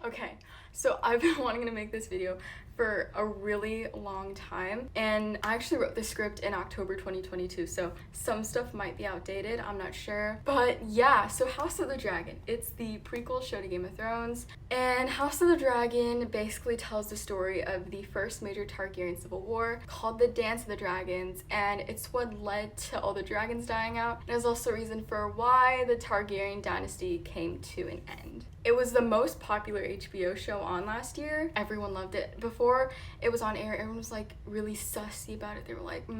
Okay, so I've been wanting to make this video for a really long time, and I actually wrote the script in October 2022, so some stuff might be outdated, I'm not sure. But yeah, so House of the Dragon, it's the prequel show to Game of Thrones, and House of the Dragon basically tells the story of the first major Targaryen civil war called the Dance of the Dragons, and it's what led to all the dragons dying out, and is also a reason for why the Targaryen dynasty came to an end. It was the most popular HBO show on last year. Everyone loved it. Before it was on air, everyone was like really sussy about it. They were like, I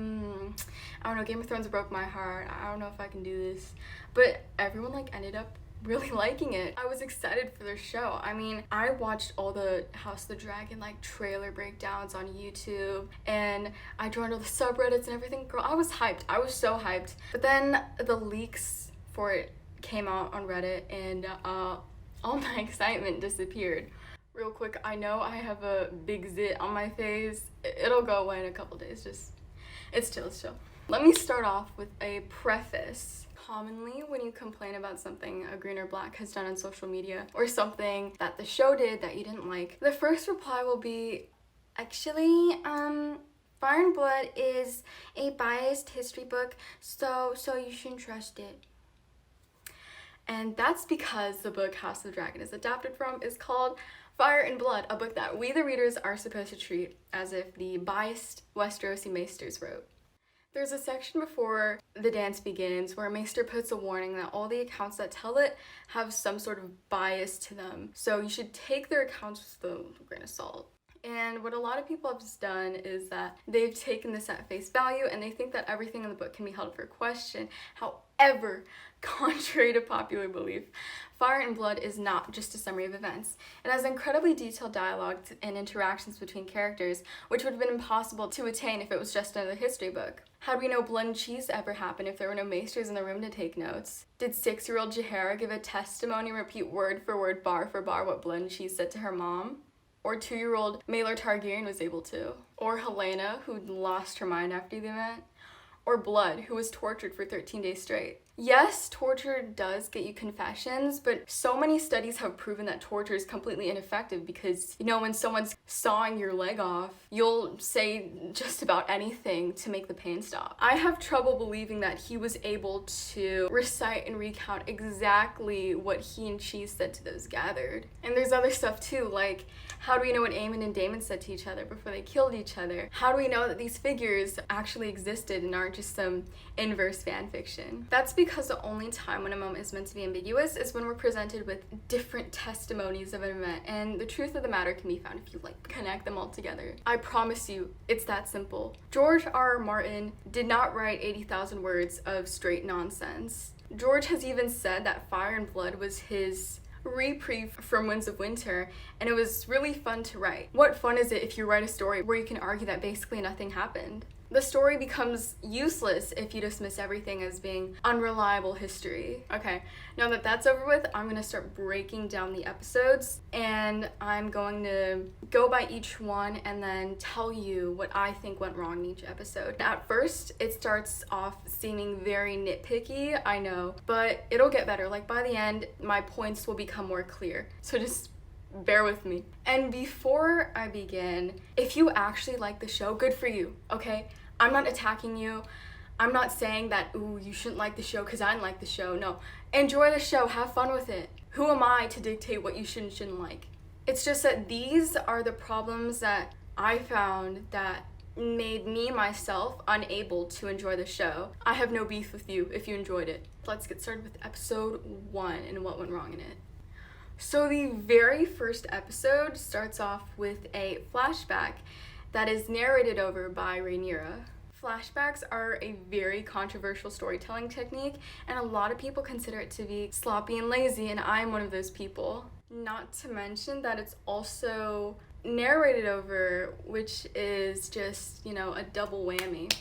don't know, Game of Thrones broke my heart. I don't know if I can do this. But everyone like ended up really liking it. I was excited for their show. I mean, I watched all the House of the Dragon like trailer breakdowns on YouTube, and I joined all the subreddits and everything. Girl, I was hyped. I was so hyped. But then the leaks for it came out on Reddit, and all my excitement disappeared. Real quick, I know I have a big zit on my face. It'll go away in a couple days. It's chill. Let me start off with a preface. Commonly, when you complain about something a green or black has done on social media, or something that the show did that you didn't like, the first reply will be, actually, Fire and Blood is a biased history book, so you shouldn't trust it. And that's because the book House of the Dragon is adapted from is called Fire and Blood, a book that we the readers are supposed to treat as if the biased Westerosi maesters wrote. There's a section before the dance begins where a maester puts a warning that all the accounts that tell it have some sort of bias to them, so you should take their accounts with a grain of salt. And what a lot of people have just done is that they've taken this at face value and they think that everything in the book can be held for question. However, contrary to popular belief, Fire and Blood is not just a summary of events. It has incredibly detailed dialogue and interactions between characters, which would have been impossible to attain if it was just another history book. How do we know blood and cheese ever happened if there were no maesters in the room to take notes? Did 6-year-old 𝓻𝓪𝓵𝓵 give a testimony and repeat word for word, bar for bar, what blood and cheese said to her mom? Or 2-year-old Maelor Targaryen was able to? Or Helaena, who lost her mind after the event? Or Blood, who was tortured for 13 days straight? Yes, torture does get you confessions, but so many studies have proven that torture is completely ineffective because, you know, when someone's sawing your leg off, you'll say just about anything to make the pain stop. I have trouble believing that he was able to recite and recount exactly what he and she said to those gathered. And there's other stuff too, like, how do we know what Aemon and Daemon said to each other before they killed each other? How do we know that these figures actually existed and aren't just some inverse fan fiction? That's because the only time when a moment is meant to be ambiguous is when we're presented with different testimonies of an event, and the truth of the matter can be found if you like connect them all together. I promise you, it's that simple. George R.R. Martin did not write 80,000 words of straight nonsense. George has even said that Fire and Blood was his reprieve from Winds of Winter, and it was really fun to write. What fun is it if you write a story where you can argue that basically nothing happened? The story becomes useless if you dismiss everything as being unreliable history. Okay, now that that's over with, I'm gonna start breaking down the episodes, and I'm going to go by each one and then tell you what I think went wrong in each episode. At first, it starts off seeming very nitpicky, I know, but it'll get better. Like by the end, my points will become more clear. So just bear with me. And before I begin, if you actually like the show, good for you, okay? I'm not attacking you. I'm not saying that, ooh, you shouldn't like the show because I didn't like the show. No, enjoy the show, have fun with it. Who am I to dictate what you should and shouldn't like? It's just that these are the problems that I found that made me, myself, unable to enjoy the show. I have no beef with you if you enjoyed it. Let's get started with episode 1 and what went wrong in it. So the very first episode starts off with a flashback that is narrated over by Rhaenyra. Flashbacks are a very controversial storytelling technique, and a lot of people consider it to be sloppy and lazy, and I'm one of those people. Not to mention that it's also narrated over, which is just, you know, a double whammy.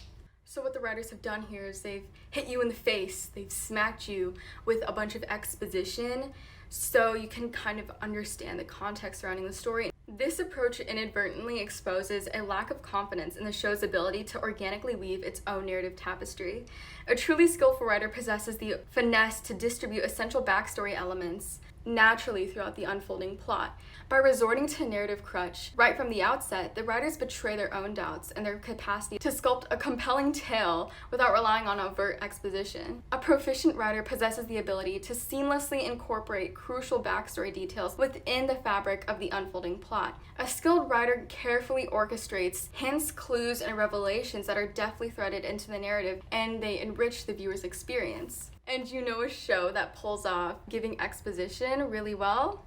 So what the writers have done here is they've hit you in the face, they've smacked you with a bunch of exposition so you can kind of understand the context surrounding the story. This approach inadvertently exposes a lack of confidence in the show's ability to organically weave its own narrative tapestry. A truly skillful writer possesses the finesse to distribute essential backstory elements naturally throughout the unfolding plot. By resorting to narrative crutch right from the outset, the writers betray their own doubts and their capacity to sculpt a compelling tale without relying on overt exposition. A proficient writer possesses the ability to seamlessly incorporate crucial backstory details within the fabric of the unfolding plot. A skilled writer carefully orchestrates hints, clues, and revelations that are deftly threaded into the narrative, and they enrich the viewer's experience. And you know a show that pulls off giving exposition really well?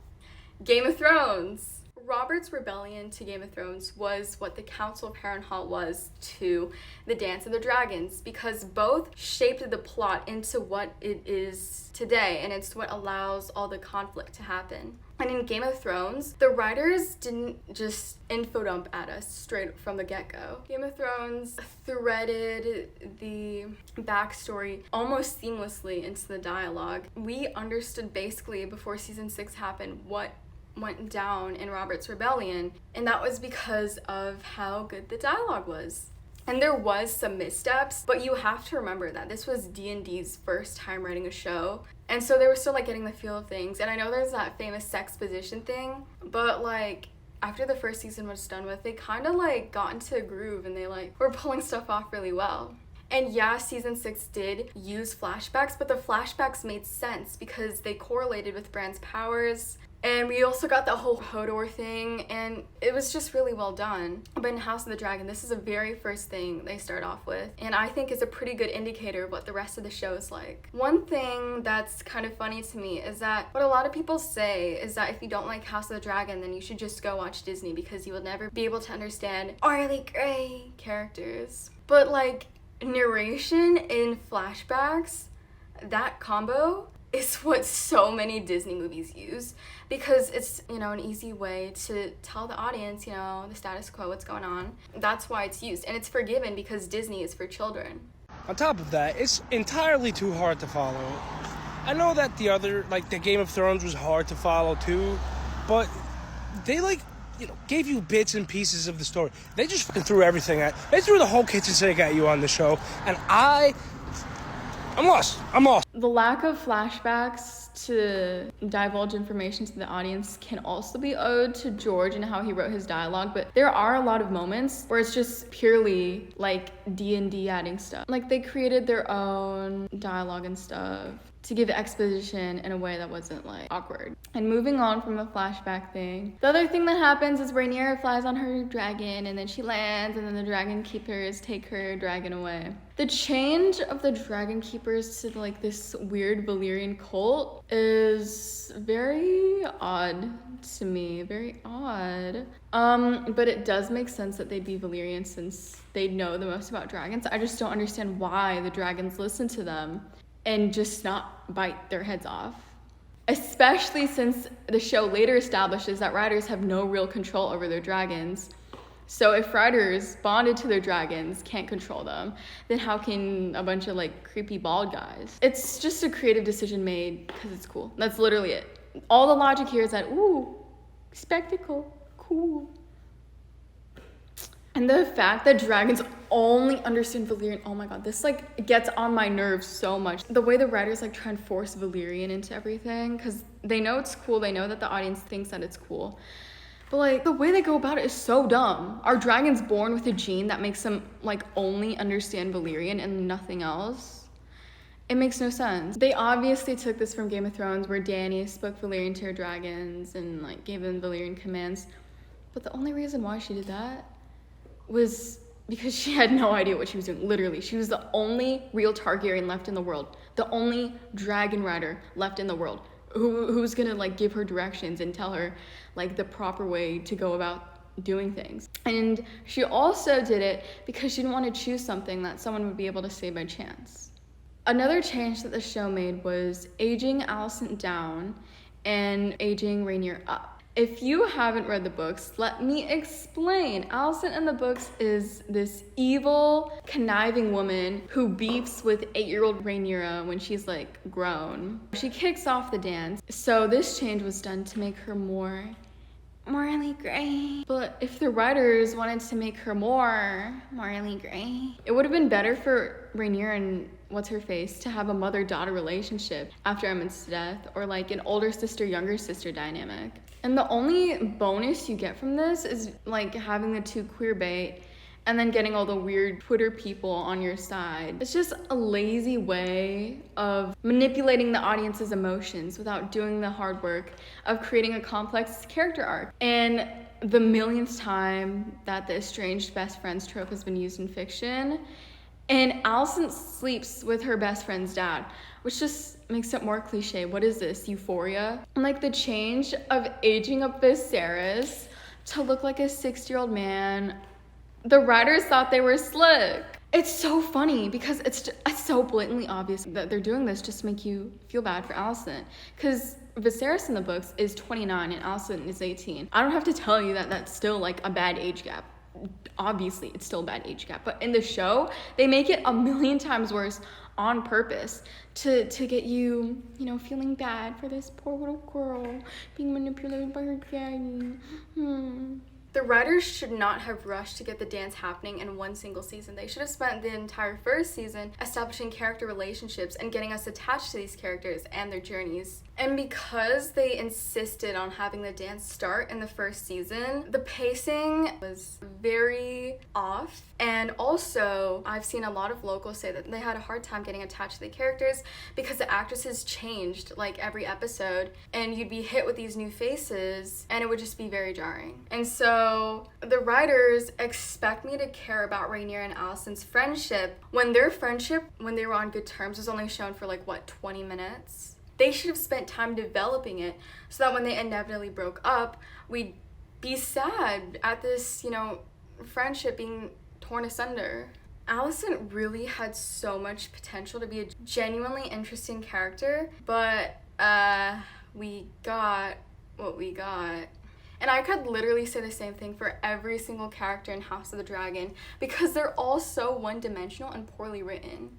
Game of Thrones! Robert's rebellion to Game of Thrones was what the Council of Harrenhal was to the Dance of the Dragons, because both shaped the plot into what it is today, and it's what allows all the conflict to happen. And in Game of Thrones, the writers didn't just info dump at us straight from the get-go. Game of Thrones threaded the backstory almost seamlessly into the dialogue. We understood basically before season 6 happened what went down in Robert's rebellion, and that was because of how good the dialogue was. And there was some missteps, but you have to remember that this was D&D's first time writing a show, and so they were still like getting the feel of things. And I know there's that famous sexposition thing, but like after the first season was done with, they kind of like got into a groove and they like were pulling stuff off really well. And yeah, season 6 did use flashbacks, but the flashbacks made sense because they correlated with Bran's powers. And we also got the whole Hodor thing, and it was just really well done. But in House of the Dragon, this is the very first thing they start off with, and I think is a pretty good indicator of what the rest of the show is like. One thing that's kind of funny to me is that what a lot of people say is that if you don't like House of the Dragon, then you should just go watch Disney because you will never be able to understand Orly Grey characters. But like narration in flashbacks, that combo is what so many Disney movies use, because it's, you know, an easy way to tell the audience, you know, the status quo, what's going on. That's why it's used, and it's forgiven because Disney is for children. On top of that, it's entirely too hard to follow. I know that the other, like the Game of Thrones was hard to follow too, but they gave you bits and pieces of the story. They just fucking threw everything they threw the whole kitchen sink at you on the show, and I'm lost. The lack of flashbacks to divulge information to the audience can also be owed to George and how he wrote his dialogue, but there are a lot of moments where it's just purely like D&D adding stuff. Like they created their own dialogue and stuff to give exposition in a way that wasn't like awkward. And moving on from the flashback thing, the other thing that happens is Rhaenyra flies on her dragon and then she lands, and then the dragon keepers take her dragon away. The change of the dragon keepers to like this weird Valyrian cult is very odd to me, very odd. But it does make sense that they'd be Valyrian since they know the most about dragons. I just don't understand why the dragons listen to them and just not bite their heads off. Especially since the show later establishes that riders have no real control over their dragons. So if riders bonded to their dragons can't control them, then how can a bunch of like creepy bald guys? It's just a creative decision made because it's cool. That's literally it. All the logic here is that, ooh, spectacle, cool. And the fact that dragons only understand Valyrian, oh my god, this like gets on my nerves so much. The way the writers like try and force Valyrian into everything, because they know it's cool, they know that the audience thinks that it's cool. But like the way they go about it is so dumb. Are dragons born with a gene that makes them like only understand Valyrian and nothing else? It makes no sense. They obviously took this from Game of Thrones where Dany spoke Valyrian to her dragons and like gave them Valyrian commands. But the only reason why she did that was because she had no idea what she was doing. Literally, she was the only real Targaryen left in the world, the only dragon rider left in the world who's gonna like give her directions and tell her like the proper way to go about doing things. And she also did it because she didn't want to choose something that someone would be able to say by chance. Another change that the show made was aging Alicent down and aging Rhaenyra up. If you haven't read the books, let me explain. Alicent in the books is this evil, conniving woman who beefs with 8-year-old Rhaenyra when she's like grown. She kicks off the dance. So this change was done to make her more morally gray. But if the writers wanted to make her more morally gray, it would have been better for Rhaenyra and what's-her-face to have a mother-daughter relationship after Emmett's death, or like an older sister, younger sister dynamic. And the only bonus you get from this is like having the two queer bait and then getting all the weird Twitter people on your side. It's just a lazy way of manipulating the audience's emotions without doing the hard work of creating a complex character arc. And the millionth time that the estranged best friends trope has been used in fiction, and Alicent sleeps with her best friend's dad, which just makes it more cliche. What is this, Euphoria? And like the change of aging up Viserys to look like a 60-year-old man, the writers thought they were slick. It's so funny because it's so blatantly obvious that they're doing this just to make you feel bad for Alicent. Because Viserys in the books is 29 and Alicent is 18. I don't have to tell you that that's still like a bad age gap. Obviously, it's still a bad age gap. But in the show, they make it a million times worse on purpose to get you, feeling bad for this poor little girl being manipulated by her daddy. The writers should not have rushed to get the dance happening in one single season. They should have spent the entire first season establishing character relationships and getting us attached to these characters and their journeys. And because they insisted on having the dance start in the first season, the pacing was very off. And also, I've seen a lot of locals say that they had a hard time getting attached to the characters because the actresses changed like every episode, and you'd be hit with these new faces and it would just be very jarring. And so the writers expect me to care about Rhaenyra and Alicent's friendship when their friendship, when they were on good terms, was only shown for 20 minutes. They should have spent time developing it so that when they inevitably broke up, we'd be sad at this, friendship being torn asunder. Alicent really had so much potential to be a genuinely interesting character, but we got what we got. And I could literally say the same thing for every single character in House of the Dragon because they're all so one-dimensional and poorly written.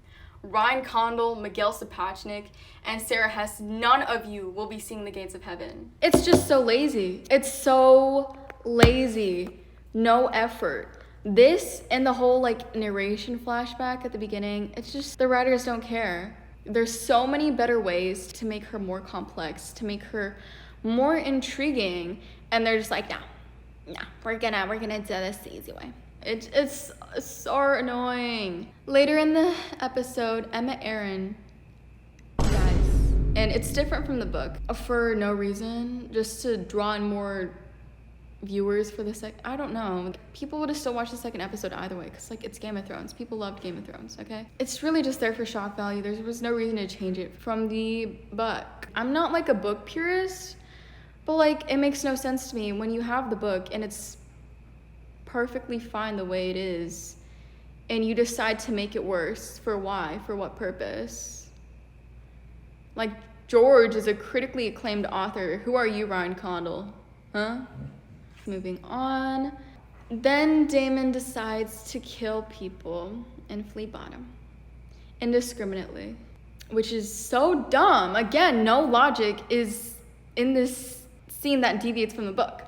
Ryan Condal, Miguel Sapochnik, and Sarah Hess, none of you will be seeing the gates of heaven. It's just so lazy. It's so lazy. No effort. This and the whole narration flashback at the beginning, it's just the writers don't care. There's so many better ways to make her more complex, to make her more intriguing, and they're just like, no, we're gonna do this the easy way. It's so annoying. Later in the episode, Emma Aaron dies. And it's different from the book for no reason, just to draw in more viewers for the I don't know. People would have still watched the second episode either way because it's Game of Thrones. People loved Game of Thrones, okay? It's really just there for shock value. There was no reason to change it from the book. I'm not a book purist, but it makes no sense to me when you have the book and it's perfectly fine the way it is, and you decide to make it worse. For why? For what purpose? George is a critically acclaimed author. Who are you, Ryan Condal? Huh? Moving on. Then Daemon decides to kill people in Flea Bottom indiscriminately, which is so dumb. Again, no logic is in this scene that deviates from the book.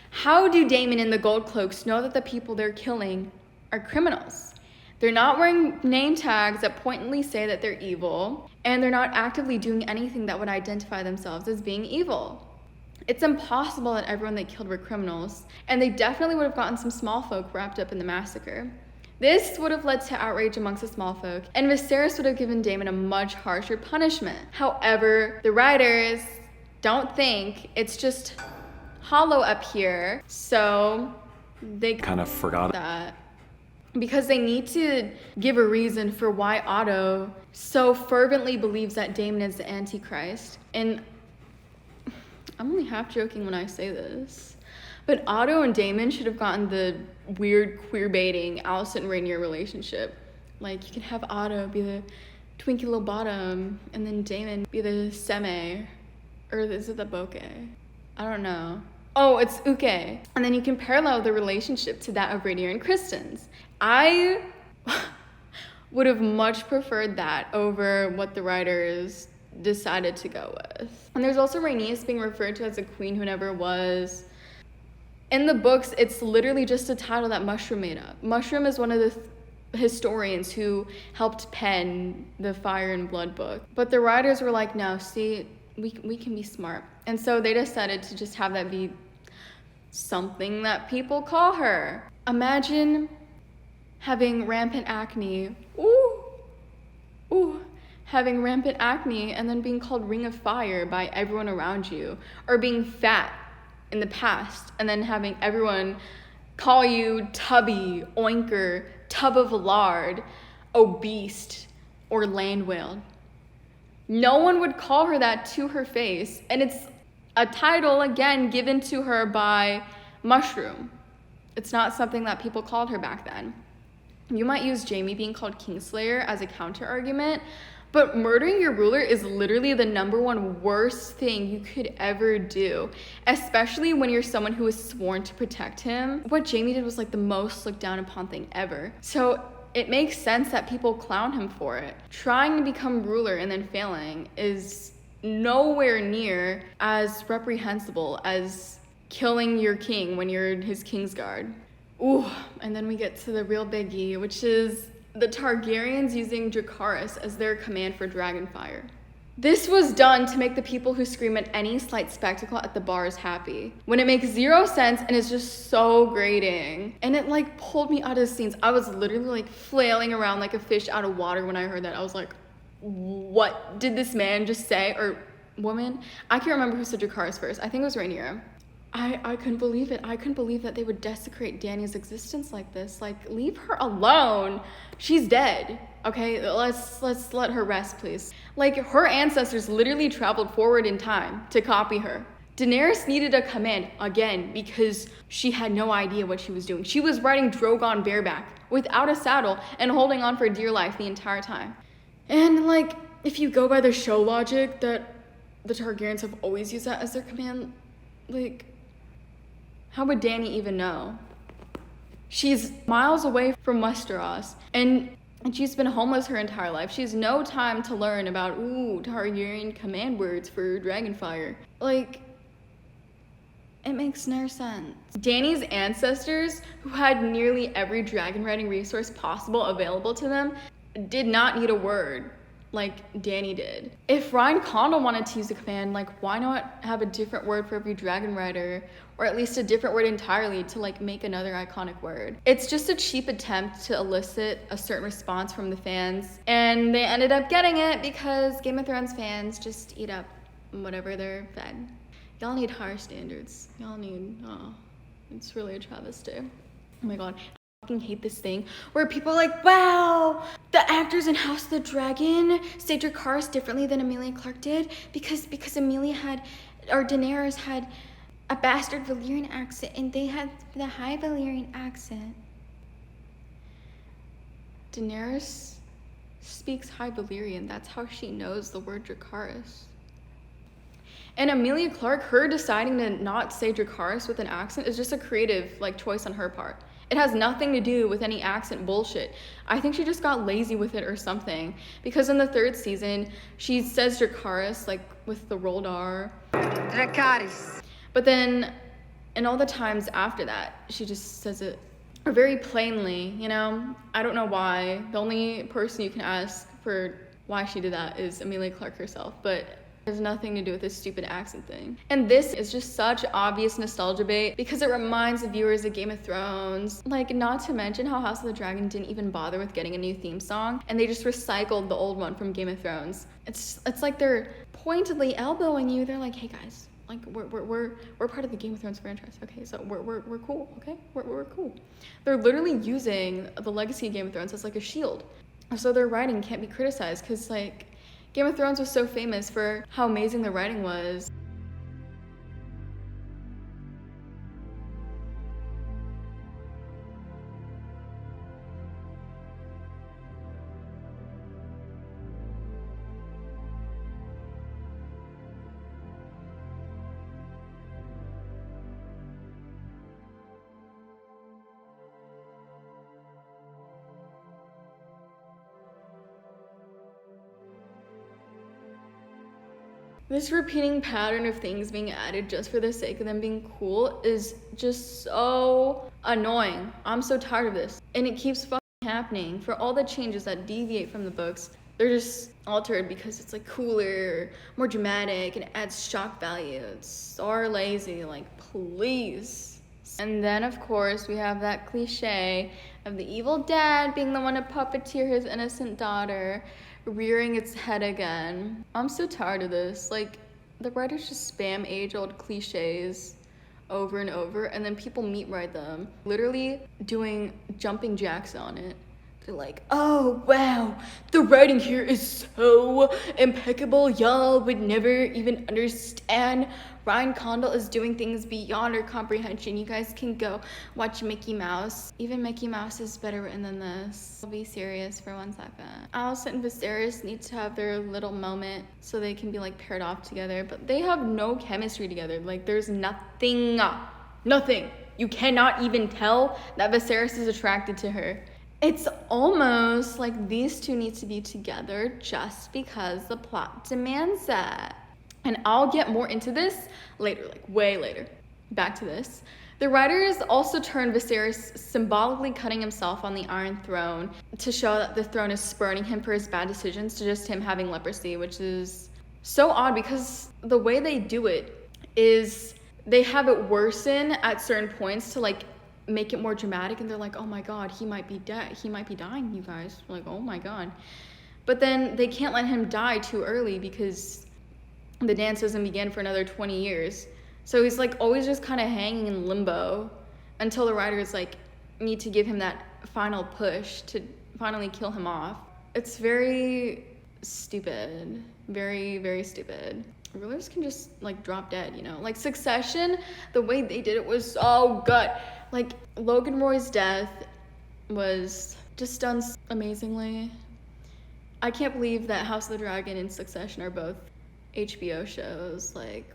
How do Daemon and the Gold Cloaks know that the people they're killing are criminals? They're not wearing name tags that pointedly say that they're evil, and they're not actively doing anything that would identify themselves as being evil. It's impossible that everyone they killed were criminals, and they definitely would have gotten some small folk wrapped up in the massacre. This would have led to outrage amongst the small folk, and Viserys would have given Daemon a much harsher punishment. However, the writers don't think, it's just hollow up here, so they kind of forgot that because they need to give a reason for why Otto so fervently believes that Daemon is the Antichrist. And I'm only half joking when I say this, but Otto and Daemon should have gotten the weird queer baiting Alicent and Rhaenyra relationship. You can have Otto be the Twinkie Little Bottom and then Daemon be the Seme, or is it the Bokeh? I don't know. Oh, it's Uke. And then you can parallel the relationship to that of Rhaenyra and Kristen's. I would have much preferred that over what the writers decided to go with. And there's also Rhaenys being referred to as a queen who never was. In the books, it's literally just a title that Mushroom made up. Mushroom is one of the historians who helped pen the Fire and Blood book. But the writers were like, no, see, we can be smart. And so they decided to just have that be something that people call her. Imagine having rampant acne. Having rampant acne and then being called Ring of Fire by everyone around you. Or being fat in the past and then having everyone call you Tubby, Oinker, Tub of Lard, Obese, or Land Whale. No one would call her that to her face. And it's a title, again, given to her by Mushroom. It's not something that people called her back then. You might use Jaime being called Kingslayer as a counter argument, but murdering your ruler is literally the #1 worst thing you could ever do, especially when you're someone who is sworn to protect him. What Jaime did was like the most looked down upon thing ever. So it makes sense that people clown him for it. Trying to become ruler and then failing is nowhere near as reprehensible as killing your king when you're his Kingsguard. Ooh, and then we get to the real biggie, which is the Targaryens using Dracarys as their command for Dragonfire. This was done to make the people who scream at any slight spectacle at the bars happy, when it makes zero sense and is just so grating. And it like pulled me out of the scenes. I was literally like flailing around like a fish out of water when I heard that. I was like, what did this man just say? Or woman? I can't remember who said Dracarys first. I think it was Rhaenyra. I couldn't believe it. I couldn't believe that they would desecrate Dany's existence like this. Like, leave her alone. She's dead. Okay, let's let her rest, please. Like, her ancestors literally traveled forward in time to copy her. Daenerys needed a command, again, because she had no idea what she was doing. She was riding Drogon bareback, without a saddle, and holding on for dear life the entire time. And, like, if you go by the show logic that the Targaryens have always used that as their command, like, how would Dany even know? She's miles away from Westeros, and she's been homeless her entire life. She has no time to learn about, Targaryen command words for Dragonfire. Like, it makes no sense. Dany's ancestors, who had nearly every dragon riding resource possible available to them, did not need a word like Dany did. If Ryan Condal wanted to use a command, like, why not have a different word for every dragon rider, or at least a different word entirely to like make another iconic word? It's just a cheap attempt to elicit a certain response from the fans, and they ended up getting it because Game of Thrones fans just eat up whatever they're fed. Y'all need higher standards. Y'all need, it's really a travesty. Oh my god. I fucking hate this thing where people are like, wow, the actors in House of the Dragon say Dracarys differently than Emilia Clarke did because Daenerys had a bastard Valyrian accent and they had the high Valyrian accent. Daenerys speaks High Valyrian. That's how she knows the word Dracarys. And Emilia Clarke, her deciding to not say Dracarys with an accent is just a creative choice on her part. It has nothing to do with any accent bullshit. I think she just got lazy with it or something. Because in the 3rd season, she says Dracarys, with the rolled R. Dracarys. But then, in all the times after that, she just says it very plainly, I don't know why. The only person you can ask for why she did that is Emilia Clarke herself. But it has nothing to do with this stupid accent thing. And this is just such obvious nostalgia bait because it reminds the viewers of Game of Thrones. Not to mention how House of the Dragon didn't even bother with getting a new theme song, and they just recycled the old one from Game of Thrones. It's like they're pointedly elbowing you. They're like, hey guys, we're part of the Game of Thrones franchise. Okay, so we're cool. Okay, we're cool. They're literally using the legacy of Game of Thrones as a shield, so their writing can't be criticized because Game of Thrones was so famous for how amazing the writing was. This repeating pattern of things being added just for the sake of them being cool is just so annoying. I'm so tired of this. And it keeps fucking happening. For all the changes that deviate from the books, they're just altered because it's like cooler, more dramatic, and it adds shock value. It's so lazy, like please. And then of course we have that cliche of the evil dad being the one to puppeteer his innocent daughter, rearing its head again. I'm so tired of this. Like, the writers just spam age-old cliches over and over, and then people meat-write them, literally doing jumping jacks on it. They're like, oh wow, the writing here is so impeccable, y'all would never even understand. Ryan Condal is doing things beyond our comprehension. You guys can go watch Mickey Mouse. Even Mickey Mouse is better written than this. I'll be serious for 1 second. Alicent and Viserys need to have their little moment so they can be like paired off together, but they have no chemistry together. Like, there's nothing. You cannot even tell that Viserys is attracted to her. It's almost like these two need to be together just because the plot demands that. And I'll get more into this later, like way later. Back to this. The writers also turned Viserys symbolically cutting himself on the Iron Throne to show that the throne is spurning him for his bad decisions to just him having leprosy, which is so odd because the way they do it is they have it worsen at certain points to like make it more dramatic, and they're like, oh my god, he might be dead, he might be dying, you guys. Like, oh my god. But then they can't let him die too early because the dance doesn't begin for another 20 years. So he's like always just kind of hanging in limbo until the writers like need to give him that final push to finally kill him off. It's very stupid. Very, very stupid. Rulers can just like drop dead, you know? Like Succession, the way they did it was so good. Like Logan Roy's death was just done amazingly. I can't believe that House of the Dragon and Succession are both HBO shows. Like,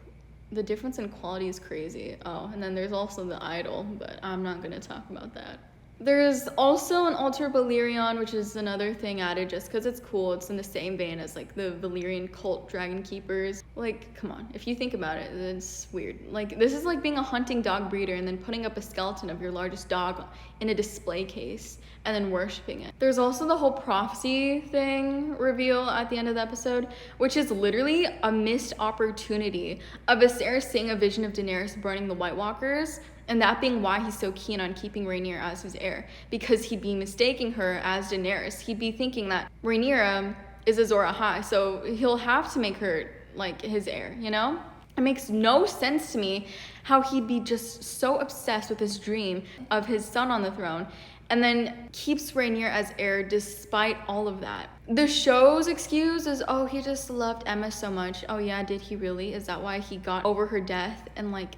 the difference in quality is crazy. Oh, and then there's also The Idol, but I'm not gonna talk about that. There's also an Altar Valyrian, which is another thing added just because it's cool. It's in the same vein as like the Valyrian cult dragon keepers. Like, come on, if you think about it, it's weird. Like, this is like being a hunting dog breeder and then putting up a skeleton of your largest dog in a display case and then worshiping it. There's also the whole prophecy thing reveal at the end of the episode, which is literally a missed opportunity of Viserys seeing a vision of Daenerys burning the White Walkers, and that being why he's so keen on keeping Rhaenyra as his heir, because he'd be mistaking her as Daenerys. He'd be thinking that Rhaenyra is Azor Ahai, so he'll have to make her like his heir, you know? It makes no sense to me how he'd be just so obsessed with this dream of his son on the throne and then keeps Rhaenyra as heir despite all of that. The show's excuse is, oh, he just loved Emma so much. Oh yeah, did he really? Is that why he got over her death in like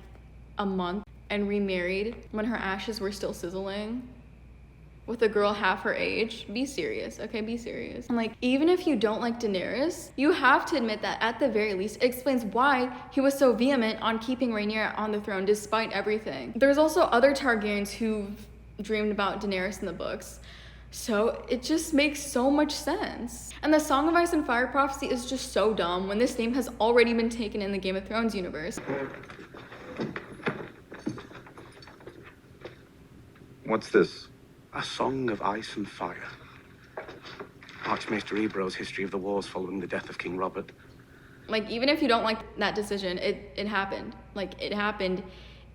a month and remarried when her ashes were still sizzling with a girl half her age? Be serious, okay? Be serious. And like, even if you don't like Daenerys, you have to admit that at the very least it explains why he was so vehement on keeping Rhaenyra on the throne despite everything. There's also other Targaryens who've dreamed about Daenerys in the books, so it just makes so much sense. And the Song of Ice and Fire prophecy is just so dumb when this name has already been taken in the Game of Thrones universe. What's this? A Song of Ice and Fire. Maester Ebro's history of the wars following the death of King Robert. Like, even if you don't like that decision, it happened. Like, it happened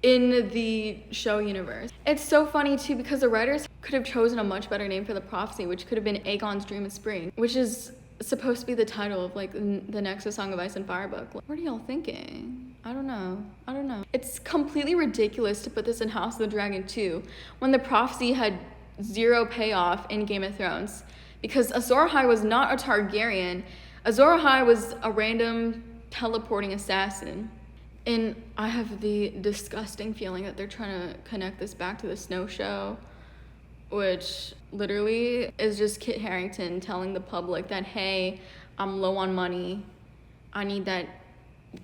in the show universe. It's so funny too because the writers could have chosen a much better name for the prophecy, which could have been Aegon's Dream of Spring, which is supposed to be the title of like the next A Song of Ice and Fire book. What are y'all thinking? I don't know. It's completely ridiculous to put this in House of the Dragon 2 when the prophecy had zero payoff in Game of Thrones, because Azor Ahai was not a Targaryen. Azor Ahai was a random teleporting assassin. And I have the disgusting feeling that they're trying to connect this back to the Snow Show, which literally is just Kit Harington telling the public that, hey, I'm low on money. I need that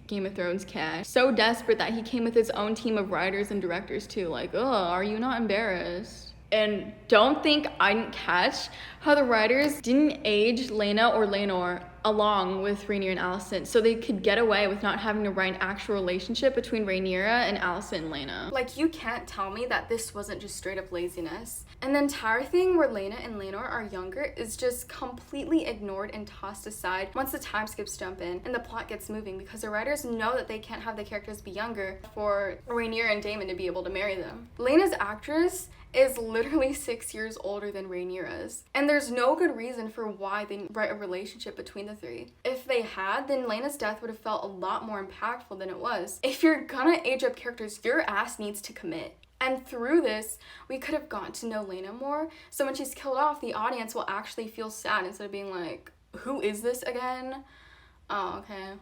Game of Thrones cash. So desperate that he came with his own team of writers and directors too. Like, oh, are you not embarrassed? And don't think I didn't catch how the writers didn't age Laena or Laenor along with Rhaenyra and Alicent, so they could get away with not having to write an actual relationship between Rhaenyra and Alicent and Laena. Like, you can't tell me that this wasn't just straight up laziness. And the entire thing where Laena and Laenor are younger is just completely ignored and tossed aside once the time skips jump in and the plot gets moving, because the writers know that they can't have the characters be younger for Rhaenyra and Daemon to be able to marry them. Laena's actress is literally 6 years older than Rhaenyra's, and there's no good reason for why they write a relationship between the three. If they had, then Laena's death would have felt a lot more impactful than it was. If you're gonna age up characters, your ass needs to commit. And through this, we could have gotten to know Laena more, so when she's killed off, the audience will actually feel sad instead of being like, who is this again? Oh, okay.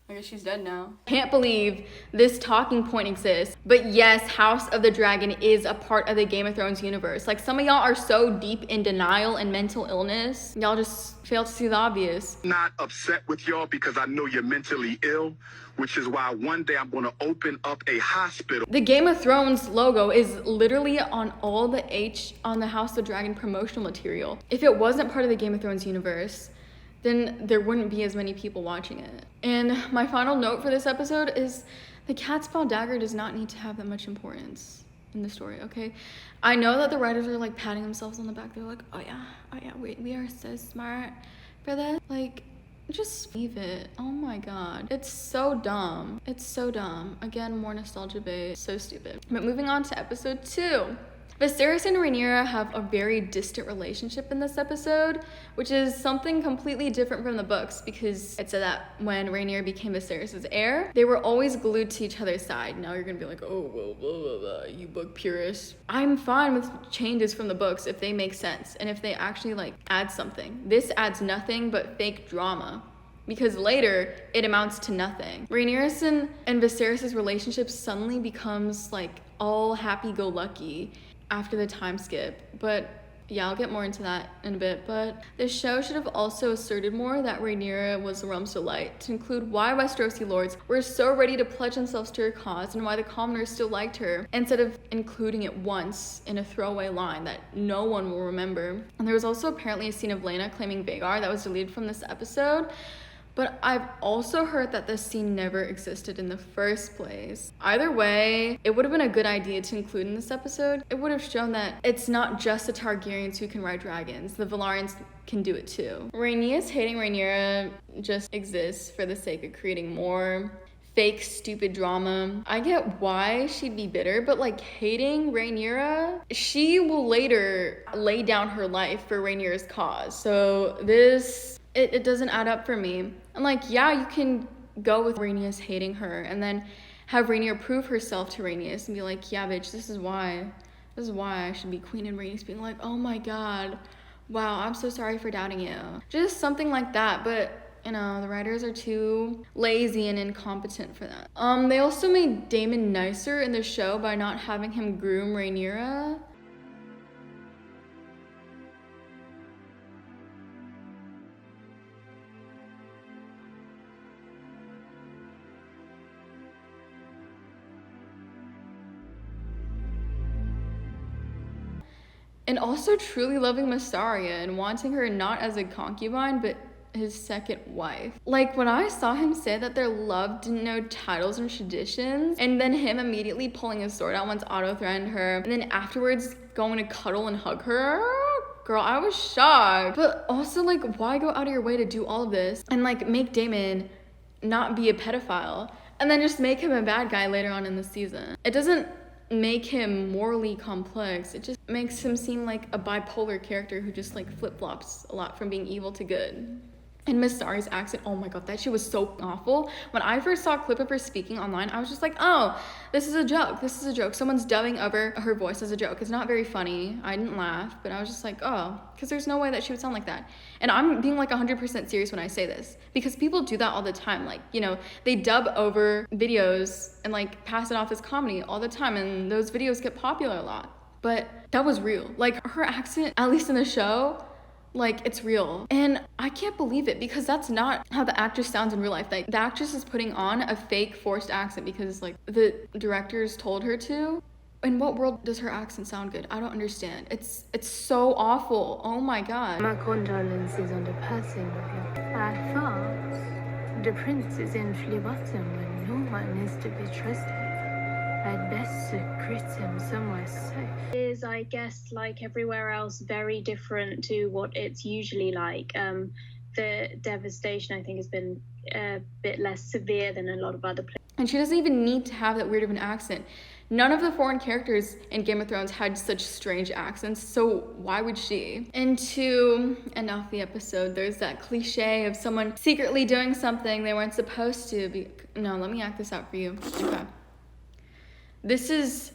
I guess she's dead now. Can't believe this talking point exists. But yes, House of the Dragon is a part of the Game of Thrones universe. Like, some of y'all are so deep in denial and mental illness, y'all just fail to see the obvious. Not upset with y'all because I know you're mentally ill, which is why one day I'm going to open up a hospital. The Game of Thrones logo is literally on all the on the House of the Dragon promotional material. If it wasn't part of the Game of Thrones universe, then there wouldn't be as many people watching it. And my final note for this episode is the cat's paw dagger does not need to have that much importance in the story, okay? I know that the writers are like patting themselves on the back. They're like, oh yeah, we are so smart for this. Like, just leave it. Oh my god. It's so dumb. It's so dumb. Again, more nostalgia bait. So stupid. But moving on to episode 2. Viserys and Rhaenyra have a very distant relationship in this episode, which is something completely different from the books, because it said that when Rhaenyra became Viserys' heir, they were always glued to each other's side. Now you're gonna be like, oh, well, blah, blah, blah, you book purists. I'm fine with changes from the books if they make sense and if they actually like add something. This adds nothing but fake drama, because later it amounts to nothing. Rhaenyra's and Viserys' relationship suddenly becomes like all happy-go-lucky after the time skip, but yeah, I'll get more into that in a bit. But the show should have also asserted more that Rhaenyra was the realm's delight, to include why Westerosi lords were so ready to pledge themselves to her cause and why the commoners still liked her, instead of including it once in a throwaway line that no one will remember. And there was also apparently a scene of Laena claiming Vhagar that was deleted from this episode, but I've also heard that this scene never existed in the first place. Either way, it would have been a good idea to include in this episode. It would have shown that it's not just the Targaryens who can ride dragons. The Velaryons can do it too. Rhaenys hating Rhaenyra just exists for the sake of creating more fake, stupid drama. I get why she'd be bitter, but like, hating Rhaenyra, she will later lay down her life for Rhaenyra's cause. So this, it doesn't add up for me. And like, yeah, you can go with Rhaenys hating her and then have Rhaenyra prove herself to Rhaenys and be like, yeah, bitch, this is why I should be queen, and Rhaenys being like, oh my god, wow, I'm so sorry for doubting you. Just something like that. But you know, the writers are too lazy and incompetent for that. They also made Daemon nicer in the show by not having him groom Rhaenyra. And also truly loving Mysaria and wanting her not as a concubine, but his second wife. Like, when I saw him say that their love didn't know titles and traditions, and then him immediately pulling his sword out once Otto threatened her, and then afterwards going to cuddle and hug her, girl, I was shocked. But also, like, why go out of your way to do all of this and like make Daemon not be a pedophile and then just make him a bad guy later on in the season? It doesn't make him morally complex. It just makes him seem like a bipolar character who just like flip-flops a lot from being evil to good. And Miss Sari's accent, oh my god, that shit was so awful. When I first saw a clip of her speaking online, I was just like, oh, this is a joke. Someone's dubbing over her voice as a joke. It's not very funny. I didn't laugh, but I was just like, oh, because there's no way that she would sound like that. And I'm being like 100% serious when I say this, because people do that all the time. Like, you know, they dub over videos and like pass it off as comedy all the time, and those videos get popular a lot. But that was real. Like, her accent, at least in the show, like, it's real. And I can't believe it, because that's not how the actress sounds in real life. Like, the actress is putting on a fake forced accent because like the directors told her to. In what world does her accent sound good? I don't understand. It's so awful. Oh my god. My condolences on the passing of your. At first, the prince is in verbatim when no one is to be trusted. I'd best secrete him somewhere safe. Is, I guess, like everywhere else, very different to what it's usually like. The devastation, I think, has been a bit less severe than a lot of other places. And she doesn't even need to have that weird of an accent. None of the foreign characters in Game of Thrones had such strange accents, so why would she? And to end off the episode, there's that cliche of someone secretly doing something they weren't supposed to be. No, let me act this out for you. Okay. This is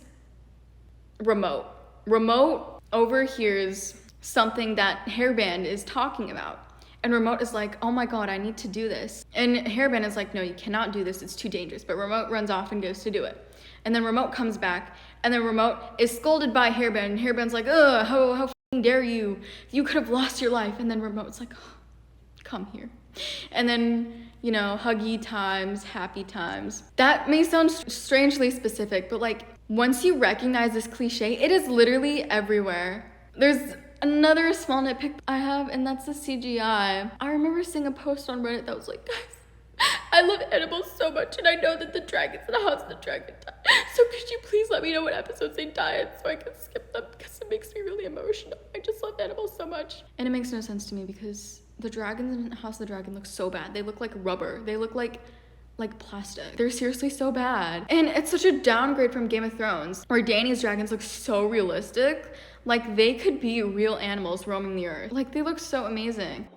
Remote. Remote overhears something that Hairband is talking about. And Remote is like, oh my god, I need to do this. And Hairband is like, no, you cannot do this, it's too dangerous. But Remote runs off and goes to do it. And then Remote comes back, and then Remote is scolded by Hairband, and Hairband's like, ugh, how f***ing dare you? You could have lost your life. And then Remote's like, oh, come here. And then, you know, huggy times, happy times. That may sound strangely specific, but like, once you recognize this cliche, it is literally everywhere. There's another small nitpick I have, and that's the CGI. I remember seeing a post on Reddit that was like, guys, I love animals so much, and I know that the dragons in the house of the dragon die. So could you please let me know what episodes they die in so I can skip them, because it makes me really emotional. I just love animals so much. And it makes no sense to me because the dragons in House of the Dragon look so bad. They look like rubber. They look like plastic. They're seriously so bad. And it's such a downgrade from Game of Thrones, where Dany's dragons look so realistic. Like, they could be real animals roaming the earth. Like, they look so amazing.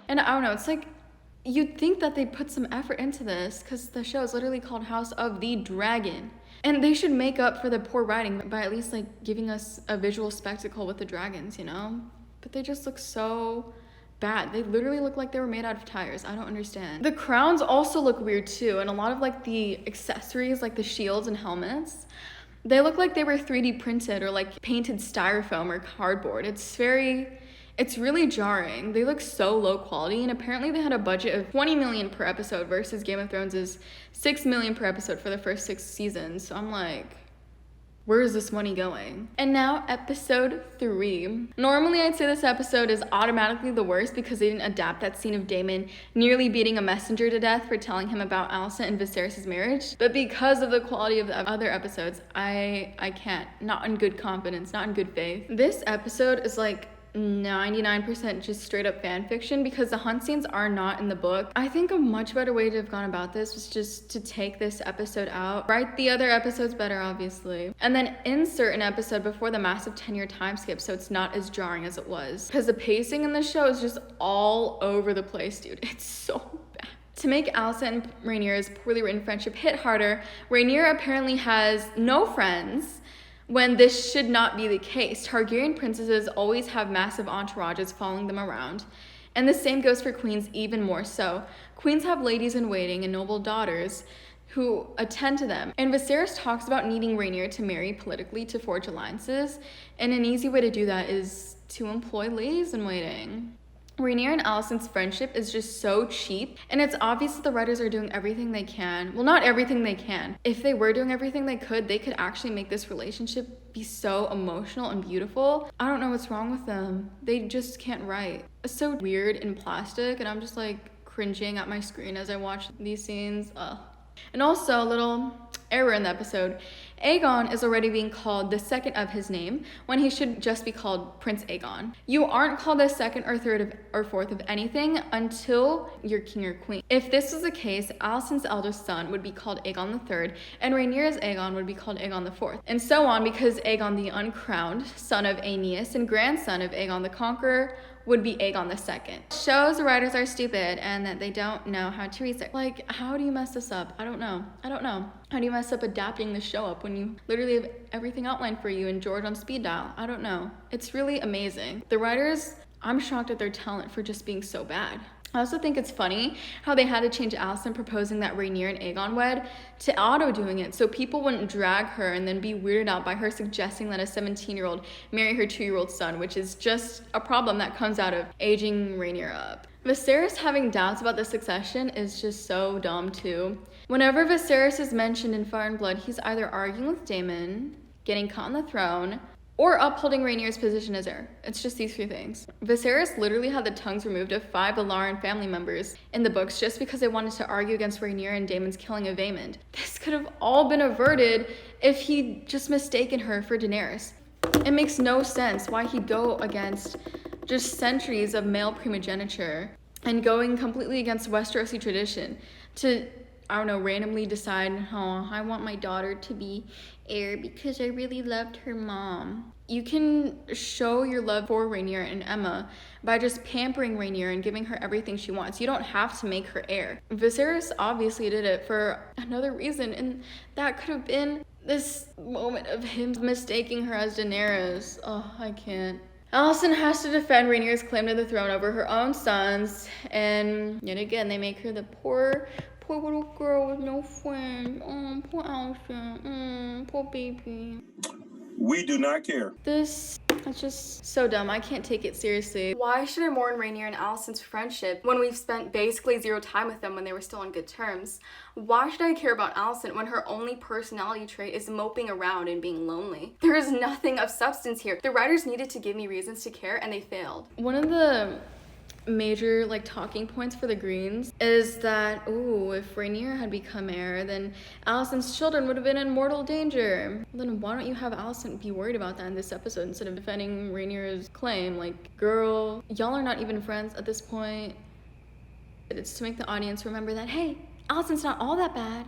And I don't know, it's like, you'd think that they put some effort into this, because the show is literally called House of the Dragon. And they should make up for the poor writing by at least like giving us a visual spectacle with the dragons, you know? But they just look so bad. They literally look like they were made out of tires. I don't understand. The crowns also look weird too, and a lot of like the accessories, like the shields and helmets, they look like they were 3D printed or like painted styrofoam or cardboard. It's really jarring. They look so low quality, and apparently they had a budget of $20 million per episode versus Game of Thrones' $6 million per episode for the first 6 seasons. So I'm like, where is this money going? And now episode 3. Normally I'd say this episode is automatically the worst because they didn't adapt that scene of Daemon nearly beating a messenger to death for telling him about Alicent and Viserys' marriage. But because of the quality of the other episodes, I can't. Not in good confidence, not in good faith. This episode is like 99% just straight up fan fiction because the hunt scenes are not in the book. I think a much better way to have gone about this was just to take this episode out, write the other episodes better obviously, and then insert an episode before the massive 10-year time skip so it's not as jarring as it was, because the pacing in this show is just all over the place, dude. It's so bad. To make Alicent and Rhaenyra's poorly written friendship hit harder, Rhaenyra apparently has no friends, when this should not be the case. Targaryen princesses always have massive entourages following them around. And the same goes for queens even more so. Queens have ladies-in-waiting and noble daughters who attend to them. And Viserys talks about needing Rhaenyra to marry politically to forge alliances. And an easy way to do that is to employ ladies-in-waiting. Rhaenyra and Alicent's friendship is just so cheap, and it's obvious that the writers are doing everything they can. Well, not everything they can. If they were doing everything they could actually make this relationship be so emotional and beautiful. I don't know what's wrong with them. They just can't write. It's so weird and plastic, and I'm just like cringing at my screen as I watch these scenes. Ugh. And also, a little error in the episode. Aegon is already being called the second of his name when he should just be called Prince Aegon. You aren't called the second or third or fourth of anything until you're king or queen. If this was the case, Alicent's eldest son would be called Aegon III, and Rhaenyra's Aegon would be called Aegon IV, and so on, because Aegon the Uncrowned, son of Aeneas and grandson of Aegon the Conqueror, would be Aegon II. Shows the writers are stupid and that they don't know how to research. Like, how do you mess this up? I don't know. How do you mess up adapting the show up when you literally have everything outlined for you and George on speed dial? I don't know. It's really amazing. The writers, I'm shocked at their talent for just being so bad. I also think it's funny how they had to change Alicent proposing that Rhaenyra and Aegon wed to Otto doing it so people wouldn't drag her and then be weirded out by her suggesting that a 17-year-old marry her 2-year-old son, which is just a problem that comes out of aging Rhaenyra up. Viserys having doubts about the succession is just so dumb too. Whenever Viserys is mentioned in Fire and Blood, he's either arguing with Daemon, getting caught on the throne, or upholding Rhaenyra's position as heir. It's just these 3 things. Viserys literally had the tongues removed of 5 Velaryon family members in the books just because they wanted to argue against Rhaenyra and Daemon's killing of Aemond. This could have all been averted if he'd just mistaken her for Daenerys. It makes no sense why he'd go against just centuries of male primogeniture and going completely against Westerosi tradition to, I don't know, randomly decide, oh, I want my daughter to be heir because I really loved her mom. You can show your love for Rhaenyra and Aemma by just pampering Rhaenyra and giving her everything she wants. You don't have to make her heir. Viserys obviously did it for another reason, and that could have been this moment of him mistaking her as Daenerys. Oh, I can't. Alicent has to defend Rhaenyra's claim to the throne over her own sons, and yet again they make her the poor little girl with no friends. Oh, poor Alicent. Poor baby. We do not care. That's just so dumb. I can't take it seriously. Why should I mourn Rhaenyra and Alicent's friendship when we've spent basically 0 time with them when they were still on good terms? Why should I care about Alicent when her only personality trait is moping around and being lonely? There is nothing of substance here. The writers needed to give me reasons to care and they failed. One of the major talking points for the Greens is that, ooh, if Rhaenyra had become heir, then Alicent's children would have been in mortal danger. Well, then why don't you have Alicent be worried about that in this episode instead of defending Rhaenyra's claim? Like, girl, y'all are not even friends at this point. It's to make the audience remember that, hey, Alicent's not all that bad.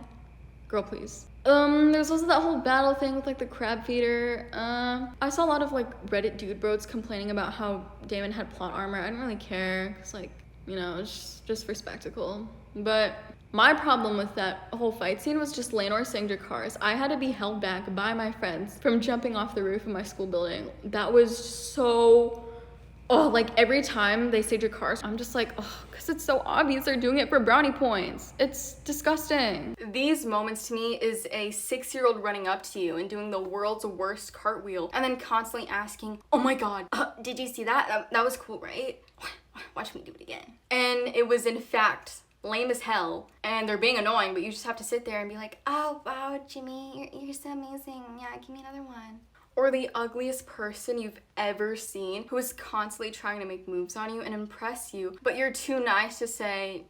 Girl, please. There's also that whole battle thing with the crab feeder. I saw a lot of Reddit dude bros complaining about how Daemon had plot armor. I didn't really care, cause it's just for spectacle. But my problem with that whole fight scene was just Laenor saying Dracarys. I had to be held back by my friends from jumping off the roof of my school building. That was so, every time they say Dracarys, I'm just because it's so obvious they're doing it for brownie points. It's disgusting. These moments to me is a 6-year-old running up to you and doing the world's worst cartwheel and then constantly asking, oh my god, did you see that? That was cool, right? Watch me do it again. And it was in fact lame as hell and they're being annoying, but you just have to sit there and be like, oh wow, Jimmy, you're so amazing. Yeah, give me another one. Or the ugliest person you've ever seen who is constantly trying to make moves on you and impress you, but you're too nice to say,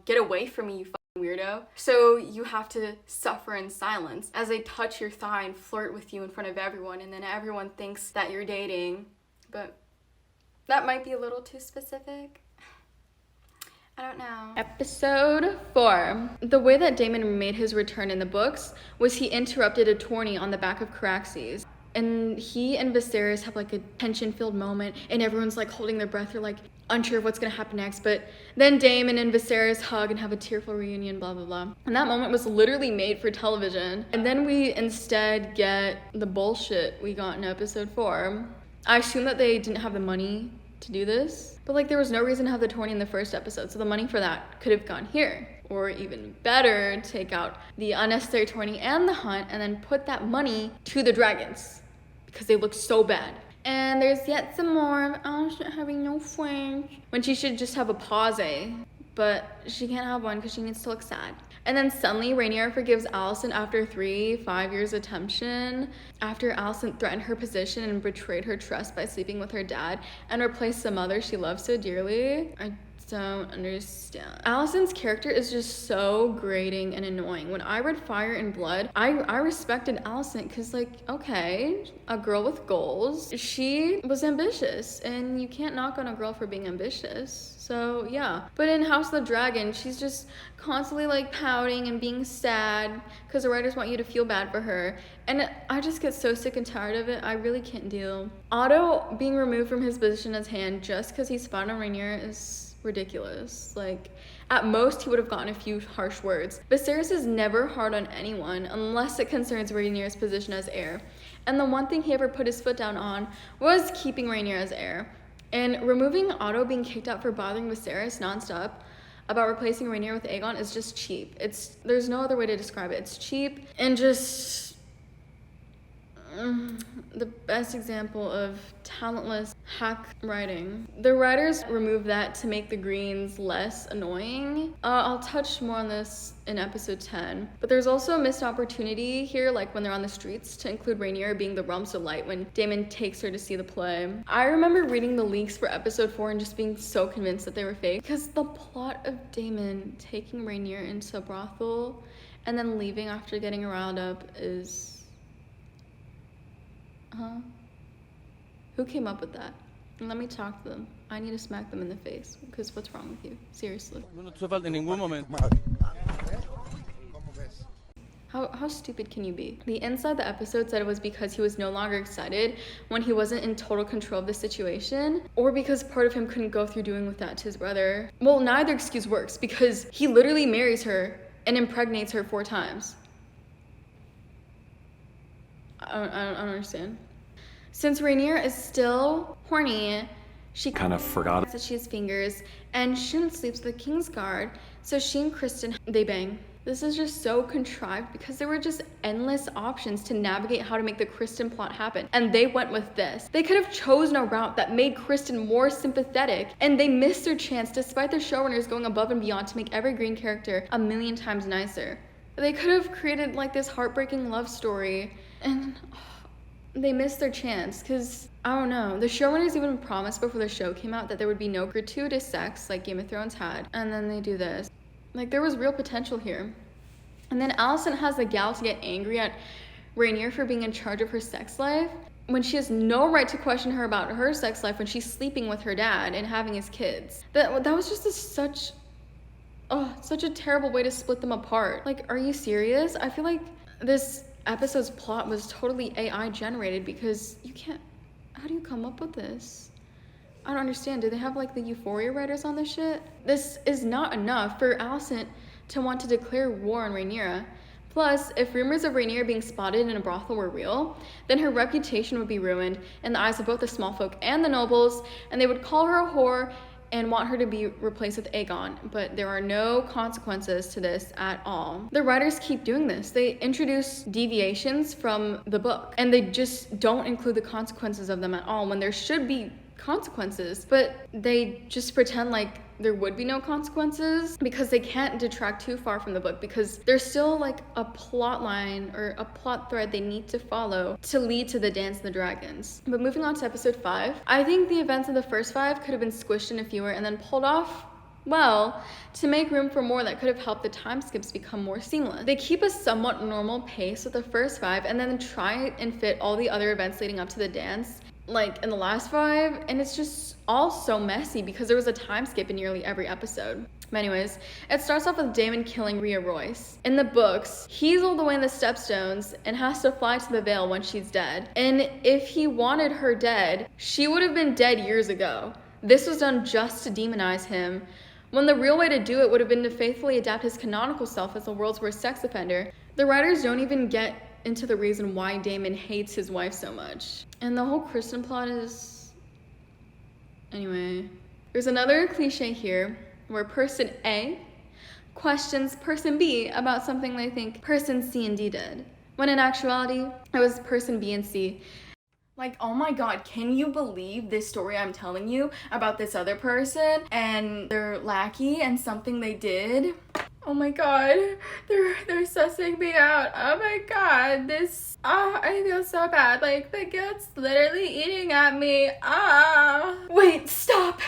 get away from me, you fucking weirdo. So you have to suffer in silence as they touch your thigh and flirt with you in front of everyone, and then everyone thinks that you're dating. But that might be a little too specific. I don't know. Episode 4. The way that Daemon made his return in the books was he interrupted a tourney on the back of Caraxes. And he and Viserys have a tension-filled moment and everyone's holding their breath. They're unsure of what's gonna happen next. But then Daemon and Viserys hug and have a tearful reunion, blah, blah, blah. And that moment was literally made for television. And then we instead get the bullshit we got in episode 4. I assume that they didn't have the money to do this. But there was no reason to have the tourney in the first episode. So the money for that could have gone here. Or even better, take out the unnecessary tourney and the hunt and then put that money to the dragons. Because they look so bad. And there's yet some more of Alicent having no friends when she should just have a pause, but she can't have one because she needs to look sad. And then suddenly Rhaenyra forgives Alicent after 5 years of tension, after Alicent threatened her position and betrayed her trust by sleeping with her dad and replaced the mother she loved so dearly. I don't understand. Allison's character is just so grating and annoying. When I read Fire and Blood, I respected Allison because, like, okay, a girl with goals. She was ambitious, and you can't knock on a girl for being ambitious. So yeah. But in House of the Dragon, she's just constantly like pouting and being sad because the writers want you to feel bad for her. And I just get so sick and tired of it. I really can't deal. Otto being removed from his position as hand just because he spied on Rhaenyra is ridiculous. Like, at most he would have gotten a few harsh words. Viserys is never hard on anyone unless it concerns Rhaenyra's position as heir. And the one thing he ever put his foot down on was keeping Rhaenyra as heir. And removing Otto being kicked out for bothering Viserys nonstop about replacing Rhaenyra with Aegon is just cheap. There's no other way to describe it. It's cheap and just the best example of talentless hack writing. The writers removed that to make the Greens less annoying. I'll touch more on this in episode 10, but there's also a missed opportunity here, like when they're on the streets, to include Rhaenyra being the realms of light when Daemon takes her to see the play. I remember reading the leaks for episode 4 and just being so convinced that they were fake, because the plot of Daemon taking Rhaenyra into a brothel and then leaving after getting her riled up is... Who came up with that? Let me talk to them. I need to smack them in the face, because what's wrong with you? Seriously. How stupid can you be? The inside the episode said it was because he was no longer excited when he wasn't in total control of the situation, or because part of him couldn't go through doing with that to his brother. Well, neither excuse works, because he literally marries her and impregnates her 4 times. I don't understand. Since Rhaenyra is still horny, she kind of forgot that she has fingers and shouldn't sleep with the Kingsguard, so she and Kristen, they bang. This is just so contrived because there were just endless options to navigate how to make the Kristen plot happen, and they went with this. They could have chosen a route that made Kristen more sympathetic, and they missed their chance despite the showrunners going above and beyond to make every Green character a million times nicer. They could have created like this heartbreaking love story, and they missed their chance because, I don't know, the showrunners even promised before the show came out that there would be no gratuitous sex like Game of Thrones had, and then they do this. Like, there was real potential here. And then Alicent has the gall to get angry at Rhaenyra for being in charge of her sex life when she has no right to question her about her sex life when she's sleeping with her dad and having his kids. That was just such a terrible way to split them apart. Like, are you serious? I feel like this episode's plot was totally AI generated because how do you come up with this? I don't understand. Do they have like the Euphoria writers on this shit? This is not enough for Alicent to want to declare war on Rhaenyra. Plus, if rumors of Rhaenyra being spotted in a brothel were real, then her reputation would be ruined in the eyes of both the small folk and the nobles, and they would call her a whore and want her to be replaced with Aegon, but there are no consequences to this at all. The writers keep doing this. They introduce deviations from the book, and they just don't include the consequences of them at all when there should be consequences, but they just pretend like there would be no consequences because they can't detract too far from the book, because there's still like a plot line or a plot thread they need to follow to lead to the Dance of the Dragons. But moving on to episode 5, I think the events of the first 5 could have been squished in a fewer and then pulled off well to make room for more that could have helped the time skips become more seamless. They keep a somewhat normal pace with the first 5 and then try and fit all the other events leading up to the dance like in the last 5, and it's just all so messy because there was a time skip in nearly every episode. But anyways, it starts off with Daemon killing Rhea Royce. In the books, he's all the way in the Stepstones and has to fly to the Vale when she's dead. And if he wanted her dead, she would have been dead years ago. This was done just to demonize him, when the real way to do it would have been to faithfully adapt his canonical self as the world's worst sex offender. The writers don't even get into the reason why Daemon hates his wife so much. And the whole Kristen plot is... Anyway, there's another cliche here where person A questions person B about something they think person C and D did, when in actuality, it was person B and C. Like, oh my god, can you believe this story I'm telling you about this other person and their lackey and something they did? Oh my god, they're sussing me out. Oh my god, I feel so bad. Like, the guilt's literally eating at me. Wait, stop.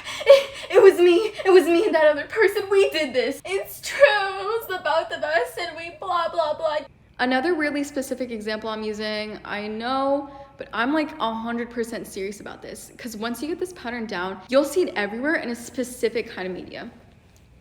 It was me and that other person, we did this. It's true, it was the both of us and we blah, blah, blah. Another really specific example I'm using, I know, but I'm like 100% serious about this, because once you get this pattern down, you'll see it everywhere in a specific kind of media.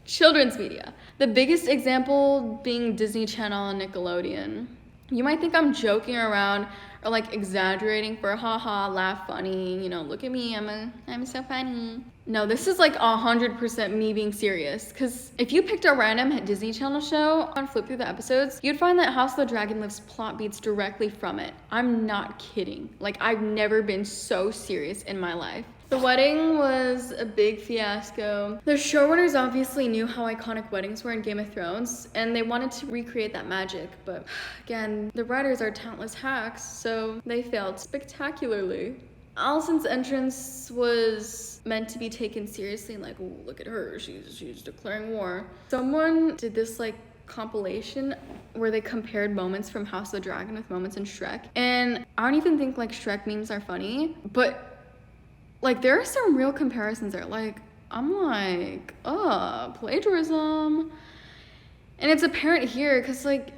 Children's media. The biggest example being Disney Channel and Nickelodeon. You might think I'm joking around or like exaggerating for haha, laugh funny, you know, look at me, I'm so funny. No, this is like 100% me being serious, because if you picked a random Disney Channel show and flip through the episodes, you'd find that House of the Dragon lifts plot beats directly from it. I'm not kidding. Like, I've never been so serious in my life. The wedding was a big fiasco. The showrunners obviously knew how iconic weddings were in Game of Thrones, and they wanted to recreate that magic, but again, the writers are talentless hacks, so they failed spectacularly. Allison's entrance was meant to be taken seriously, like, ooh, look at her, she's declaring war. Someone did this like compilation where they compared moments from House of the Dragon with moments in Shrek, and I don't even think like Shrek memes are funny, but like there are some real comparisons there. Like, I'm like, plagiarism. And it's apparent here because like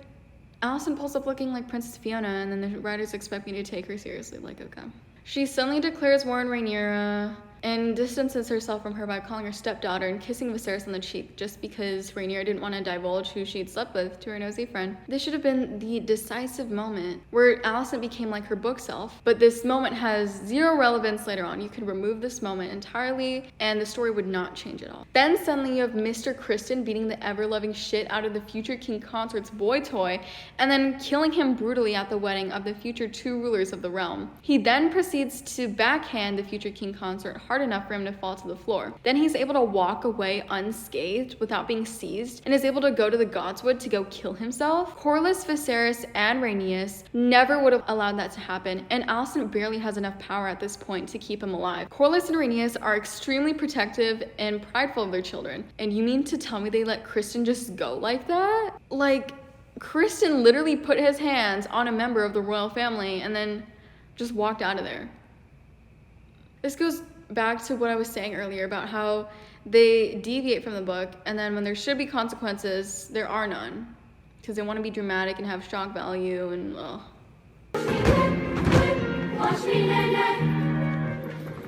Allison pulls up looking like Princess Fiona, and then the writers expect me to take her seriously. Like, okay. She suddenly declares war on Rhaenyra and distances herself from her by calling her stepdaughter and kissing Viserys on the cheek just because Rhaenyra didn't want to divulge who she'd slept with to her nosy friend. This should have been the decisive moment where Alicent became like her book self, but this moment has zero relevance later on. You could remove this moment entirely and the story would not change at all. Then suddenly you have Mr. Criston beating the ever-loving shit out of the future king consort's boy toy and then killing him brutally at the wedding of the future two rulers of the realm. He then proceeds to backhand the future king consort hard enough for him to fall to the floor. Then he's able to walk away unscathed without being seized and is able to go to the Godswood to go kill himself. Corlys, Viserys, and Rhaenys never would have allowed that to happen, and Alicent barely has enough power at this point to keep him alive. Corlys and Rhaenys are extremely protective and prideful of their children, and you mean to tell me they let Criston just go like that? Like, Criston literally put his hands on a member of the royal family and then just walked out of there. This goes back to what I was saying earlier about how they deviate from the book, and then when there should be consequences, there are none, because they want to be dramatic and have shock value and ugh. Watch me,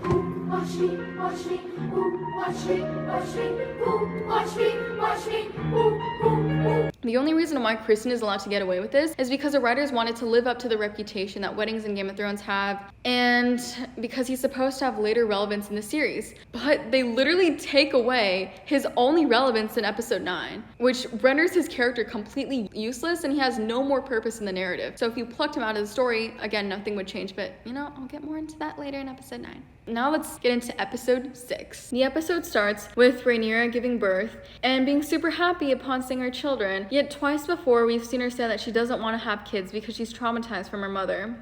ooh, watch me, watch me, ooh, watch me, watch me, ooh, watch me, watch me, ooh, ooh, ooh. The only reason why Criston is allowed to get away with this is because the writers wanted to live up to the reputation that weddings in Game of Thrones have, and because he's supposed to have later relevance in the series. But they literally take away his only relevance in episode 9, which renders his character completely useless and he has no more purpose in the narrative. So if you plucked him out of the story, again, nothing would change, but you know, I'll get more into that later in episode 9. Now let's get into episode 6. The episode starts with Rhaenyra giving birth and being super happy upon seeing her children, yet twice before we've seen her say that she doesn't want to have kids because she's traumatized from her mother.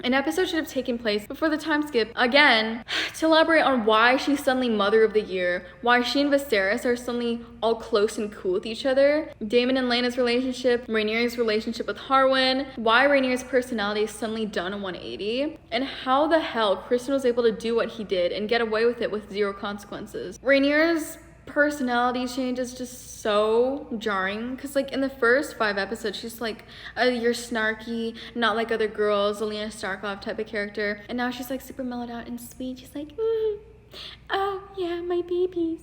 An episode should have taken place before the time skip, again, to elaborate on why she's suddenly Mother of the Year, why she and Viserys are suddenly all close and cool with each other, Daemon and Laena's relationship, Rhaenyra's relationship with Harwin, why Rhaenyra's personality is suddenly done a 180, and how the hell Criston was able to do what he did and get away with it with zero consequences. Rhaenyra's personality change is just so jarring, because like in the first 5 episodes she's like you're snarky, not like other girls, Olenna Starkov type of character, and now she's like super mellowed out and sweet. She's like oh yeah, my babies.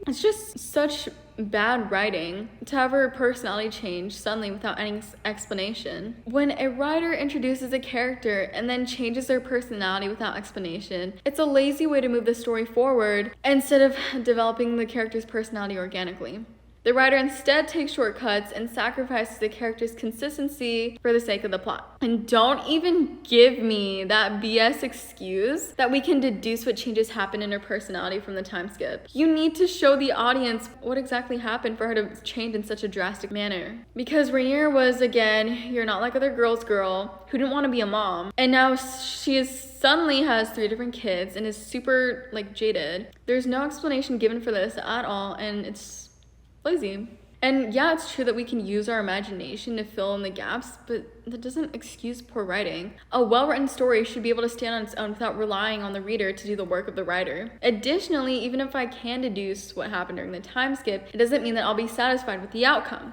It's just such bad writing to have her personality change suddenly without any explanation. When a writer introduces a character and then changes their personality without explanation, it's a lazy way to move the story forward instead of developing the character's personality organically. The writer instead takes shortcuts and sacrifices the character's consistency for the sake of the plot. And don't even give me that BS excuse that we can deduce what changes happen in her personality from the time skip. You need to show the audience what exactly happened for her to change in such a drastic manner. Because Rhaenyra was, again, you're not like other girls girl who didn't want to be a mom. And now she suddenly has 3 different kids and is super like jaded. There's no explanation given for this at all, and it's lazy. And yeah, it's true that we can use our imagination to fill in the gaps, but that doesn't excuse poor writing. A well-written story should be able to stand on its own without relying on the reader to do the work of the writer. Additionally, even if I can deduce what happened during the time skip, it doesn't mean that I'll be satisfied with the outcome.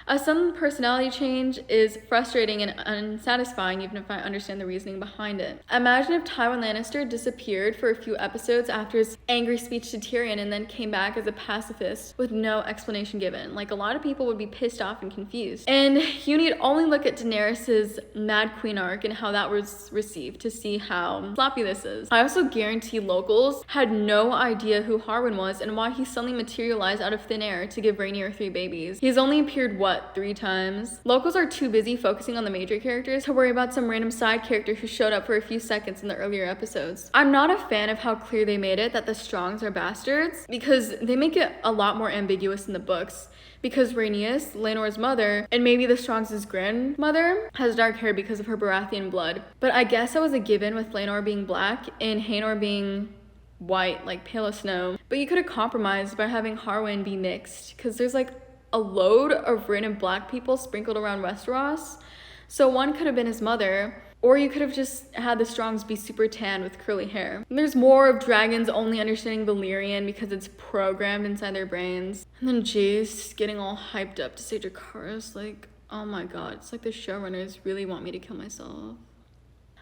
A sudden personality change is frustrating and unsatisfying even if I understand the reasoning behind it. Imagine if Tywin Lannister disappeared for a few episodes after his angry speech to Tyrion and then came back as a pacifist with no explanation given. Like, a lot of people would be pissed off and confused. And you need only look at Daenerys' Mad Queen arc and how that was received to see how sloppy this is. I also guarantee locals had no idea who Harwin was and why he suddenly materialized out of thin air to give Rhaenyra 3 babies. He's only appeared, 3 times? Locals are too busy focusing on the major characters to worry about some random side character who showed up for a few seconds in the earlier episodes. I'm not a fan of how clear they made it that the Strongs are bastards, because they make it a lot more ambiguous in the books. Because Rhaenys, Laenor's mother, and maybe the Strongs' grandmother, has dark hair because of her Baratheon blood. But I guess that was a given with Laenor being black and Haenor being white, like pale as snow. But you could have compromised by having Harwin be mixed, because there's like a load of random black people sprinkled around Westeros. So one could have been his mother, or you could have just had the Strongs be super tan with curly hair. And there's more of dragons only understanding Valyrian because it's programmed inside their brains. And then Jace getting all hyped up to say Dracarys, like, oh my god, it's like the showrunners really want me to kill myself.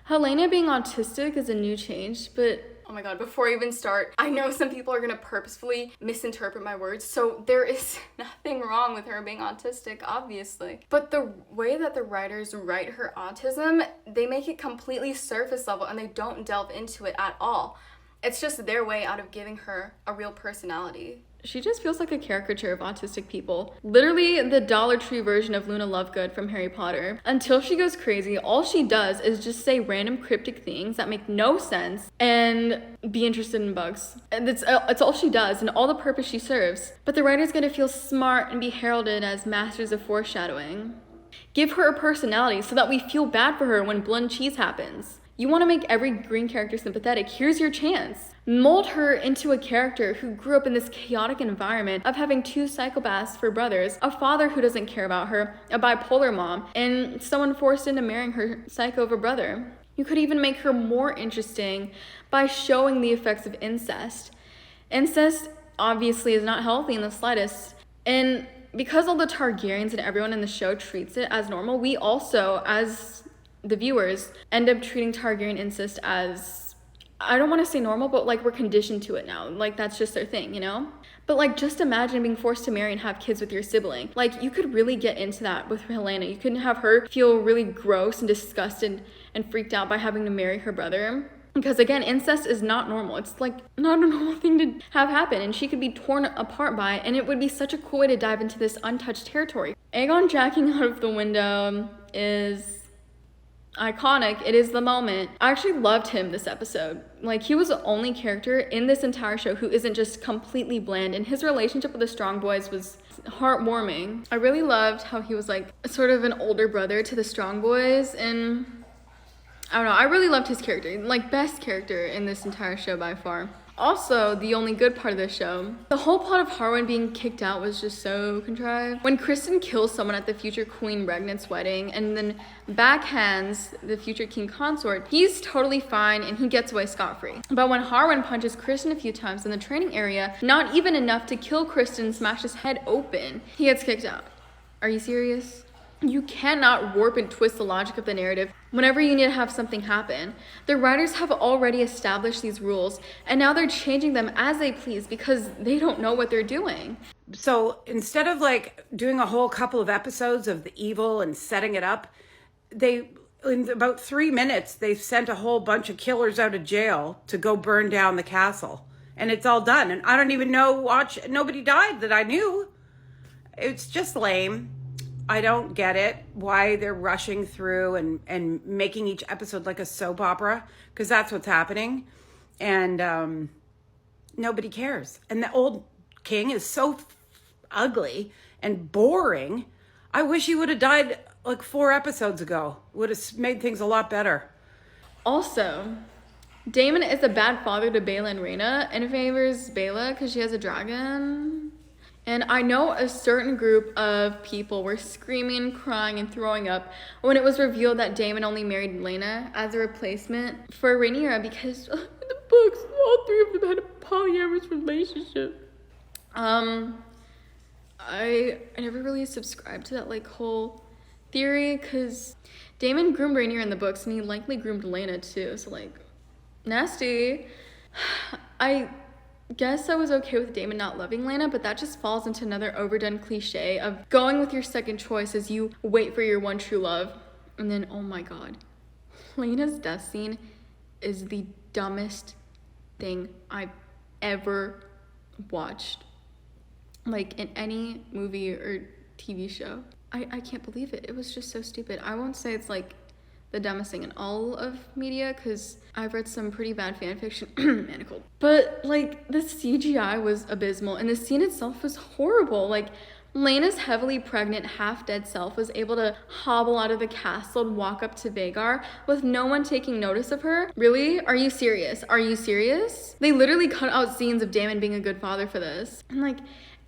Helaena being autistic is a new change, but oh my god, before I even start, I know some people are gonna purposefully misinterpret my words, so there is nothing wrong with her being autistic, obviously. But the way that the writers write her autism, they make it completely surface level and they don't delve into it at all. It's just their way out of giving her a real personality. She just feels like a caricature of autistic people. Literally the Dollar Tree version of Luna Lovegood from Harry Potter. Until she goes crazy, all she does is just say random cryptic things that make no sense and be interested in bugs. And it's all she does and all the purpose she serves. But the writer's gonna feel smart and be heralded as masters of foreshadowing. Give her a personality so that we feel bad for her when blood and cheese happens. You want to make every green character sympathetic, here's your chance. Mold her into a character who grew up in this chaotic environment of having 2 psychopaths for brothers, a father who doesn't care about her, a bipolar mom, and someone forced into marrying her psycho of a brother. You could even make her more interesting by showing the effects of incest. Incest obviously is not healthy in the slightest, and because all the Targaryens and everyone in the show treats it as normal, we also, as the viewers, end up treating Targaryen incest as, I don't want to say normal, but like we're conditioned to it now. Like that's just their thing, you know? But like just imagine being forced to marry and have kids with your sibling. Like you could really get into that with Helaena. You could have her feel really gross and disgusted and freaked out by having to marry her brother. Because again, incest is not normal. It's like not a normal thing to have happen, and she could be torn apart by it, and it would be such a cool way to dive into this untouched territory. Aegon jacking out of the window is iconic. It is the moment. I actually loved him this episode. Like, he was the only character in this entire show who isn't just completely bland, and his relationship with the Strong Boys was heartwarming. I really loved how he was like sort of an older brother to the Strong Boys, and I don't know, I really loved his character. Like, best character in this entire show by far. Also, the only good part of the show, the whole plot of Harwin being kicked out was just so contrived. When Kristen kills someone at the future Queen Regnant's wedding and then backhands the future king consort, he's totally fine and he gets away scot-free. But when Harwin punches Kristen a few times in the training area, not even enough to kill Kristen and smash his head open, he gets kicked out. Are you serious? You cannot warp and twist the logic of the narrative whenever you need to have something happen. The writers have already established these rules, and now they're changing them as they please because they don't know what they're doing. So instead of like doing a whole couple of episodes of the evil and setting it up, in about 3 minutes, they've sent a whole bunch of killers out of jail to go burn down the castle. And it's all done. And I don't even know, nobody died that I knew. It's just lame. I don't get it, why they're rushing through and making each episode like a soap opera, because that's what's happening. And nobody cares. And the old king is so ugly and boring. I wish he would have died like 4 episodes ago. Would have made things a lot better. Also, Daemon is a bad father to Bella and Rhaena and favors Bella because she has a dragon. And I know a certain group of people were screaming, crying, and throwing up when it was revealed that Daemon only married Laena as a replacement for Rhaenyra because in the books, all 3 of them had a polyamorous relationship. I never really subscribed to that like whole theory because Daemon groomed Rhaenyra in the books and he likely groomed Laena too. So like, nasty. I guess I was okay with Daemon not loving Laena, but that just falls into another overdone cliche of going with your second choice as you wait for your one true love. And then, oh my god, Laena's death scene is the dumbest thing I've ever watched. Like in any movie or TV show. I can't believe it. It was just so stupid. I won't say it's like the dumbest thing in all of media because I've read some pretty bad fan fiction. Manacled. But like the CGI was abysmal and the scene itself was horrible. Like Laena's heavily pregnant, half-dead self was able to hobble out of the castle and walk up to Vhagar with no one taking notice of her. Really? Are you serious? Are you serious? They literally cut out scenes of Daemon being a good father for this. And like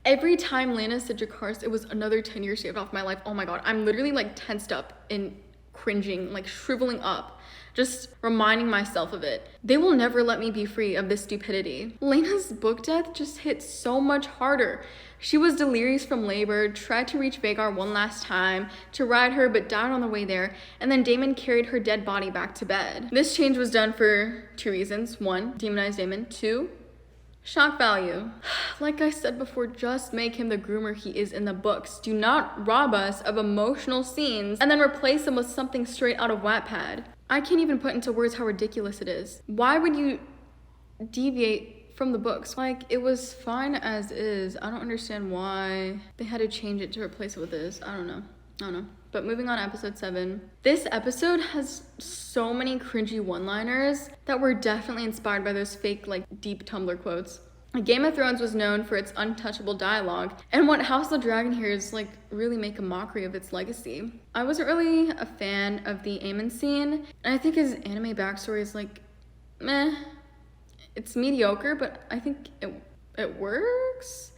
every time Laena said Dracarys, it was another 10 years shaved off my life. Oh my god, I'm literally like tensed up and cringing, like shriveling up, just reminding myself of it. They will never let me be free of this stupidity. Laena's book death just hit so much harder. She was delirious from labor, tried to reach Vhagar one last time to ride her, but died on the way there, and then Daemon carried her dead body back to bed. This change was done for 2 reasons. 1, demonize Daemon. 2, shock value. Like I said before, just make him the groomer he is in the books. Do not rob us of emotional scenes and then replace them with something straight out of Wattpad. I can't even put into words how ridiculous it is. Why would you deviate from the books? Like, it was fine as is. I don't understand why they had to change it to replace it with this. I don't know. But moving on, episode 7. This episode has so many cringy one-liners that were definitely inspired by those fake, like, deep Tumblr quotes. Game of Thrones was known for its untouchable dialogue, and what House of the Dragon here is, like, really make a mockery of its legacy. I wasn't really a fan of the Aemon scene, and I think his anime backstory is, like, meh. It's mediocre, but I think it works.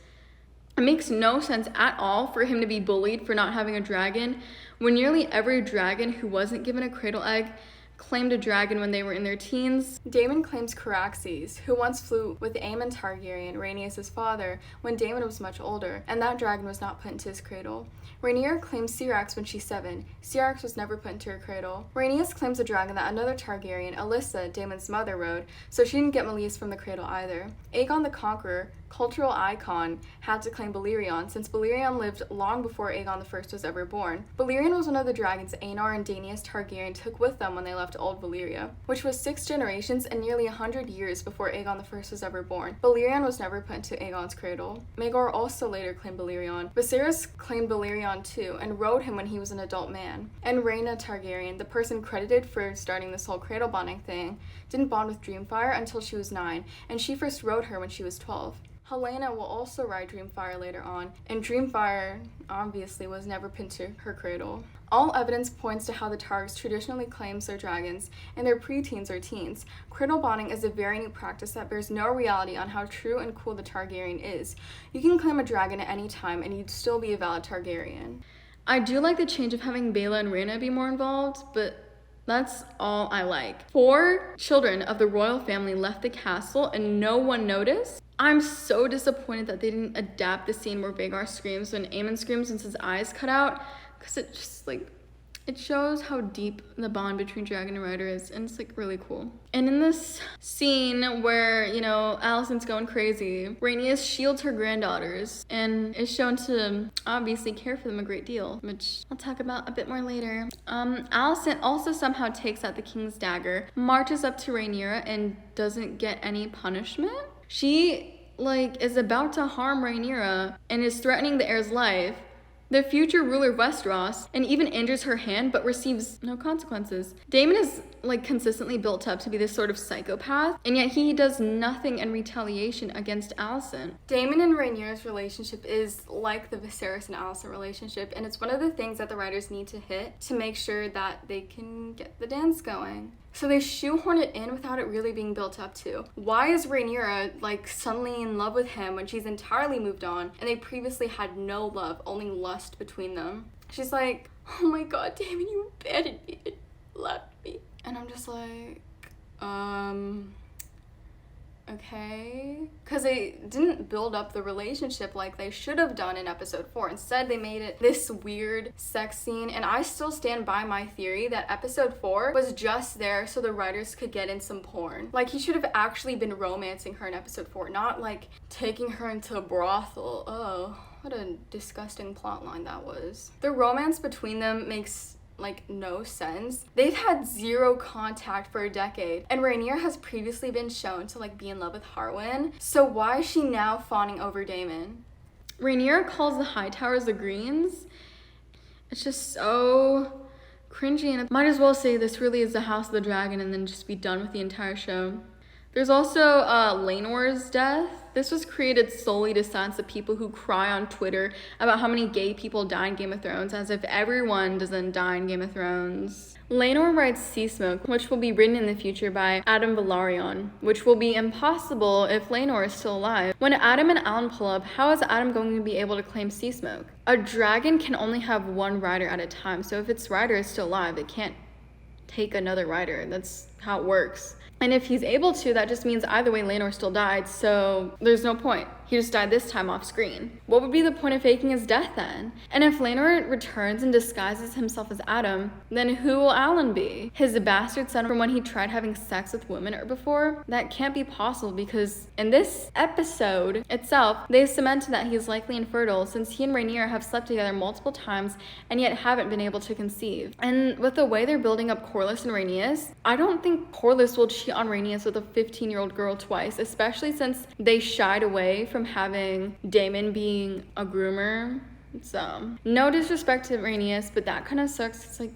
It makes no sense at all for him to be bullied for not having a dragon when nearly every dragon who wasn't given a cradle egg claimed a dragon when they were in their teens. Daemon claims Caraxes, who once flew with Aemon Targaryen, Rhaenys' father, when Daemon was much older, and that dragon was not put into his cradle. Rhaenyra claims Syrax when she's 7. Syrax was never put into her cradle. Rhaenys claims a dragon that another Targaryen, Alyssa, Daemon's mother, rode, so she didn't get Meleys from the cradle either. Aegon the Conqueror, cultural icon, had to claim Balerion, since Balerion lived long before Aegon I was ever born. Balerion was one of the dragons Aenor and Daenerys Targaryen took with them when they left Old Valyria, which was 6 generations and nearly 100 years before Aegon I was ever born. Balerion was never put into Aegon's cradle. Maegor also later claimed Balerion. Viserys claimed Balerion too, and rode him when he was an adult man. And Rhaena Targaryen, the person credited for starting this whole cradle bonding thing, didn't bond with Dreamfire until she was 9, and she first rode her when she was 12. Helaena will also ride Dreamfire later on, and Dreamfire obviously was never pinned to her cradle. All evidence points to how the Targs traditionally claims their dragons in their preteens or teens. Cradle bonding is a very new practice that bears no reality on how true and cool the Targaryen is. You can claim a dragon at any time and you'd still be a valid Targaryen. I do like the change of having Baela and Rhaena be more involved, but that's all I like. 4 children of the royal family left the castle and no one noticed. I'm so disappointed that they didn't adapt the scene where Vhagar screams when Aemon screams and his eyes cut out, because it just, like, it shows how deep the bond between dragon and rider is, and it's, like, really cool. And in this scene where, you know, Alicent's going crazy, Rhaenys shields her granddaughters and is shown to obviously care for them a great deal, which I'll talk about a bit more later. Alicent also somehow takes out the king's dagger, marches up to Rhaenyra, and doesn't get any punishment. She, like, is about to harm Rhaenyra and is threatening the heir's life, the future ruler of Westeros, and even injures her hand but receives no consequences. Daemon is like consistently built up to be this sort of psychopath, and yet he does nothing in retaliation against Alicent. Daemon and Rhaenyra's relationship is like the Viserys and Alicent relationship, and it's one of the things that the writers need to hit to make sure that they can get the dance going. So they shoehorn it in without it really being built up to. Why is Rhaenyra like suddenly in love with him when she's entirely moved on and they previously had no love, only lust between them? She's like, oh my god, Daemon, you abandoned me and left me. And I'm just like, okay, because they didn't build up the relationship like they should have done in episode 4. Instead, they made it this weird sex scene, and I still stand by my theory that episode 4 was just there so the writers could get in some porn. Like, he should have actually been romancing her in episode 4, not like taking her into a brothel. Oh, what a disgusting plotline that was. The romance between them makes like no sense. They've had zero contact for a decade, and Rhaenyra has previously been shown to like be in love with Harwin, so why is she now fawning over Daemon? Rhaenyra calls the Hightowers the Greens. It's just so cringy, and I might as well say this really is the House of the Dragon and then just be done with the entire show. There's also Laenor's death. This was created solely to silence the people who cry on Twitter about how many gay people die in Game of Thrones, as if everyone doesn't die in Game of Thrones. Laenor writes 𝓰𝓻𝓪𝓵, which will be written in the future by Adam Velaryon, which will be impossible if Laenor is still alive. When Adam and Alan pull up, how is Adam going to be able to claim 𝓰𝓻𝓪𝓵? A dragon can only have one rider at a time, so if its rider is still alive, it can't take another rider. That's how it works. And if he's able to, that just means either way Laenor still died, so there's no point. He just died this time off screen. What would be the point of faking his death then? And if Laenor returns and disguises himself as Adam, then who will Alan be? His bastard son from when he tried having sex with women before? That can't be possible because in this episode itself, they've cemented that he is likely infertile since he and Rhaenyra have slept together multiple times and yet haven't been able to conceive. And with the way they're building up Corlys and Rhaenys, I don't think Corlys will cheat on Rhaenys with a 15-year-old girl twice, especially since they shied away from having Daemon being a groomer. So, no disrespect to Rhaenys, but that kind of sucks. It's like,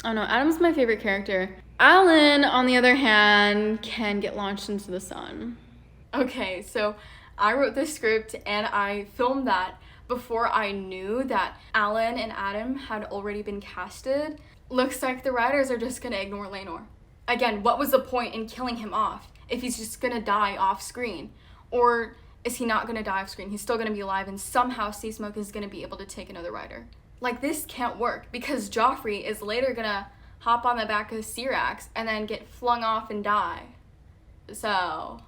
I don't know, Adam's my favorite character. Alan, on the other hand, can get launched into the sun. Okay, so I wrote this script and I filmed that before I knew that Alan and Adam had already been casted. Looks like the writers are just gonna ignore Laenor. Again, what was the point in killing him off if he's just gonna die off screen? Or is he not gonna die off screen? He's still gonna be alive and somehow 𝓰𝓻𝓪𝓵 is gonna be able to take another rider. Like, this can't work because Joffrey is later gonna hop on the back of Syrax and then get flung off and die. So,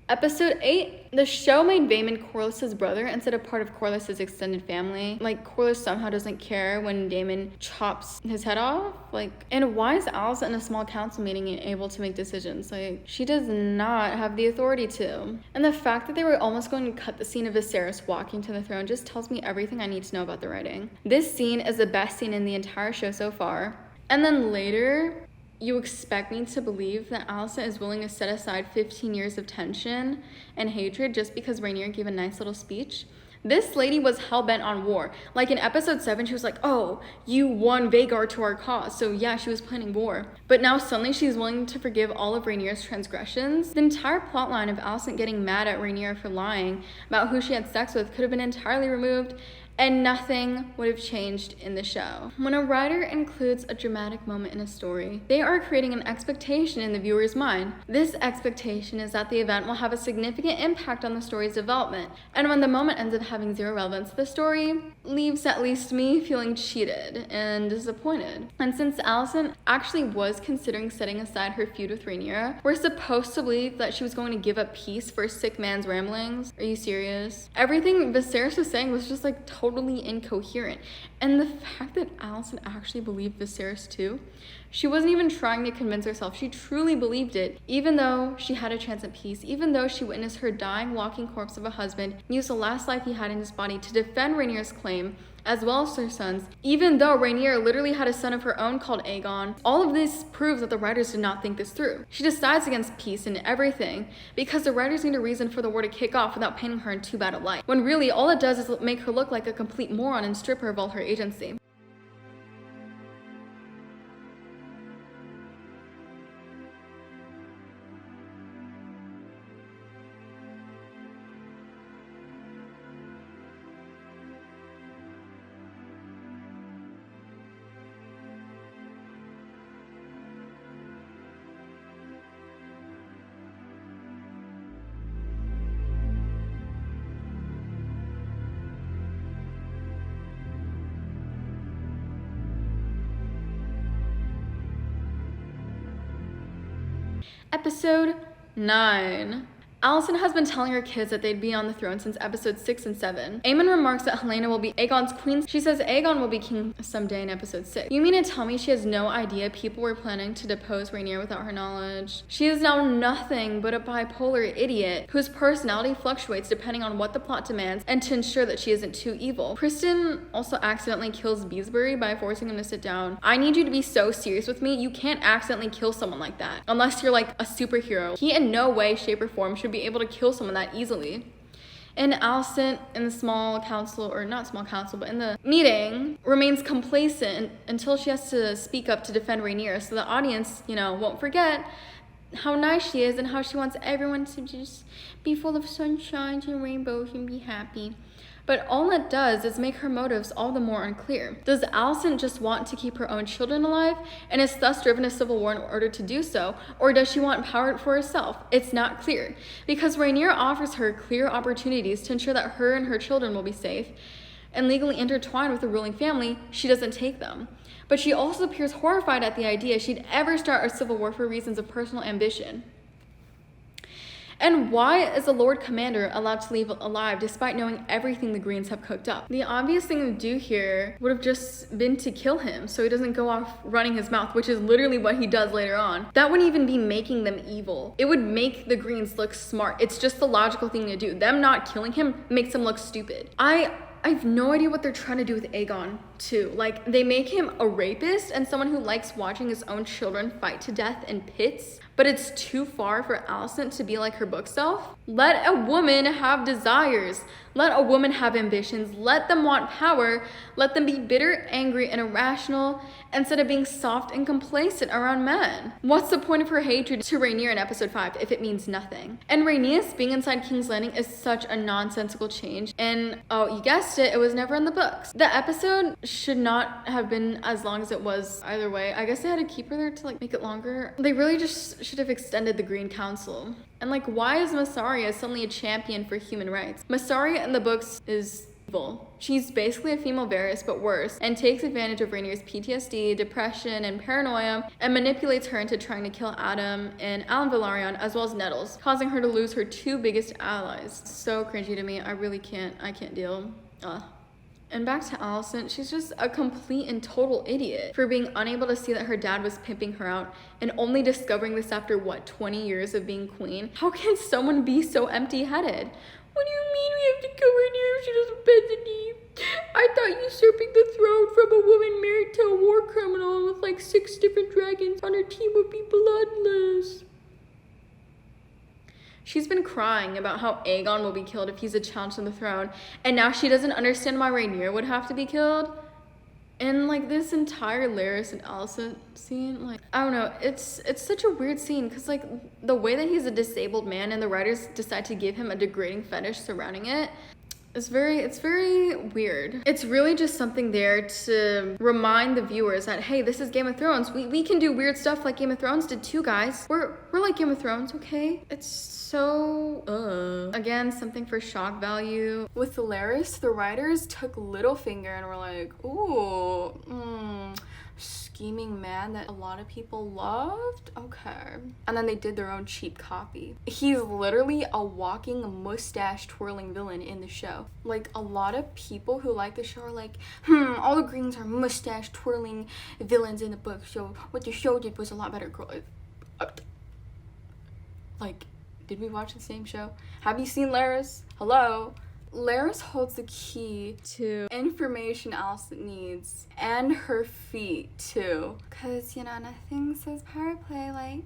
episode 8, the show made Daemon Corlys' brother instead of part of Corlys' extended family. Like, Corlys somehow doesn't care when Daemon chops his head off. Like, and why is Alicent in a small council meeting able to make decisions? Like, she does not have the authority to. And the fact that they were almost going to cut the scene of Viserys walking to the throne just tells me everything I need to know about the writing. This scene is the best scene in the entire show so far. And then later, you expect me to believe that Alicent is willing to set aside 15 years of tension and hatred just because Rhaenyra gave a nice little speech? This lady was hell-bent on war. Like in episode 7, she was like, oh, you won Vhagar to our cause. So yeah, she was planning war. But now suddenly she's willing to forgive all of Rhaenyra's transgressions. The entire plotline of Alicent getting mad at Rhaenyra for lying about who she had sex with could have been entirely removed, and nothing would have changed in the show. When a writer includes a dramatic moment in a story, they are creating an expectation in the viewer's mind. This expectation is that the event will have a significant impact on the story's development, and when the moment ends up having zero relevance to the story, leaves at least me feeling cheated and disappointed. And since Alicent actually was considering setting aside her feud with Rhaenyra, we're supposed to believe that she was going to give up peace for a sick man's ramblings. Are you serious? Everything Viserys was saying was just like totally incoherent. And the fact that Alicent actually believed Viserys too, she wasn't even trying to convince herself. She truly believed it, even though she had a chance at peace, even though she witnessed her dying, walking corpse of a husband use the last life he had in his body to defend Rhaenyra's claim as well as her sons, even though Rhaenyra literally had a son of her own called Aegon. All of this proves that the writers did not think this through. She decides against peace and everything because the writers need a reason for the war to kick off without painting her in too bad a light, when really all it does is make her look like a complete moron and strip her of all her agency. Episode 9. Alicent has been telling her kids that they'd be on the throne since episodes 6 and 7. Aemon remarks that Helaena will be Aegon's queen. She says Aegon will be king someday in episode 6. You mean to tell me she has no idea people were planning to depose Rhaenyra without her knowledge? She is now nothing but a bipolar idiot whose personality fluctuates depending on what the plot demands and to ensure that she isn't too evil. Kristen also accidentally kills Beesbury by forcing him to sit down. I need you to be so serious with me. You can't accidentally kill someone like that unless you're like a superhero. He in no way, shape, or form should be able to kill someone that easily. And Alicent in the small council, or not small council, but in the meeting, remains complacent until she has to speak up to defend Rhaenyra, so the audience, won't forget how nice she is and how she wants everyone to just be full of sunshine and rainbows and be happy. But all it does is make her motives all the more unclear. Does Alicent just want to keep her own children alive and is thus driven to civil war in order to do so? Or does she want power for herself? It's not clear. Because Rhaenyra offers her clear opportunities to ensure that her and her children will be safe and legally intertwined with the ruling family, she doesn't take them. But she also appears horrified at the idea she'd ever start a civil war for reasons of personal ambition. And why is the Lord Commander allowed to leave alive despite knowing everything the Greens have cooked up? The obvious thing to do here would have just been to kill him so he doesn't go off running his mouth, which is literally what he does later on. That wouldn't even be making them evil. It would make the Greens look smart. It's just the logical thing to do. Them not killing him makes them look stupid. I have no idea what they're trying to do with Aegon, too. Like, they make him a rapist and someone who likes watching his own children fight to death in pits, but it's too far for Alicent to be like her book self. Let a woman have desires. Let a woman have ambitions. Let them want power. Let them be bitter, angry, and irrational instead of being soft and complacent around men. What's the point of her hatred to Rhaenyra in episode 5 if it means nothing? And Rhaenys being inside King's Landing is such a nonsensical change. And, oh, you guessed it, it was never in the books. The episode should not have been as long as it was either way. I guess they had to keep her there to make it longer. They really just should have extended the Green Council. And why is Mysaria suddenly a champion for human rights? Mysaria in the books is evil. She's basically a female Varys, but worse, and takes advantage of Rhaenyra's PTSD, depression, and paranoia, and manipulates her into trying to kill Adam and Alan Velaryon, as well as Nettles, causing her to lose her two biggest allies. So cringy to me. I can't deal. And back to Alicent, she's just a complete and total idiot for being unable to see that her dad was pimping her out and only discovering this after, 20 years of being queen? How can someone be so empty-headed? What do you mean we have to kill Rhaenyra if she doesn't bend the knee? I thought usurping the throne from a woman married to a war criminal with 6 different dragons on her team would be bloodless. She's been crying about how Aegon will be killed if he's a challenge to the throne, and now she doesn't understand why Rhaenyra would have to be killed. And this entire Larys and Alicent scene, I don't know, it's such a weird scene because the way that he's a disabled man and the writers decide to give him a degrading fetish surrounding it, it's very weird. It's really just something there to remind the viewers that, hey, this is Game of Thrones. We can do weird stuff like Game of Thrones did too, guys. We're like Game of Thrones, okay? It's so, again, something for shock value. With Larys, the writers took Littlefinger and were like, ooh, scheming man that a lot of people loved? Okay. And then they did their own cheap copy. He's literally a walking mustache twirling villain in the show. A lot of people who like the show are like, all the Greens are mustache twirling villains in the book, so what the show did was a lot better. Did we watch the same show? Have you seen Larys? Hello? Laris holds the key to information Alicent needs, and her feet too. Cause you know, nothing says power play like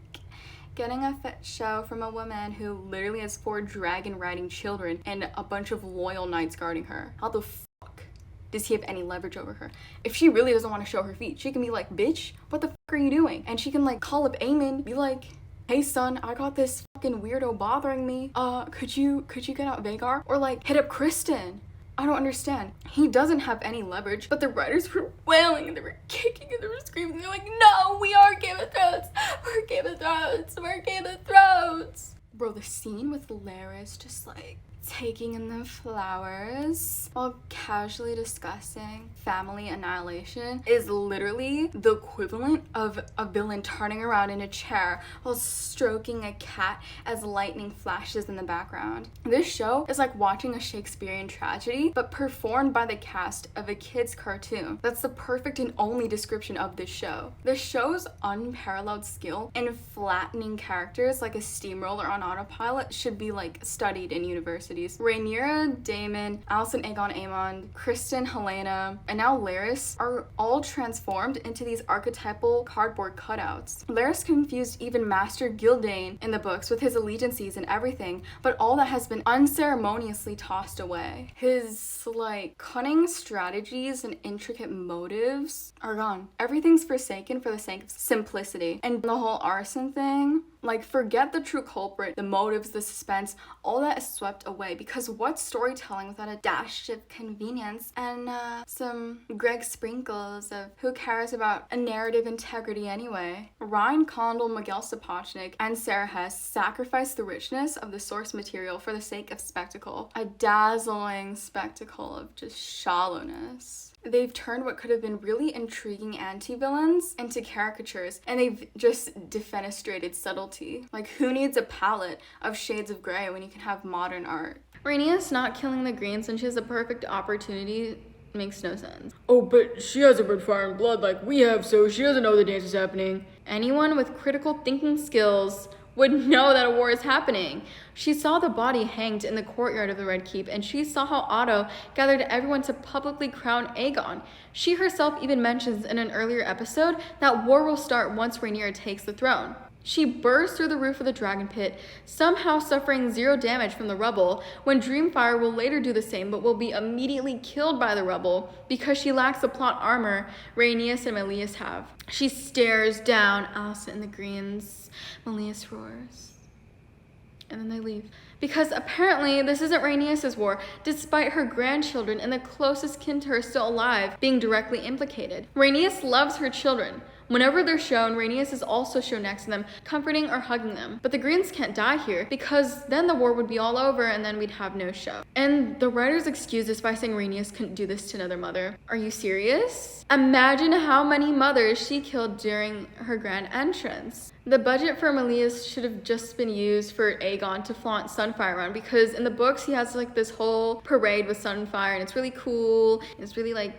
getting a fit show from a woman who literally has 4 dragon riding children and a bunch of loyal knights guarding her. How the fuck does he have any leverage over her? If she really doesn't want to show her feet, she can be like, bitch, what the fuck are you doing? And she can like call up Aemon, be like, hey son, I got this fucking weirdo bothering me. Could you get out Vhagar? Or like hit up Kristen. I don't understand. He doesn't have any leverage, but the writers were wailing and they were kicking and they were screaming. They're like, no, we are Game of Thrones. We're Game of Thrones. We're Game of Thrones. Bro, the scene with Laris just like taking in the flowers while casually discussing family annihilation is literally the equivalent of a villain turning around in a chair while stroking a cat as lightning flashes in the background. This show is like watching a Shakespearean tragedy, but performed by the cast of a kid's cartoon. That's the perfect and only description of this show. The show's unparalleled skill in flattening characters like a steamroller on autopilot should be like studied in university. Rhaenyra, Daemon, Alicent, Aegon, Aemon, Kristen, Helena, and now Laris are all transformed into these archetypal cardboard cutouts. Laris confused even Maester Gildain in the books with his allegiances and everything, but all that has been unceremoniously tossed away. His like cunning strategies and intricate motives are gone. Everything's forsaken for the sake of simplicity. And the whole arson thing, like, forget the true culprit, the motives, the suspense, all that is swept away, because what's storytelling without a dash of convenience and some Greg sprinkles of who cares about a narrative integrity anyway? Ryan Condal, Miguel Sapochnik, and Sarah Hess sacrificed the richness of the source material for the sake of spectacle. A dazzling spectacle of just shallowness. They've turned what could have been really intriguing anti-villains into caricatures, and they've just defenestrated subtlety. Like, who needs a palette of shades of gray when you can have modern art? Rhaenys not killing the Greens when she has a perfect opportunity makes no sense. Oh, but she hasn't been fire and blood like we have, so she doesn't know the dance is happening. Anyone with critical thinking skills would know that a war is happening. She saw the body hanged in the courtyard of the Red Keep, and she saw how Otto gathered everyone to publicly crown Aegon. She herself even mentions in an earlier episode that war will start once Rhaenyra takes the throne. She bursts through the roof of the dragon pit, somehow suffering 0 damage from the rubble, when Dreamfire will later do the same but will be immediately killed by the rubble because she lacks the plot armor Rhaenys and Meleys have. She stares down Alicent and the Greens. Meleys roars. And then they leave. Because apparently this isn't Rhaenys' war, despite her grandchildren and the closest kin to her still alive being directly implicated. Rhaenys loves her children. Whenever they're shown, Rhaenys is also shown next to them, comforting or hugging them. But the Greens can't die here, because then the war would be all over and then we'd have no show. And the writers excuse this by saying Rhaenys couldn't do this to another mother. Are you serious? Imagine how many mothers she killed during her grand entrance. The budget for Meleys should have just been used for Aegon to flaunt Sunfire around, because in the books he has like this whole parade with Sunfire and it's really cool. And it's really like,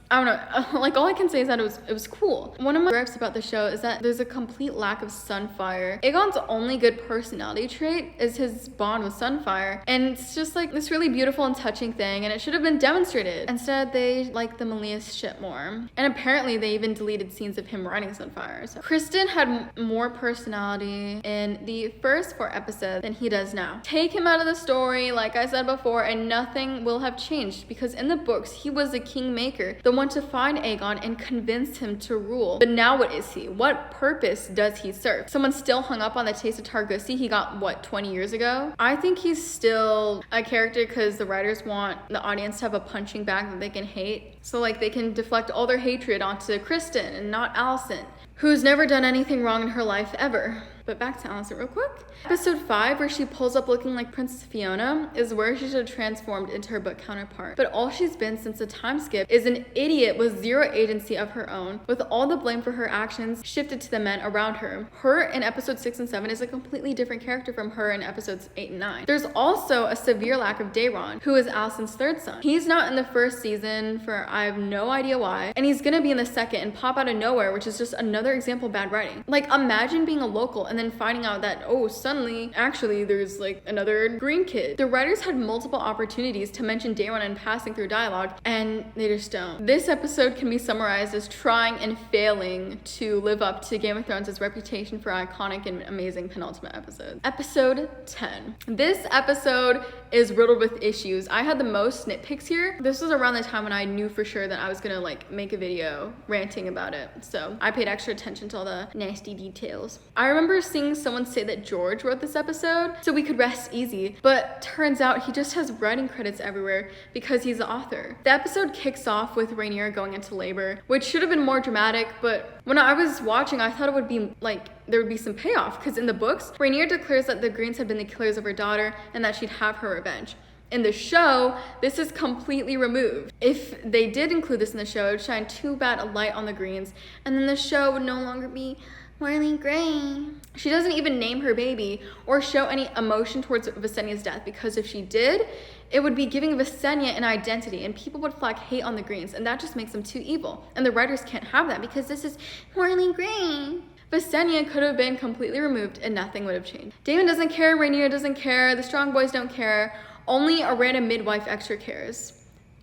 I don't know, like all I can say is that it was cool. One of my gripes about the show is that there's a complete lack of Sunfire. Aegon's only good personality trait is his bond with Sunfire, and it's just like this really beautiful and touching thing, and it should have been demonstrated. Instead, they like the Meleys shit more. And apparently they even deleted scenes of him riding Sunfire. So Kristen had more personality in the first 4 episodes than he does now. Take him out of the story, like I said before, and nothing will have changed, because in the books, he was the kingmaker, the one to find Aegon and convince him to rule. But now what is he? What purpose does he serve? Someone still hung up on the taste of Targussy he got, what, 20 years ago? I think he's still a character because the writers want the audience to have a punching bag that they can hate. So like they can deflect all their hatred onto Kristen and not Alicent, who's never done anything wrong in her life ever. But back to Alicent real quick. Episode 5, where she pulls up looking like Princess Fiona, is where she should have transformed into her book counterpart. But all she's been since the time skip is an idiot with 0 agency of her own, with all the blame for her actions shifted to the men around her. Her in episodes 6 and 7 is a completely different character from her in episodes 8 and 9. There's also a severe lack of Daeron, who is Alicent's 3rd son. He's not in the 1st season for I have no idea why, and he's gonna be in the 2nd and pop out of nowhere, which is just another example of bad writing. Like, imagine being a local and and then finding out that, oh, suddenly, actually, there's like another green kid. The writers had multiple opportunities to mention Daemon in passing through dialogue, and they just don't. This episode can be summarized as trying and failing to live up to Game of Thrones' reputation for iconic and amazing penultimate episodes. Episode 10. This episode is riddled with issues. I had the most nitpicks here. This was around the time when I knew for sure that I was gonna like make a video ranting about it. So I paid extra attention to all the nasty details. I remember seeing someone say that George wrote this episode so we could rest easy, but turns out he just has writing credits everywhere because he's the author. The episode kicks off with Rhaenyra going into labor, which should have been more dramatic, but when I was watching, I thought it would be like there would be some payoff, because in the books, Rhaenyra declares that the Greens had been the killers of her daughter and that she'd have her revenge. In the show, this is completely removed. If they did include this in the show, it would shine too bad a light on the Greens, and then the show would no longer be Marley Gray. She doesn't even name her baby or show any emotion towards Visenya's death, because if she did, it would be giving Visenya an identity, and people would flag hate on the Greens, and that just makes them too evil. And the writers can't have that because this is Marley Gray. Visenya could have been completely removed and nothing would have changed. Daemon doesn't care, Rhaenyra doesn't care, the strong boys don't care, only a random midwife extra cares.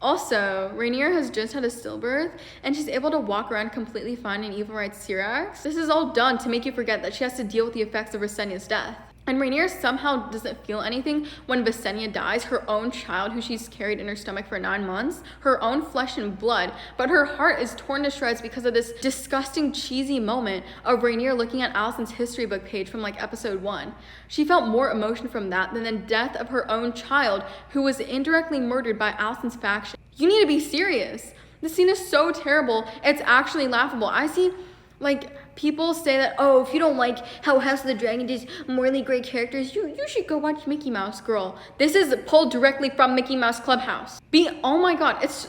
Also, Rhaenyra has just had a stillbirth and she's able to walk around completely fine in Evil Right Syrax. This is all done to make you forget that she has to deal with the effects of Visenya's death. And Rhaenyra somehow doesn't feel anything when Visenya dies, her own child who she's carried in her stomach for 9 months, her own flesh and blood, but her heart is torn to shreds because of this disgusting, cheesy moment of Rhaenyra looking at Alicent's history book page from like episode 1. She felt more emotion from that than the death of her own child who was indirectly murdered by Alicent's faction. You need to be serious. This scene is so terrible, it's actually laughable. I see like people say that, oh, if you don't like how House of the Dragon does morally great characters, you should go watch Mickey Mouse. Girl, this is pulled directly from Mickey Mouse Clubhouse. Oh my god, it's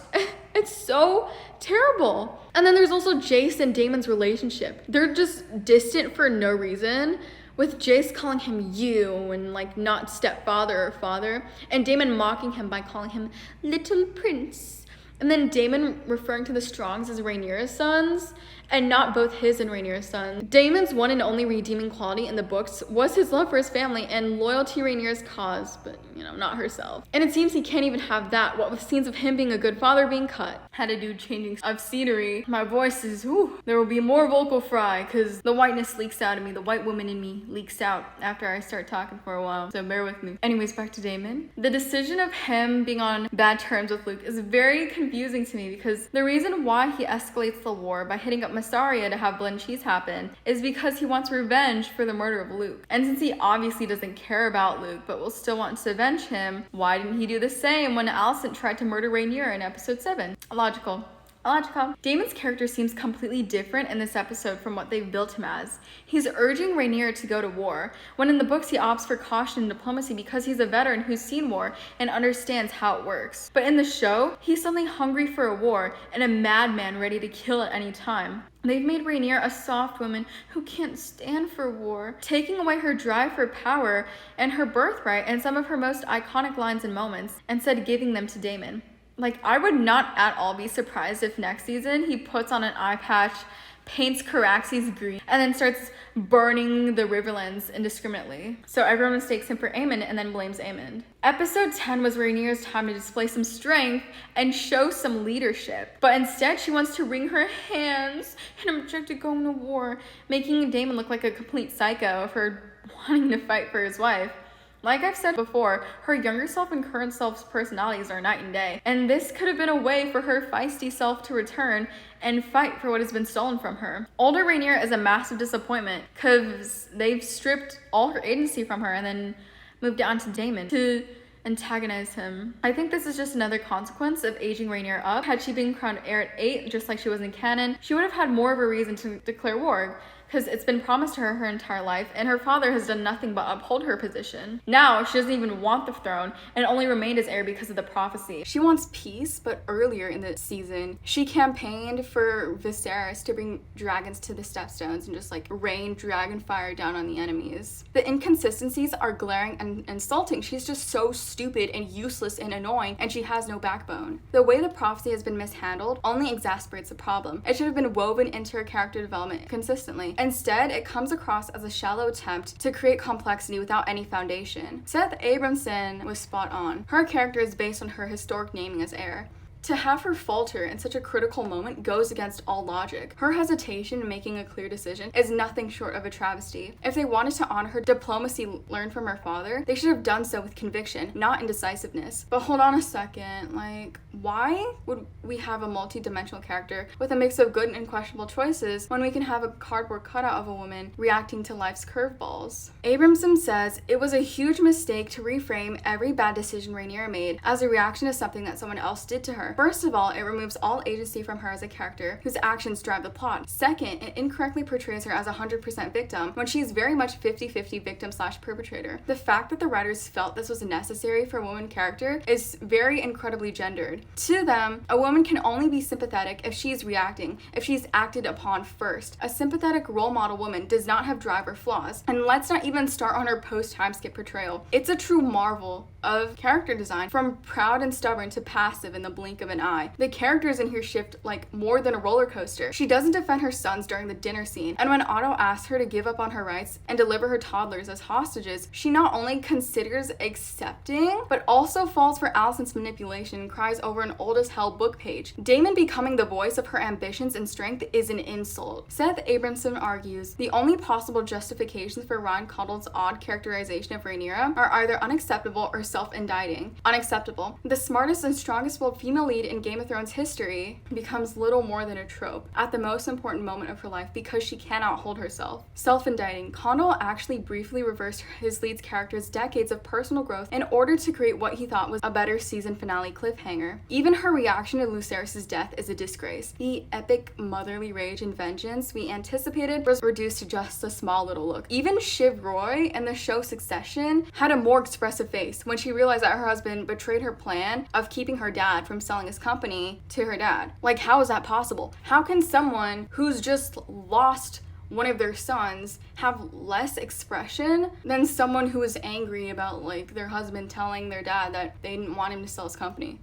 so terrible. And then there's also Jace and Daemon's relationship. They're just distant for no reason, with Jace calling him you and like not stepfather or father, and Daemon mocking him by calling him little prince. And then Daemon referring to the Strongs as Rhaenyra's sons, and not both his and Rhaenyra's sons. Daemon's one and only redeeming quality in the books was his love for his family and loyalty to Rhaenyra's cause, but, not herself. And it seems he can't even have that, what with scenes of him being a good father being cut. Had to do changing of scenery. My voice is, there will be more vocal fry, because the whiteness leaks out of me. The white woman in me leaks out after I start talking for a while, so bear with me. Anyways, back to Daemon. The decision of him being on bad terms with Luke is very confusing to me, because the reason why he escalates the war by hitting up Massaria to have blood and cheese happen is because he wants revenge for the murder of Luke. And since he obviously doesn't care about Luke but will still want to avenge him, why didn't he do the same when Alicent tried to murder Rhaenyra in episode 7? Illogical. Daemon's character seems completely different in this episode from what they've built him as. He's urging Rhaenyra to go to war, when in the books he opts for caution and diplomacy because he's a veteran who's seen war and understands how it works. But in the show, he's suddenly hungry for a war and a madman ready to kill at any time. They've made Rhaenyra a soft woman who can't stand for war, taking away her drive for power and her birthright and some of her most iconic lines and moments, instead giving them to Daemon. Like, I would not at all be surprised if next season he puts on an eye patch, paints Caraxes green, and then starts burning the Riverlands indiscriminately. So everyone mistakes him for Aemon and then blames Aemon. Episode 10 was Rhaenyra's time to display some strength and show some leadership. But instead, she wants to wring her hands and object to going to war, making Daemon look like a complete psycho for wanting to fight for his wife. Like I've said before, her younger self and current self's personalities are night and day, and this could have been a way for her feisty self to return and fight for what has been stolen from her. Older Rhaenyra is a massive disappointment because they've stripped all her agency from her and then moved it onto Daemon to antagonize him. I think this is just another consequence of aging Rhaenyra up. Had she been crowned heir at 8, just like she was in canon, she would have had more of a reason to declare war, because it's been promised to her entire life, and her father has done nothing but uphold her position. Now, she doesn't even want the throne, and only remained as heir because of the prophecy. She wants peace, but earlier in the season, she campaigned for Viserys to bring dragons to the Stepstones and just like rain dragon fire down on the enemies. The inconsistencies are glaring and insulting. She's just so stupid and useless and annoying, and she has no backbone. The way the prophecy has been mishandled only exasperates the problem. It should have been woven into her character development consistently, Instead, it comes across as a shallow attempt to create complexity without any foundation. 𝓰𝓻𝓪𝓵𝓂 was spot on. Her character is based on her historic naming as heir. To have her falter in such a critical moment goes against all logic. Her hesitation in making a clear decision is nothing short of a travesty. If they wanted to honor her diplomacy learned from her father, they should have done so with conviction, not indecisiveness. But hold on a second, like, why would we have a multi-dimensional character with a mix of good and questionable choices when we can have a cardboard cutout of a woman reacting to life's curveballs? 𝓰𝓻𝓪𝓵 says, it was a huge mistake to reframe every bad decision Rhaenyra made as a reaction to something that someone else did to her. First of all, it removes all agency from her as a character whose actions drive the plot. Second, it incorrectly portrays her as a 100% victim when she is very much 50-50 victim/perpetrator. The fact that the writers felt this was necessary for a woman character is very incredibly gendered. To them, a woman can only be sympathetic if she is reacting, if she's acted upon first. A sympathetic role model woman does not have drive or flaws. And let's not even start on her post-time skip portrayal. It's a true marvel of character design, from proud and stubborn to passive in the blink of an eye. The characters in here shift like more than a roller coaster. She doesn't defend her sons during the dinner scene, and when Otto asks her to give up on her rights and deliver her toddlers as hostages, she not only considers accepting, but also falls for Alicent's manipulation and cries over an old as hell book page. Daemon becoming the voice of her ambitions and strength is an insult. 𝓰𝓻𝓪𝓵𝓂 argues the only possible justifications for Ryan Condal's odd characterization of Rhaenyra are either unacceptable or self-indicting. Unacceptable. The smartest and strongest willed female lead in Game of Thrones history becomes little more than a trope at the most important moment of her life because she cannot hold herself. Self-indicting. Condal actually briefly reversed his lead's character's decades of personal growth in order to create what he thought was a better season finale cliffhanger. Even her reaction to Lucerys' death is a disgrace. The epic motherly rage and vengeance we anticipated was reduced to just a small little look. Even Shiv Roy in the show Succession had a more expressive face when she realized that her husband betrayed her plan of keeping her dad from selling his company to her dad. Like, how is that possible? How can someone who's just lost one of their sons have less expression than someone who is angry about like their husband telling their dad that they didn't want him to sell his company?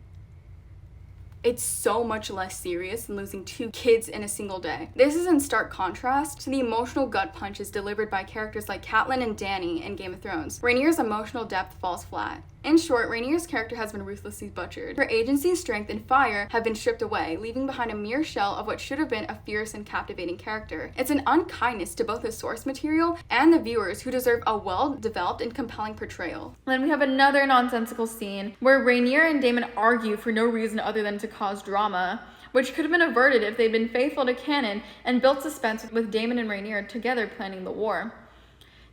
It's so much less serious than losing 2 kids in a single day. This is in stark contrast to the emotional gut punches delivered by characters like Catelyn and Dany in Game of Thrones. Rhaenyra's emotional depth falls flat. In short, Rhaenyra's character has been ruthlessly butchered. Her agency, strength, and fire have been stripped away, leaving behind a mere shell of what should have been a fierce and captivating character. It's an unkindness to both the source material and the viewers, who deserve a well-developed and compelling portrayal. Then we have another nonsensical scene where Rhaenyra and Daemon argue for no reason other than to cause drama, which could have been averted if they'd been faithful to canon and built suspense with Daemon and Rhaenyra together planning the war.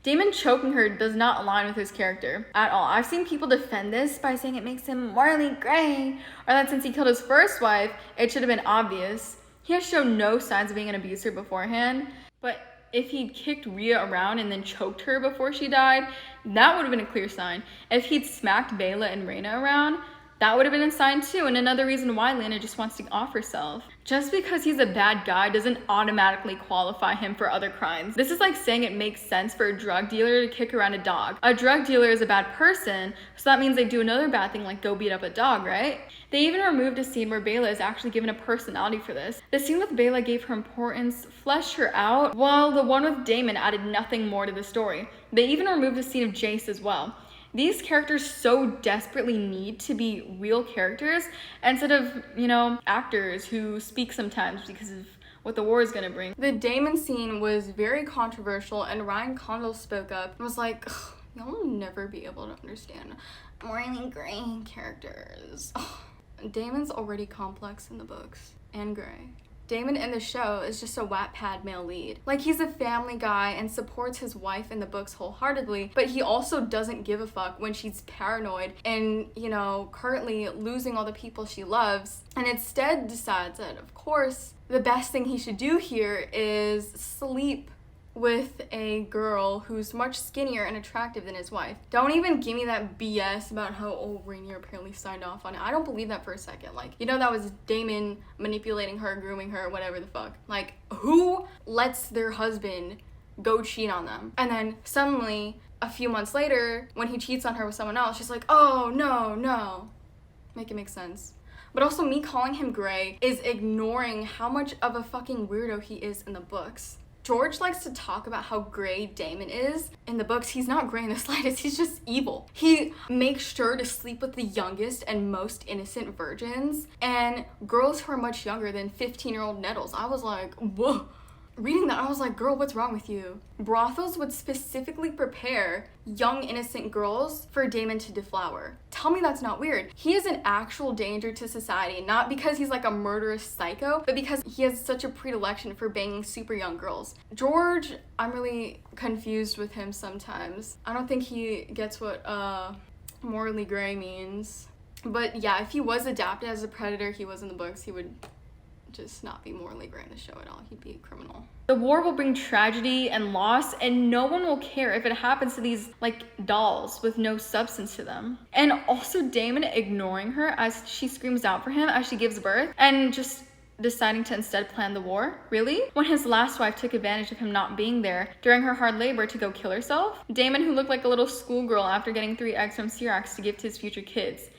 Daemon choking her does not align with his character at all. I've seen people defend this by saying it makes him morally gray, or that since he killed his first wife, it should have been obvious. He has shown no signs of being an abuser beforehand, but if he'd kicked Rhea around and then choked her before she died, that would have been a clear sign. If he'd smacked Baela and Rhaena around, that would have been a sign too, and another reason why Lyanna just wants to off herself. Just because he's a bad guy doesn't automatically qualify him for other crimes. This is like saying it makes sense for a drug dealer to kick around a dog. A drug dealer is a bad person, so that means they do another bad thing like go beat up a dog, right? They even removed a scene where Baela is actually given a personality for this. The scene with Baela gave her importance, fleshed her out, while the one with Daemon added nothing more to the story. They even removed the scene of Jace as well. These characters so desperately need to be real characters instead of, actors who speak sometimes because of what the war is gonna bring. The Daemon scene was very controversial, and Ryan Condal spoke up and was like, y'all will never be able to understand morally gray characters. Daemon's already complex in the books and gray. Daemon in the show is just a Wattpad male lead. Like, he's a family guy and supports his wife in the books wholeheartedly, but he also doesn't give a fuck when she's paranoid and, currently losing all the people she loves, and instead decides that, of course, the best thing he should do here is sleep with a girl who's much skinnier and attractive than his wife. Don't even give me that BS about how, Rhaenyra apparently signed off on it. I don't believe that for a second. That was Daemon manipulating her, grooming her, whatever the fuck. Who lets their husband go cheat on them? And then suddenly, a few months later, when he cheats on her with someone else, she's like, oh, no. Make it make sense. But also, me calling him gray is ignoring how much of a fucking weirdo he is in the books. George likes to talk about how gray Damon is. In the books, he's not gray in the slightest, he's just evil. He makes sure to sleep with the youngest and most innocent virgins and girls who are much younger than 15-year-old Nettles. I was like, whoa. Reading that, I was like, girl, what's wrong with you? Brothels would specifically prepare young, innocent girls for Damon to deflower. Tell me that's not weird. He is an actual danger to society, not because he's like a murderous psycho, but because he has such a predilection for banging super young girls. George, I'm really confused with him sometimes. I don't think he gets what morally gray means. But yeah, if he was adapted as a predator he was in the books, he would just not be morally gray in the show at all. He'd be a criminal. The war will bring tragedy and loss, and no one will care if it happens to these like dolls with no substance to them. And also Damon ignoring her as she screams out for him as she gives birth and just deciding to instead plan the war. Really? When his last wife took advantage of him not being there during her hard labor to go kill herself? Damon, who looked like a little schoolgirl after getting 3 eggs from 𝓰𝓻𝓪𝓵𝓂 to give to his future kids.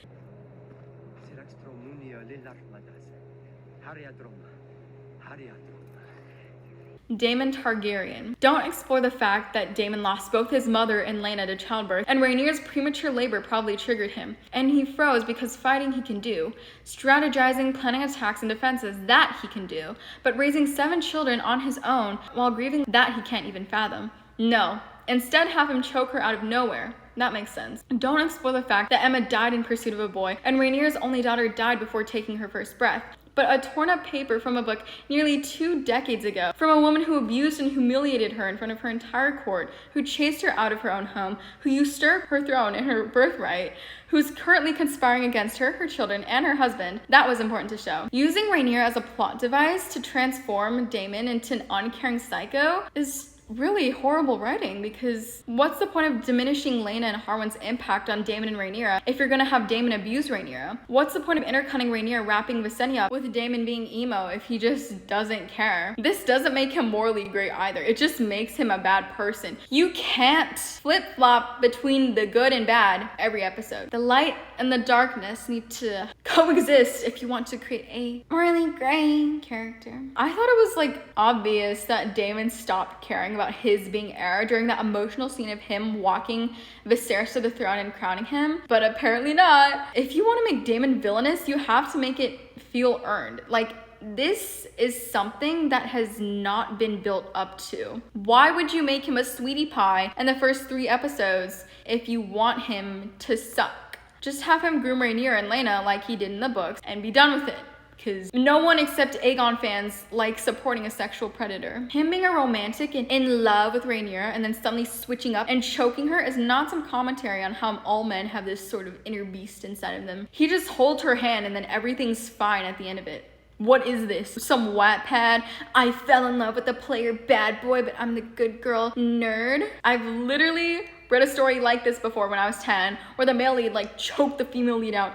Daemon Targaryen. Don't explore the fact that Damon lost both his mother and 𝓻𝓪 to childbirth, and Rhaenyra's premature labor probably triggered him, and he froze because fighting he can do, strategizing, planning attacks and defenses that he can do, but raising 7 children on his own while grieving that he can't even fathom. No, instead have him choke her out of nowhere. That makes sense. Don't explore the fact that Emma died in pursuit of a boy, and Rhaenyra's only daughter died before taking her first breath. But a torn up paper from a book nearly 2 decades ago from a woman who abused and humiliated her in front of her entire court, who chased her out of her own home, who usurped her throne and her birthright, who's currently conspiring against her, her children, and her husband. That was important to show. Using Rhaenyra as a plot device to transform Damon into an uncaring psycho is really horrible writing, because what's the point of diminishing 𝓻𝓪 and Harwin's impact on Damon and Rhaenyra if you're gonna have Damon abuse Rhaenyra? What's the point of intercutting Rhaenyra wrapping Visenya up with Damon being emo if he just doesn't care? This doesn't make him morally great either. It just makes him a bad person. You can't flip-flop between the good and bad every episode. The light and the darkness need to coexist if you want to create a morally gray character. I thought it was like obvious that Damon stopped caring about his being heir during that emotional scene of him walking Viserys to the throne and crowning him, but apparently not. If you want to make Damon villainous, you have to make it feel earned. Like, this is something that has not been built up to. Why would you make him a sweetie pie in the first 3 episodes if you want him to suck? Just have him groom Rhaenyra and 𝓻𝓪 like he did in the books and be done with it. Because no one except Aegon fans like supporting a sexual predator. Him being a romantic and in love with Rhaenyra and then suddenly switching up and choking her is not some commentary on how all men have this sort of inner beast inside of them. He just holds her hand and then everything's fine at the end of it. What is this? Some Wattpad, I fell in love with the player bad boy, but I'm the good girl nerd? I've literally read a story like this before when I was 10, where the male lead like choked the female lead out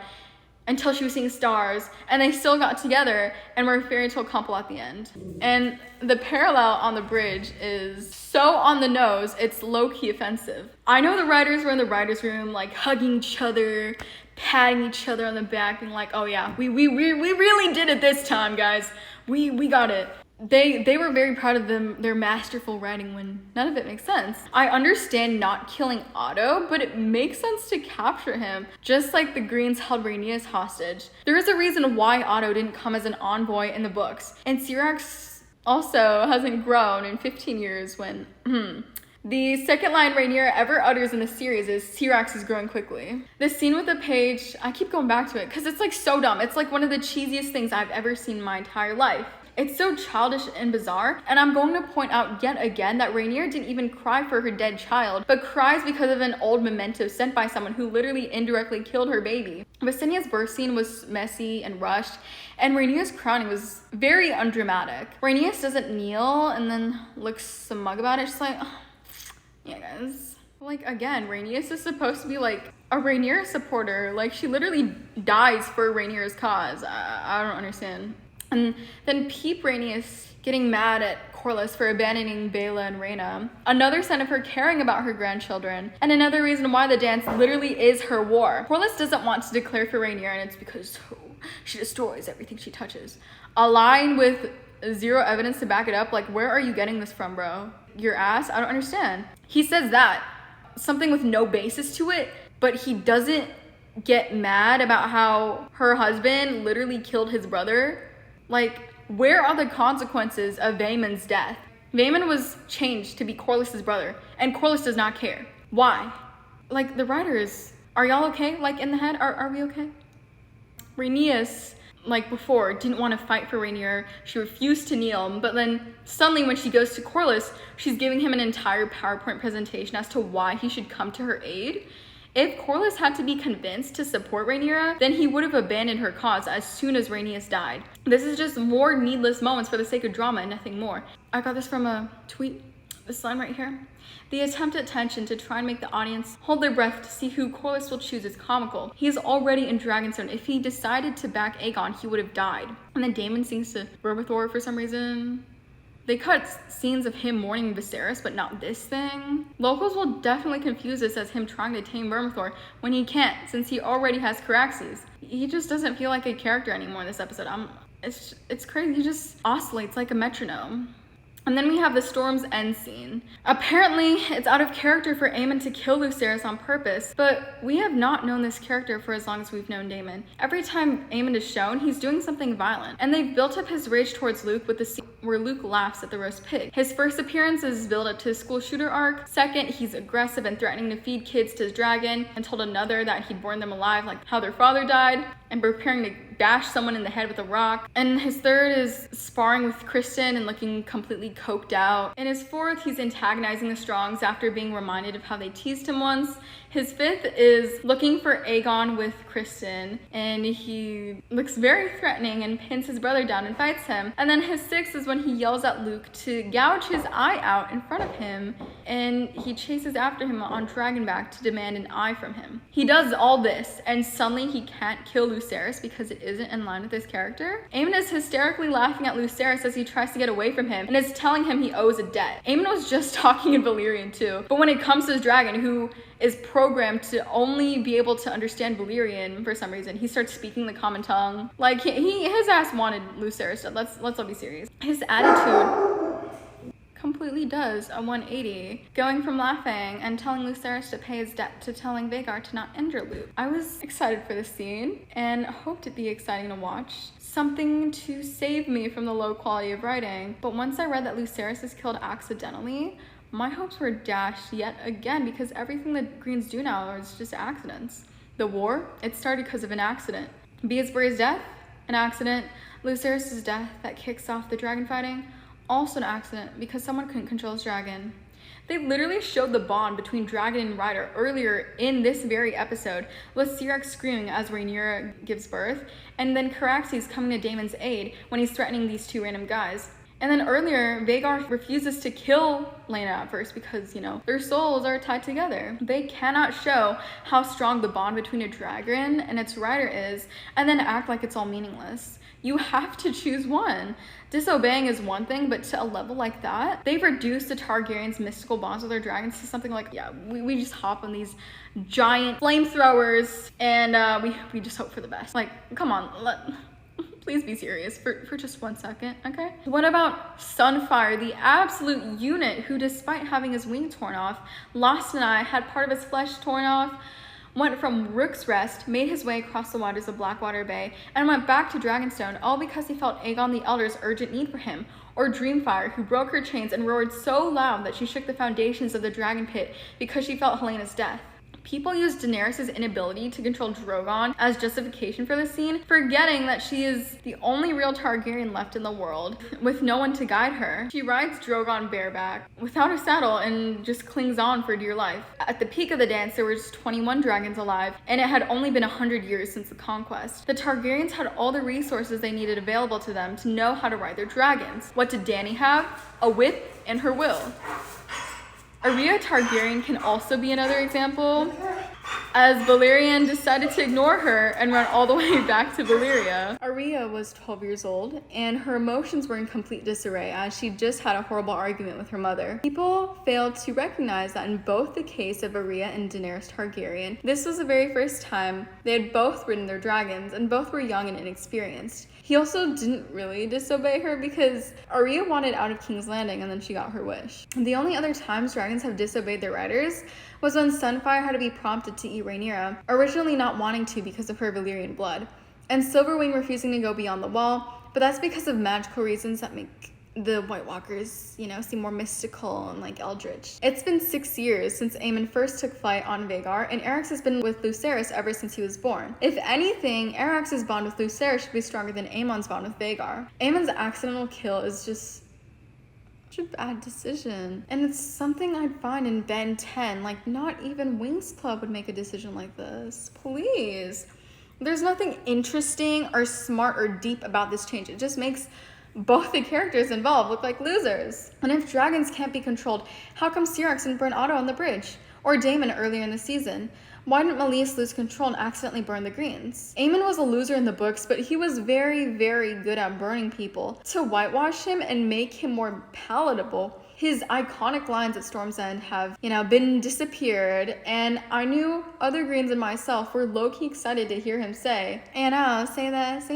until she was seeing stars, and they still got together and were a fairy tale couple at the end. And the parallel on the bridge is so on the nose, it's low-key offensive. I know the writers were in the writers' room like hugging each other, patting each other on the back, being like, oh yeah, we really did it this time, guys. We got it. They were very proud of their masterful writing when none of it makes sense. I understand not killing Otto, but it makes sense to capture him, just like the Greens held Rhaenyra as hostage. There is a reason why Otto didn't come as an envoy in the books, and 𝓰𝓻𝓪𝓵𝓂 also hasn't grown in 15 years when, The second line Rhaenyra ever utters in the series is 𝓰𝓻𝓪𝓵 is growing quickly. This scene with the page, I keep going back to it because it's like so dumb. It's like one of the cheesiest things I've ever seen in my entire life. It's so childish and bizarre, and I'm going to point out yet again that Rhaenyra didn't even cry for her dead child, but cries because of an old memento sent by someone who literally indirectly killed her baby. Visenya's birth scene was messy and rushed, and Rhaenyra's crowning was very undramatic. Rhaenyra doesn't kneel and then looks smug about it, just like, oh, yeah guys. Like, again, Rhaenyra is supposed to be like a Rhaenyra supporter. Like, she literally dies for Rhaenyra's cause. I don't understand. And then Peep Rhaenys getting mad at Corlys for abandoning Baela and Rhaena. Another sign of her caring about her grandchildren. And another reason why the dance literally is her war. Corlys doesn't want to declare for Rhaenyra, and it's because she destroys everything she touches. Aligned with zero evidence to back it up. Like, where are you getting this from, bro? Your ass? I don't understand. He says that, something with no basis to it, but he doesn't get mad about how her husband literally killed his brother. Like, where are the consequences of Vaemon's death? Vaemon was changed to be Corlys's brother, and Corlys does not care. Why? Like, the writers, are y'all okay? Like, in the head, are we okay? Rhaenys, like before, didn't want to fight for Rhaenyra. She refused to kneel, but then suddenly when she goes to Corlys, she's giving him an entire PowerPoint presentation as to why he should come to her aid. If Corlys had to be convinced to support Rhaenyra, then he would have abandoned her cause as soon as Rhaenys died. This is just more needless moments for the sake of drama and nothing more. I got this from a tweet, this line right here. The attempt at tension to try and make the audience hold their breath to see who Corlys will choose is comical. He is already in Dragonstone. If he decided to back Aegon, he would have died. And then Daemon sings to Verbatim for some reason. They cut scenes of him mourning Viserys, but not this thing. Locals will definitely confuse this as him trying to tame Vermithor when he can't, since he already has Caraxes. He just doesn't feel like a character anymore in this episode. It's crazy. He just oscillates like a metronome. And then we have the Storm's End scene. Apparently, it's out of character for Aemon to kill Lucerys on purpose, but we have not known this character for as long as we've known Daemon. Every time Aemon is shown, he's doing something violent, and they've built up his rage towards Luke with the scene where Luke laughs at the roast pig. His first appearance is built up to his school shooter arc. Second, he's aggressive and threatening to feed kids to his dragon, and told another that he'd born them alive like how their father died, and preparing to bash someone in the head with a rock. And his third is sparring with Criston and looking completely coked out. In his fourth, he's antagonizing the Strongs after being reminded of how they teased him once. His fifth is looking for Aegon with Criston, and he looks very threatening and pins his brother down and fights him. And then his sixth is when he yells at Luke to gouge his eye out in front of him, and he chases after him on Dragonback to demand an eye from him. He does all this, and suddenly he can't kill Lucerys because it isn't in line with his character. Aemon is hysterically laughing at Lucerys as he tries to get away from him, and is telling him he owes a debt. Aemon was just talking in Valyrian too, but when it comes to his dragon, who is programmed to only be able to understand Valyrian for some reason, he starts speaking the common tongue. Like, his ass wanted Lucerys dead. Let's all be serious. His attitude completely does a 180, going from laughing and telling Lucerys to pay his debt to telling Vhagar to not injure Luke. I was excited for this scene and hoped it'd be exciting to watch. Something to save me from the low quality of writing. But once I read that Lucerys is killed accidentally, my hopes were dashed yet again, because everything the Greens do now is just accidents. The war, it started because of an accident. Beatsbury's death, an accident. Lucerys' death that kicks off the dragon fighting, also an accident because someone couldn't control his dragon. They literally showed the bond between dragon and rider earlier in this very episode, with Syrax screaming as Rhaenyra gives birth, and then Caraxes coming to Daemon's aid when he's threatening these two random guys. And then earlier, Vhagar refuses to kill Laena at first because, you know, their souls are tied together. They cannot show how strong the bond between a dragon and its rider is, and then act like it's all meaningless. You have to choose one. Disobeying is one thing, but to a level like that, they've reduced the Targaryens' mystical bonds with their dragons to something like, yeah, we just hop on these giant flamethrowers, and we just hope for the best. Like, come on, please be serious for just 1 second, okay? What about Sunfire, the absolute unit who, despite having his wing torn off, lost an eye, had part of his flesh torn off, went from Rook's Rest, made his way across the waters of Blackwater Bay, and went back to Dragonstone, all because he felt Aegon the Elder's urgent need for him? Or Dreamfire, who broke her chains and roared so loud that she shook the foundations of the dragon pit because she felt Helena's death? People use Daenerys' inability to control Drogon as justification for this scene, forgetting that she is the only real Targaryen left in the world, with no one to guide her. She rides Drogon bareback, without a saddle, and just clings on for dear life. At the peak of the dance, there were just 21 dragons alive, and it had only been 100 years since the conquest. The Targaryens had all the resources they needed available to them to know how to ride their dragons. What did Dany have? A whip and her will. Arya Targaryen can also be another example. as Balerion decided to ignore her and run all the way back to Valyria. Arya was 12 years old, and her emotions were in complete disarray as she just had a horrible argument with her mother. People failed to recognize that in both the case of Arya and Daenerys Targaryen, this was the very first time they had both ridden their dragons, and both were young and inexperienced. He also didn't really disobey her because Arya wanted out of King's Landing and then she got her wish. The only other times dragons have disobeyed their riders was when Sunfire had to be prompted to eat Rhaenyra, originally not wanting to because of her Valyrian blood, and Silverwing refusing to go beyond the wall, but that's because of magical reasons that make the White Walkers, you know, seem more mystical and like eldritch. It's been 6 years since Aemon first took flight on Vhagar, and Arrax has been with Lucerys ever since he was born. If anything, Arrax's bond with Lucerys should be stronger than Aemon's bond with Vhagar. Aemon's accidental kill is just such a bad decision. And it's something I'd find in Ben 10. Like, not even Wings Club would make a decision like this. Please. There's nothing interesting or smart or deep about this change. It just makes both the characters involved look like losers. And if dragons can't be controlled, how come Syrax didn't burn Otto on the bridge? Or Daemon earlier in the season? Why didn't Meleys lose control and accidentally burn the greens? Aemon was a loser in the books, but he was very, very good at burning people. To whitewash him and make him more palatable, his iconic lines at Storm's End have, you know, been disappeared, and I knew other Greens and myself were low-key excited to hear him say, say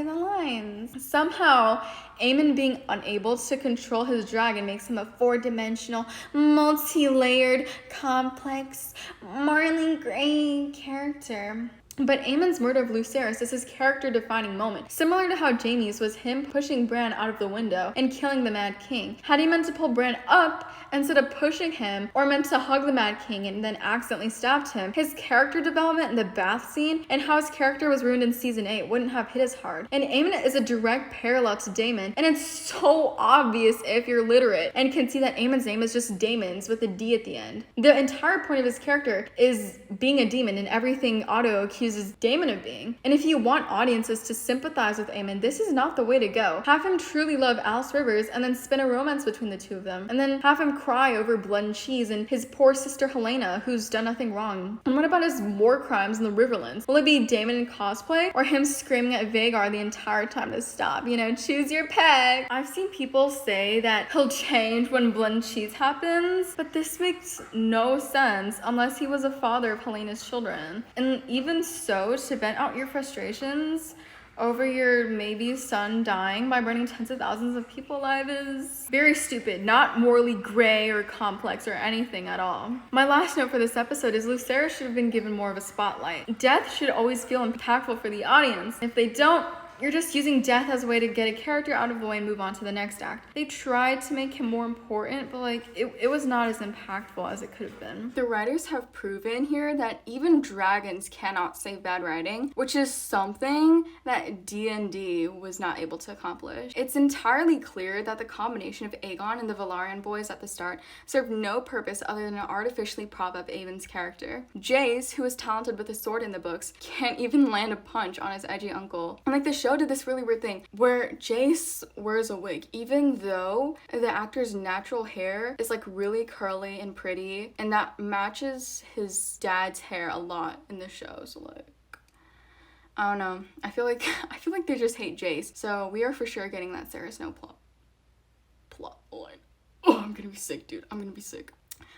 the lines. Somehow, Aemon being unable to control his dragon makes him a four-dimensional, multi-layered, complex, morally gray character. But Aemon's murder of Lucerys is his character-defining moment, similar to how Jaime's was him pushing Bran out of the window and killing the Mad King. Had he meant to pull Bran up instead of pushing him, or meant to hug the Mad King and then accidentally stabbed him, his character development in the bath scene and how his character was ruined in season 8 wouldn't have hit as hard. And Aemon is a direct parallel to Daemon, and it's so obvious if you're literate and can see that Aemon's name is just Daemon's with a D at the end. The entire point of his character is being a demon and everything Otto accuses Daemon of being. And if you want audiences to sympathize with Aemon, this is not the way to go. Have him truly love Alice Rivers and then spin a romance between the two of them. And then have him cry over blood and cheese and his poor sister Helena, who's done nothing wrong. And what about his war crimes in the Riverlands? Will it be Daemon in cosplay or him screaming at Vhagar the entire time to stop? You know, choose your peg. I've seen people say that he'll change when blood and cheese happens, but this makes no sense unless he was a father of Helena's children. And even so, to vent out your frustrations over your maybe son dying by burning tens of thousands of people alive is very stupid, not morally gray or complex or anything at all. My last note for this episode is Lucerys should have been given more of a spotlight. Death should always feel impactful for the audience. If they don't, you're just using death as a way to get a character out of the way and move on to the next act. They tried to make him more important, but like it was not as impactful as it could have been. The writers have proven here that even dragons cannot save bad writing, which is something that D&D was not able to accomplish. It's entirely clear that the combination of Aegon and the Velaryon boys at the start served no purpose other than to artificially prop up Aegon's character. Jace, who is talented with a sword in the books, can't even land a punch on his edgy uncle. And like the show did this really weird thing where Jace wears a wig, even though the actor's natural hair is like really curly and pretty, and that matches his dad's hair a lot in the show. So like, I don't know. I feel like they just hate Jace. So we are for sure getting that Sarah Snow plot line. Oh, I'm gonna be sick, dude. I'm gonna be sick.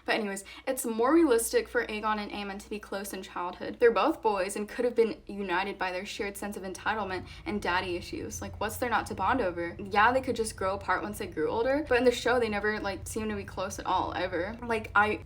But anyways, it's more realistic for Aegon and Aemon to be close in childhood. They're both boys and could have been united by their shared sense of entitlement and daddy issues. Like, what's there not to bond over? Yeah, they could just grow apart once they grew older, but in the show, they never, like, seem to be close at all, ever. Like, I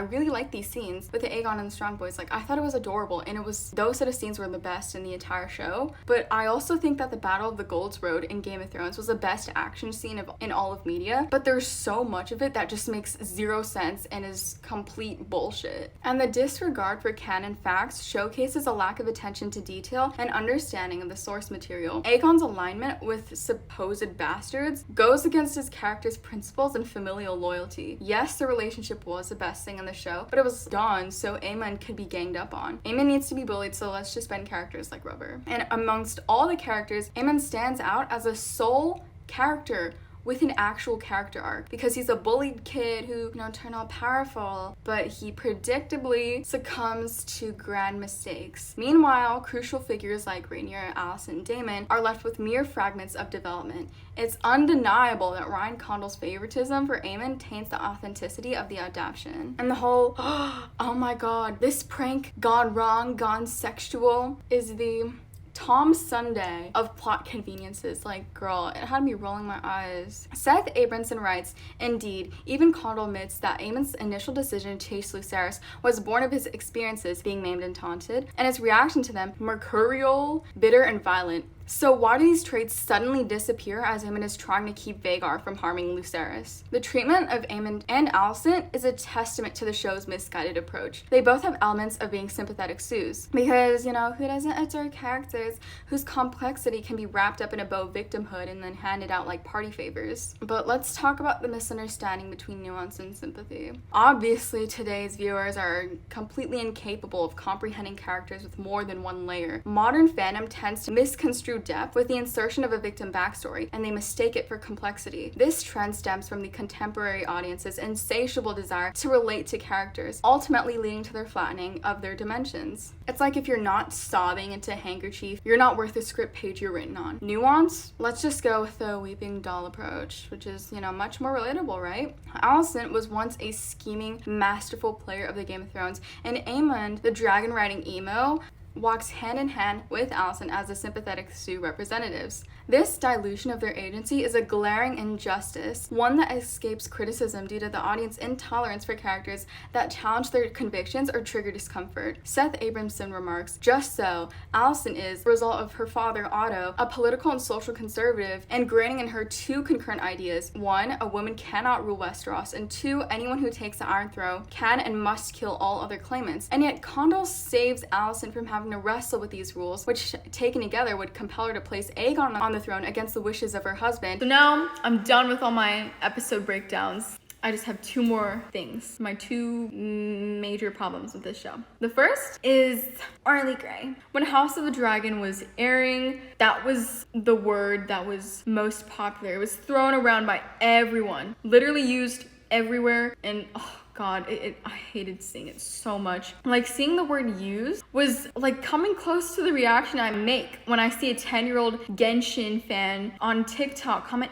really like these scenes with the Aegon and the Strong Boys. Like, I thought it was adorable, and those set of scenes were the best in the entire show. But I also think that the Battle of the Gold's Road in Game of Thrones was the best action scene in all of media, but there's so much of it that just makes zero sense and is complete bullshit. And the disregard for canon facts showcases a lack of attention to detail and understanding of the source material. Aegon's alignment with supposed bastards goes against his character's principles and familial loyalty. Yes, the relationship was the best thing in the show, but it was done so Aemon could be ganged up on. Aemon needs to be bullied, so let's just bend characters like rubber. And amongst all the characters, Aemon stands out as a sole character with an actual character arc, because he's a bullied kid who, turned out powerful, but he predictably succumbs to grand mistakes. Meanwhile, crucial figures like Rhaenyra, Alicent, and Daemon are left with mere fragments of development. It's undeniable that Ryan Condal's favoritism for Aemon taints the authenticity of the adaptation. And the whole, oh my god, this prank gone wrong, gone sexual, is the Tom Sunday of plot conveniences. Like, girl, it had me rolling my eyes. Seth Abramson writes, indeed, even Condal admits that Aemon's initial decision to chase Lucerys was born of his experiences being maimed and taunted, and his reaction to them mercurial, bitter, and violent. So why do these traits suddenly disappear as Aemon is trying to keep Vhagar from harming Lucerys? The treatment of Aemon and Alicent is a testament to the show's misguided approach. They both have elements of being sympathetic Sues, because, who doesn't adore characters whose complexity can be wrapped up in a bow of victimhood and then handed out like party favors? But let's talk about the misunderstanding between nuance and sympathy. Obviously, today's viewers are completely incapable of comprehending characters with more than one layer. Modern fandom tends to misconstrue depth with the insertion of a victim backstory, and they mistake it for complexity. This trend stems from the contemporary audience's insatiable desire to relate to characters, ultimately leading to their flattening of their dimensions. It's like if you're not sobbing into a handkerchief, you're not worth the script page you're written on. Nuance? Let's just go with the weeping doll approach, which is, much more relatable, right? Alicent was once a scheming, masterful player of the Game of Thrones, and Aemond, the dragon-riding emo, walks hand in hand with Alicent as the sympathetic Sue representatives. This dilution of their agency is a glaring injustice, one that escapes criticism due to the audience's intolerance for characters that challenge their convictions or trigger discomfort. Seth Abramson remarks, just so, Alicent is the result of her father, Otto, a political and social conservative, ingraining in her two concurrent ideas. One, a woman cannot rule Westeros, and two, anyone who takes the Iron Throne can and must kill all other claimants. And yet Condal saves Alicent from having to wrestle with these rules, which taken together would compel her to place Aegon on the throne against the wishes of her husband. So now I'm done with all my episode breakdowns. I just have two more things, my two major problems with this show. The first is Early Grey. When House of the Dragon was airing, that was the word that was most popular. It was thrown around by everyone, literally used everywhere, and God, I hated seeing it so much. Like, seeing the word used was like coming close to the reaction I make when I see a 10-year-old Genshin fan on TikTok comment,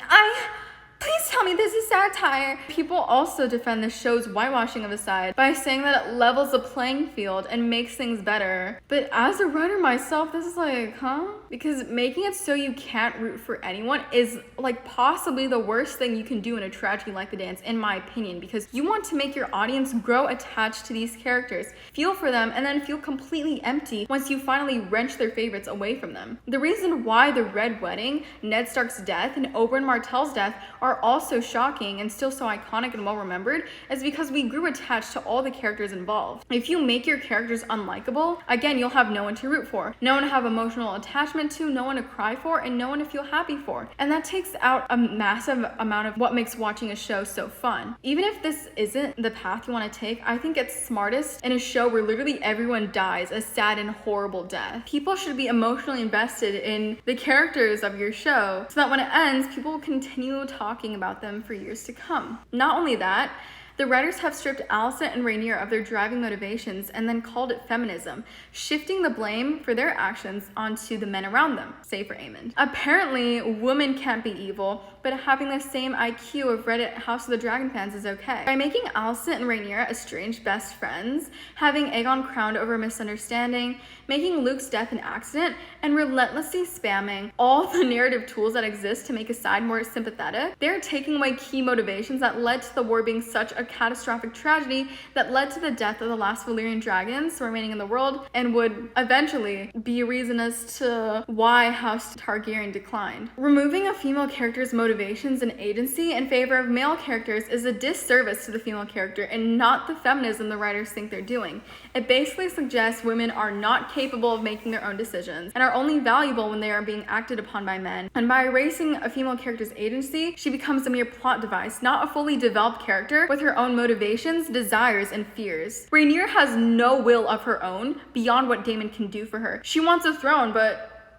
please tell me this is satire. People also defend the show's whitewashing of Aside by saying that it levels the playing field and makes things better. But as a writer myself, this is like, huh? Because making it so you can't root for anyone is like possibly the worst thing you can do in a tragedy like The Dance, in my opinion, because you want to make your audience grow attached to these characters, feel for them, and then feel completely empty once you finally wrench their favorites away from them. The reason why the Red Wedding, Ned Stark's death, and Oberyn Martell's death are also shocking and still so iconic and well remembered is because we grew attached to all the characters involved. If you make your characters unlikable, again, you'll have no one to root for, no one to have emotional attachment to, no one to cry for, and no one to feel happy for. And that takes out a massive amount of what makes watching a show so fun. Even if this isn't the path you want to take, I think it's smartest in a show where literally everyone dies a sad and horrible death. People should be emotionally invested in the characters of your show so that when it ends, people will continue talking about them for years to come. Not only that, the writers have stripped Alicent and Rhaenyra of their driving motivations and then called it feminism, shifting the blame for their actions onto the men around them, say for Aemond. Apparently, women can't be evil, but having the same IQ of Reddit House of the Dragon fans is okay. By making Alicent and Rhaenyra estranged best friends, having Aegon crowned over a misunderstanding, making Luke's death an accident, and relentlessly spamming all the narrative tools that exist to make a side more sympathetic, they're taking away key motivations that led to the war being such a catastrophic tragedy that led to the death of the last Valyrian dragons remaining in the world and would eventually be a reason as to why House Targaryen declined. Removing a female character's motivations and agency in favor of male characters is a disservice to the female character and not the feminism the writers think they're doing. It basically suggests women are not capable of making their own decisions and are only valuable when they are being acted upon by men. And by erasing a female character's agency, she becomes a mere plot device, not a fully developed character with her own motivations, desires, and fears. Rhaenyra has no will of her own beyond what Daemon can do for her. She wants a throne, but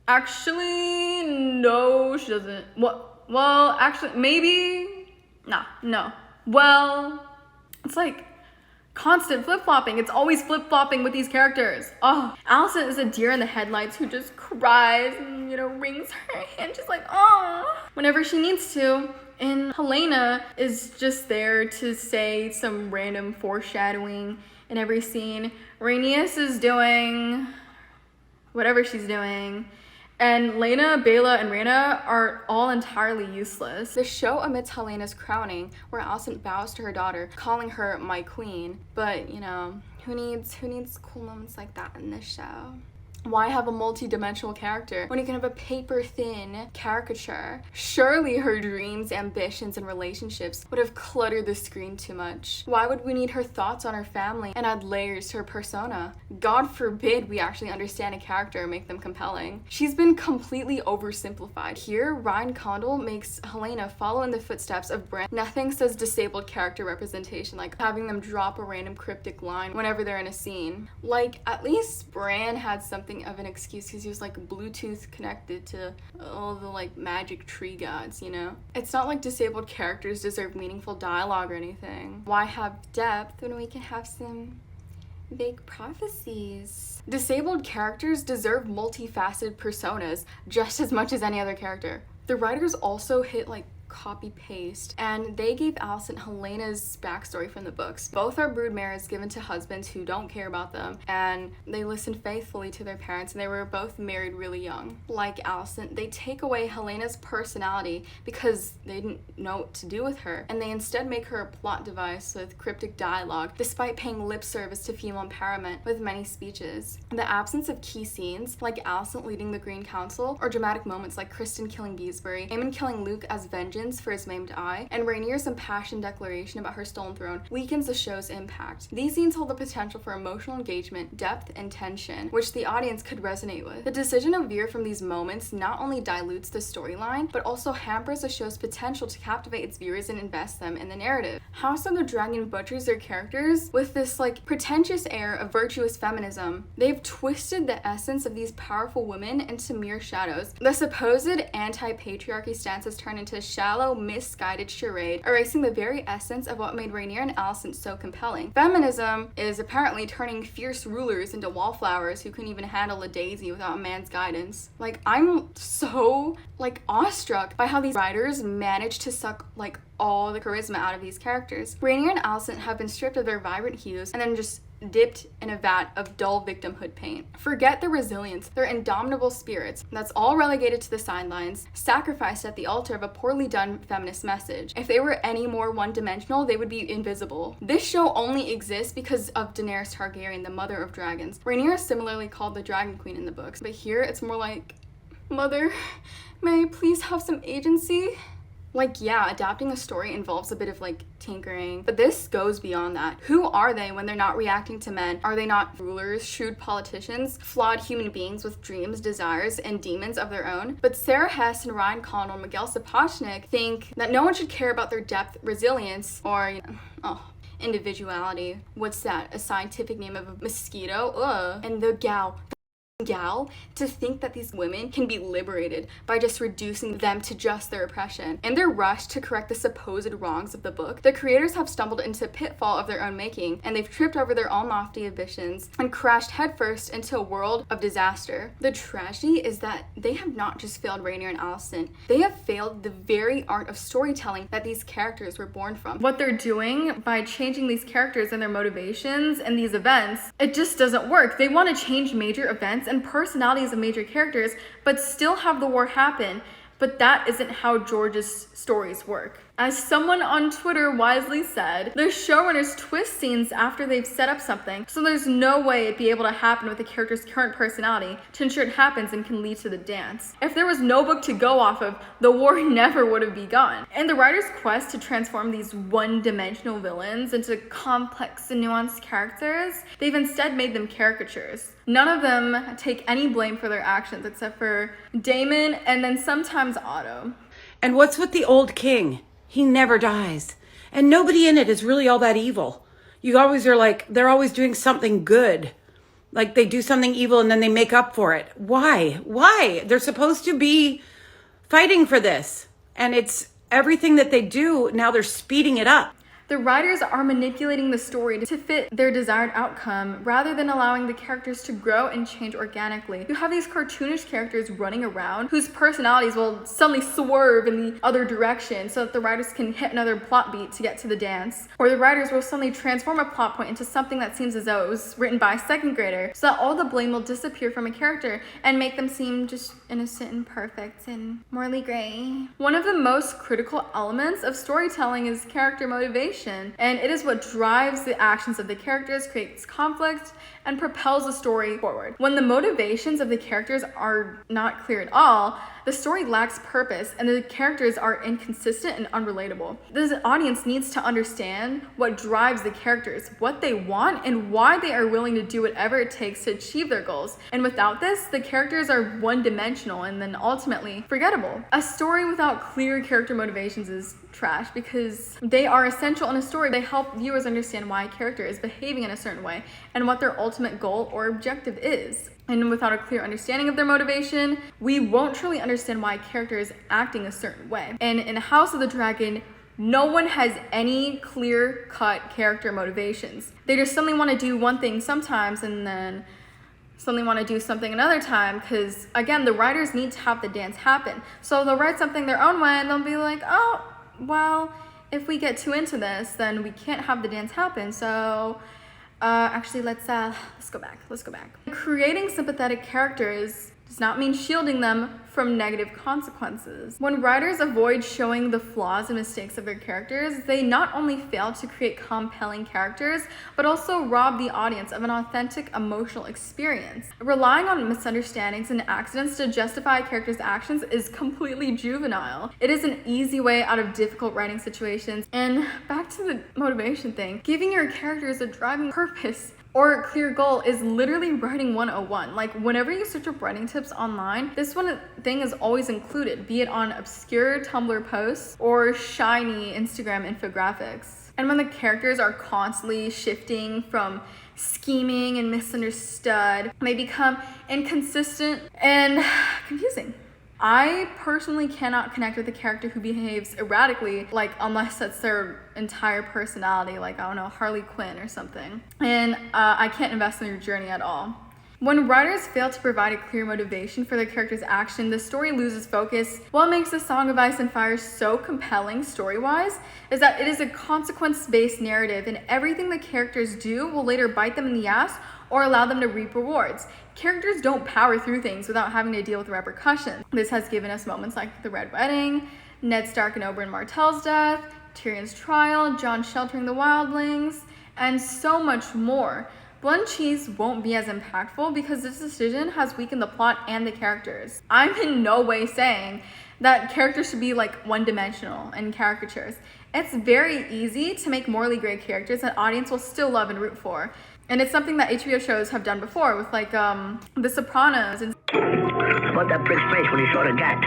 actually, no, she doesn't. Well, actually, maybe. Nah, no. Well, it's like constant flip-flopping. It's always flip-flopping with these characters. Oh, Alicent is a deer in the headlights who just cries and, wrings her hand just like, oh, whenever she needs to. And Helena is just there to say some random foreshadowing in every scene. Rhaenys is doing whatever she's doing. And Lena, Bela, and Rhaena are all entirely useless. The show omits Helena's crowning, where Alicent bows to her daughter, calling her my queen. But, who needs cool moments like that in this show? Why have a multi-dimensional character when you can have a paper-thin caricature? Surely her dreams, ambitions, and relationships would have cluttered the screen too much. Why would we need her thoughts on her family and add layers to her persona? God forbid we actually understand a character and make them compelling. She's been completely oversimplified. Here, Ryan Condal makes Helena follow in the footsteps of Bran. Nothing says disabled character representation like having them drop a random cryptic line whenever they're in a scene. Like, at least Bran had something of an excuse because he was like Bluetooth connected to all the like magic tree gods, It's not like disabled characters deserve meaningful dialogue or anything. Why have depth when we can have some vague prophecies? Disabled characters deserve multifaceted personas just as much as any other character. The writers also hit like copy paste, and they gave Alicent Helena's backstory from the books. Both are broodmares given to husbands who don't care about them, and they listened faithfully to their parents, and they were both married really young. Like Alicent, they take away Helena's personality because they didn't know what to do with her, and they instead make her a plot device with cryptic dialogue, despite paying lip service to female empowerment with many speeches. The absence of key scenes, like Alicent leading the Green Council, or dramatic moments like Kristen killing Beesbury, Aemon killing Luke as vengeance for his maimed eye, and Rhaenyra's impassioned declaration about her stolen throne weakens the show's impact. These scenes hold the potential for emotional engagement, depth, and tension, which the audience could resonate with. The decision to veer from these moments not only dilutes the storyline, but also hampers the show's potential to captivate its viewers and invest them in the narrative. House of the Dragon butchers their characters with this like pretentious air of virtuous feminism. They've twisted the essence of these powerful women into mere shadows. The supposed anti-patriarchy stance has turned into shallow, misguided charade, erasing the very essence of what made Rhaenyra and Alicent so compelling. Feminism is apparently turning fierce rulers into wallflowers who couldn't even handle a daisy without a man's guidance. Like, I'm so awestruck by how these writers managed to suck all the charisma out of these characters. Rhaenyra and Alicent have been stripped of their vibrant hues and then just dipped in a vat of dull victimhood paint. Forget the resilience, their indomitable spirits. That's all relegated to the sidelines, sacrificed at the altar of a poorly done feminist message. If they were any more one-dimensional, they would be invisible. This show only exists because of Daenerys Targaryen, the mother of dragons. Rhaenyra is similarly called the Dragon Queen in the books, but here it's more like, Mother, may I please have some agency? Adapting a story involves a bit of tinkering, but this goes beyond that. Who are they when they're not reacting to men? Are they not rulers, shrewd politicians, flawed human beings with dreams, desires, and demons of their own? But Sarah Hess and Ryan Condal and Miguel Sapochnik think that no one should care about their depth, resilience, or individuality. What's that? A scientific name of a mosquito? Ugh. And the gal to think that these women can be liberated by just reducing them to just their oppression. In their rush to correct the supposed wrongs of the book, the creators have stumbled into a pitfall of their own making, and they've tripped over their own lofty ambitions and crashed headfirst into a world of disaster. The tragedy is that they have not just failed Rhaenyra and Alicent, they have failed the very art of storytelling that these characters were born from. What they're doing by changing these characters and their motivations and these events, it just doesn't work. They want to change major events and personalities of major characters, but still have the war happen. But that isn't how George's stories work. As someone on Twitter wisely said, the showrunners twist scenes after they've set up something, so there's no way it'd be able to happen with the character's current personality to ensure it happens and can lead to the dance. If there was no book to go off of, the war never would have begun. In the writer's quest to transform these one-dimensional villains into complex and nuanced characters, they've instead made them caricatures. None of them take any blame for their actions except for Daemon and then sometimes Otto. And what's with the old king? He never dies. And nobody in it is really all that evil. You always are like, they're always doing something good. Like they do something evil and then they make up for it. Why? Why? They're supposed to be fighting for this. And it's everything that they do, now they're speeding it up. The writers are manipulating the story to fit their desired outcome rather than allowing the characters to grow and change organically. You have these cartoonish characters running around whose personalities will suddenly swerve in the other direction so that the writers can hit another plot beat to get to the dance. Or the writers will suddenly transform a plot point into something that seems as though it was written by a second grader so that all the blame will disappear from a character and make them seem just innocent and perfect and morally gray. One of the most critical elements of storytelling is character motivation. And it is what drives the actions of the characters, creates conflict, and propels the story forward. When the motivations of the characters are not clear at all, the story lacks purpose and the characters are inconsistent and unrelatable. The audience needs to understand what drives the characters, what they want, and why they are willing to do whatever it takes to achieve their goals. And without this, the characters are one-dimensional and then ultimately forgettable. A story without clear character motivations is trash because they are essential in a story. They help viewers understand why a character is behaving in a certain way and what their ultimate goal or objective is. And without a clear understanding of their motivation, we won't truly understand why a character is acting a certain way. And in House of the Dragon, no one has any clear-cut character motivations. They just suddenly want to do one thing sometimes and then suddenly want to do something another time because, again, the writers need to have the dance happen. So they'll write something their own way and they'll be like, oh, well, if we get too into this, then we can't have the dance happen. So actually, let's go back. Creating sympathetic characters does not mean shielding them from negative consequences. When writers avoid showing the flaws and mistakes of their characters, they not only fail to create compelling characters, but also rob the audience of an authentic emotional experience. Relying on misunderstandings and accidents to justify a character's actions is completely juvenile. It is an easy way out of difficult writing situations. And back to the motivation thing, giving your characters a driving purpose or a clear goal is literally writing 101. Like, whenever you search up writing tips online, this one thing is always included, be it on obscure Tumblr posts or shiny Instagram infographics. And when the characters are constantly shifting from scheming and misunderstood, they become inconsistent and confusing. I personally cannot connect with a character who behaves erratically, like unless that's their entire personality, like, I don't know, Harley Quinn or something. And I can't invest in their journey at all. When writers fail to provide a clear motivation for their character's action, the story loses focus. What makes The Song of Ice and Fire so compelling story-wise is that it is a consequence-based narrative, and everything the characters do will later bite them in the ass or allow them to reap rewards. Characters don't power through things without having to deal with repercussions. This has given us moments like the Red Wedding, Ned Stark and Oberyn Martell's death, Tyrion's trial, Jon sheltering the wildlings, and so much more. Blood and Cheese won't be as impactful because this decision has weakened the plot and the characters. I'm in no way saying that characters should be like one-dimensional and caricatures. It's very easy to make morally great characters that audience will still love and root for. And it's something that HBO shows have done before with like The Sopranos and What that prick's face when he saw the gat.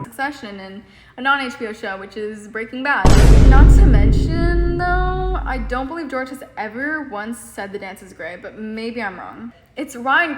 Succession, and a non-HBO show, which is Breaking Bad. Not to mention, though, I don't believe George has ever once said the dance is great, but maybe I'm wrong. It's Ryan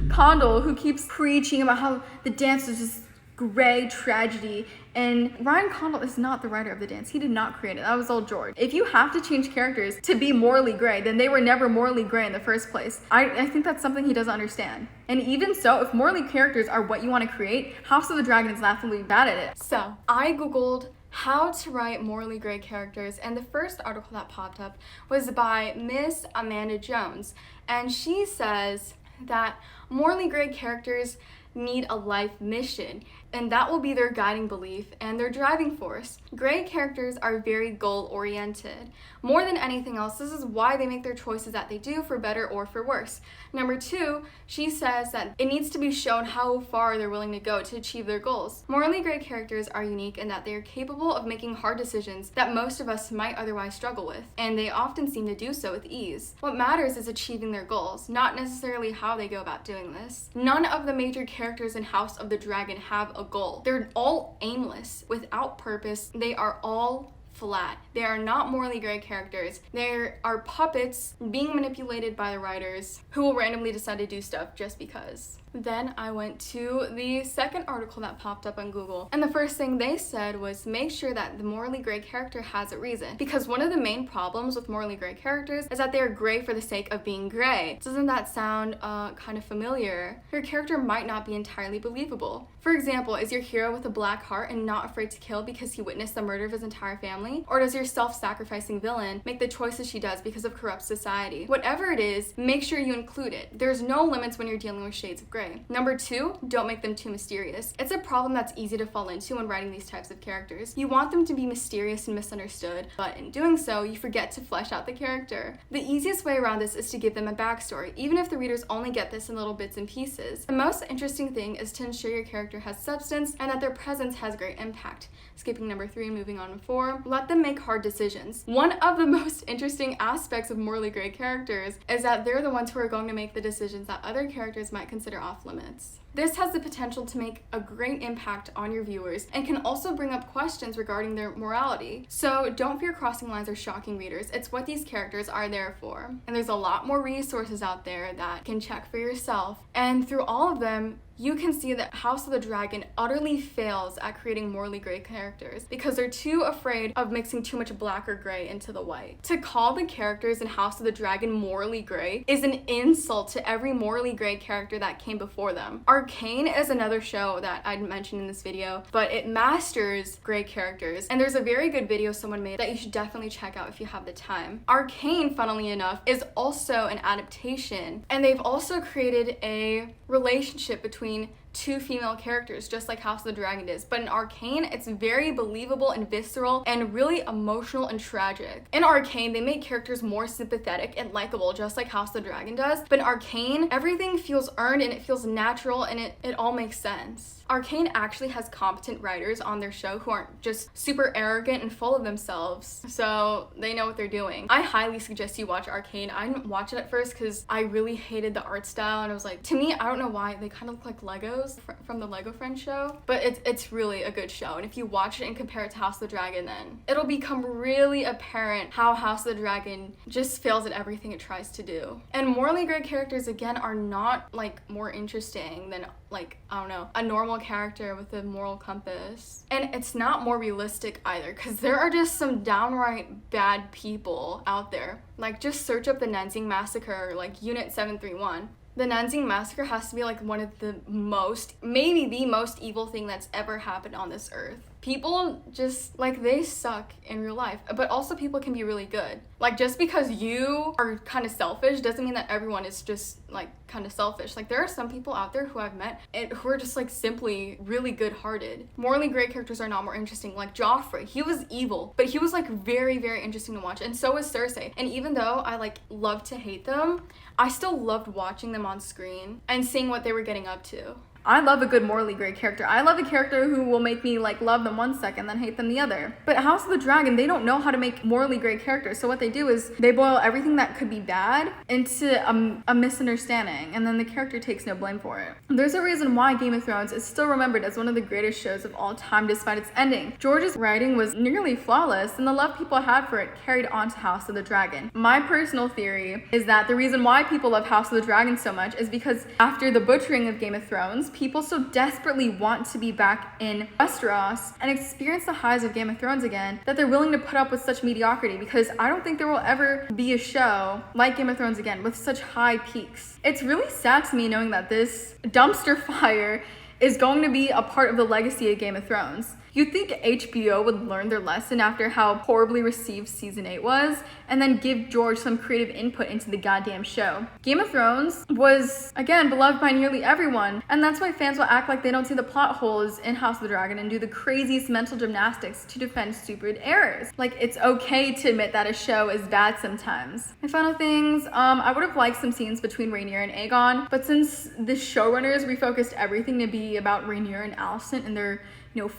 Condal who keeps preaching about how the dance is just gray tragedy, and Ryan Condal is not the writer of the dance. He did not create it. That was all George. If you have to change characters to be morally gray, then they were never morally gray in the first place. I think that's something he doesn't understand. And even so, if morally characters are what you want to create, House of the Dragon is laughably bad at it. So I googled how to write morally gray characters, and the first article that popped up was by Miss Amanda Jones, and she says that morally gray characters need a life mission, and that will be their guiding belief and their driving force. Gray characters are very goal-oriented. More than anything else, this is why they make their choices that they do, for better or for worse. Number two, she says that it needs to be shown how far they're willing to go to achieve their goals. Morally gray characters are unique in that they are capable of making hard decisions that most of us might otherwise struggle with, and they often seem to do so with ease. What matters is achieving their goals, not necessarily how they go about doing this. None of the major characters in House of the Dragon have a goal. They're all aimless, without purpose. They are all flat. They are not morally gray characters. They are puppets being manipulated by the writers who will randomly decide to do stuff just because. Then I went to the second article that popped up on Google, and the first thing they said was make sure that the morally gray character has a reason, because one of the main problems with morally gray characters is that they are gray for the sake of being gray. Doesn't that sound kind of familiar? Your character might not be entirely believable. For example, is your hero with a black heart and not afraid to kill because he witnessed the murder of his entire family? Or does your self-sacrificing villain make the choices she does because of corrupt society? Whatever it is, make sure you include it. There's no limits when you're dealing with shades of gray. Number 2, don't make them too mysterious. It's a problem that's easy to fall into when writing these types of characters. You want them to be mysterious and misunderstood, but in doing so, you forget to flesh out the character. The easiest way around this is to give them a backstory, even if the readers only get this in little bits and pieces. The most interesting thing is to ensure your character has substance and that their presence has great impact. Skipping number 3 and moving on to 4, let them make hard decisions. One of the most interesting aspects of morally gray characters is that they're the ones who are going to make the decisions that other characters might consider off limits. This has the potential to make a great impact on your viewers and can also bring up questions regarding their morality. So don't fear crossing lines or shocking readers. It's what these characters are there for. And there's a lot more resources out there that you can check for yourself. And through all of them, you can see that House of the Dragon utterly fails at creating morally gray characters because they're too afraid of mixing too much black or gray into the white. To call the characters in House of the Dragon morally gray is an insult to every morally gray character that came before them. 𝓵𝓻𝓪𝓵 is another show that I'd mentioned in this video, but it masters gray characters, and there's a very good video someone made that you should definitely check out if you have the time. 𝓵𝓻𝓪𝓵, funnily enough, is also an adaptation, and they've also created a relationship between two female characters, just like House of the Dragon is. But in 𝓵𝓻𝓪𝓵, it's very believable and visceral and really emotional and tragic. In 𝓵𝓻𝓪𝓵, they make characters more sympathetic and likable, just like House of the Dragon does. But in 𝓵𝓻𝓪𝓵, everything feels earned and it feels natural and it all makes sense. 𝓵𝓻𝓪𝓵 actually has competent writers on their show who aren't just super arrogant and full of themselves, so they know what they're doing. I highly suggest you watch 𝓵𝓻𝓪𝓵. I didn't watch it at first because I really hated the art style, and I was like, to me, I don't know why, they kind of look like Legos from the Lego Friends show, but it's really a good show. And if you watch it and compare it to House of the Dragon, then it'll become really apparent how House of the Dragon just fails at everything it tries to do. And morally gray characters, again, are not like more interesting than, like, I don't know, a normal character with a moral compass. And it's not more realistic either, because there are just some downright bad people out there. Like, just search up the Nanjing Massacre, like Unit 731. The Nanjing Massacre has to be like one of the most, maybe the most evil thing that's ever happened on this earth. People just, like, they suck in real life, but also people can be really good. Like, just because you are kind of selfish doesn't mean that everyone is just, like, kind of selfish. Like, there are some people out there who I've met and who are just, like, simply really good-hearted. Morally gray characters are not more interesting. Like, Joffrey, he was evil, but he was, like, very, very interesting to watch, and so was Cersei. And even though I, like, love to hate them, I still loved watching them on screen and seeing what they were getting up to. I love a good morally gray character. I love a character who will make me, like, love them one second, then hate them the other. But House of the Dragon, they don't know how to make morally gray characters. So what they do is they boil everything that could be bad into a misunderstanding, and then the character takes no blame for it. There's a reason why Game of Thrones is still remembered as one of the greatest shows of all time despite its ending. George's writing was nearly flawless, and the love people had for it carried on to House of the Dragon. My personal theory is that the reason why people love House of the Dragon so much is because after the butchering of Game of Thrones, people so desperately want to be back in Westeros and experience the highs of Game of Thrones again that they're willing to put up with such mediocrity, because I don't think there will ever be a show like Game of Thrones again with such high peaks. It's really sad to me knowing that this dumpster fire is going to be a part of the legacy of Game of Thrones. You'd think HBO would learn their lesson after how horribly received season 8 was, and then give George some creative input into the goddamn show. Game of Thrones was, again, beloved by nearly everyone, and that's why fans will act like they don't see the plot holes in House of the Dragon and do the craziest mental gymnastics to defend stupid errors. Like, it's okay to admit that a show is bad sometimes. My final things, I would have liked some scenes between Rhaenyra and Aegon, but since the showrunners refocused everything to be about Rhaenyra and Alicent and their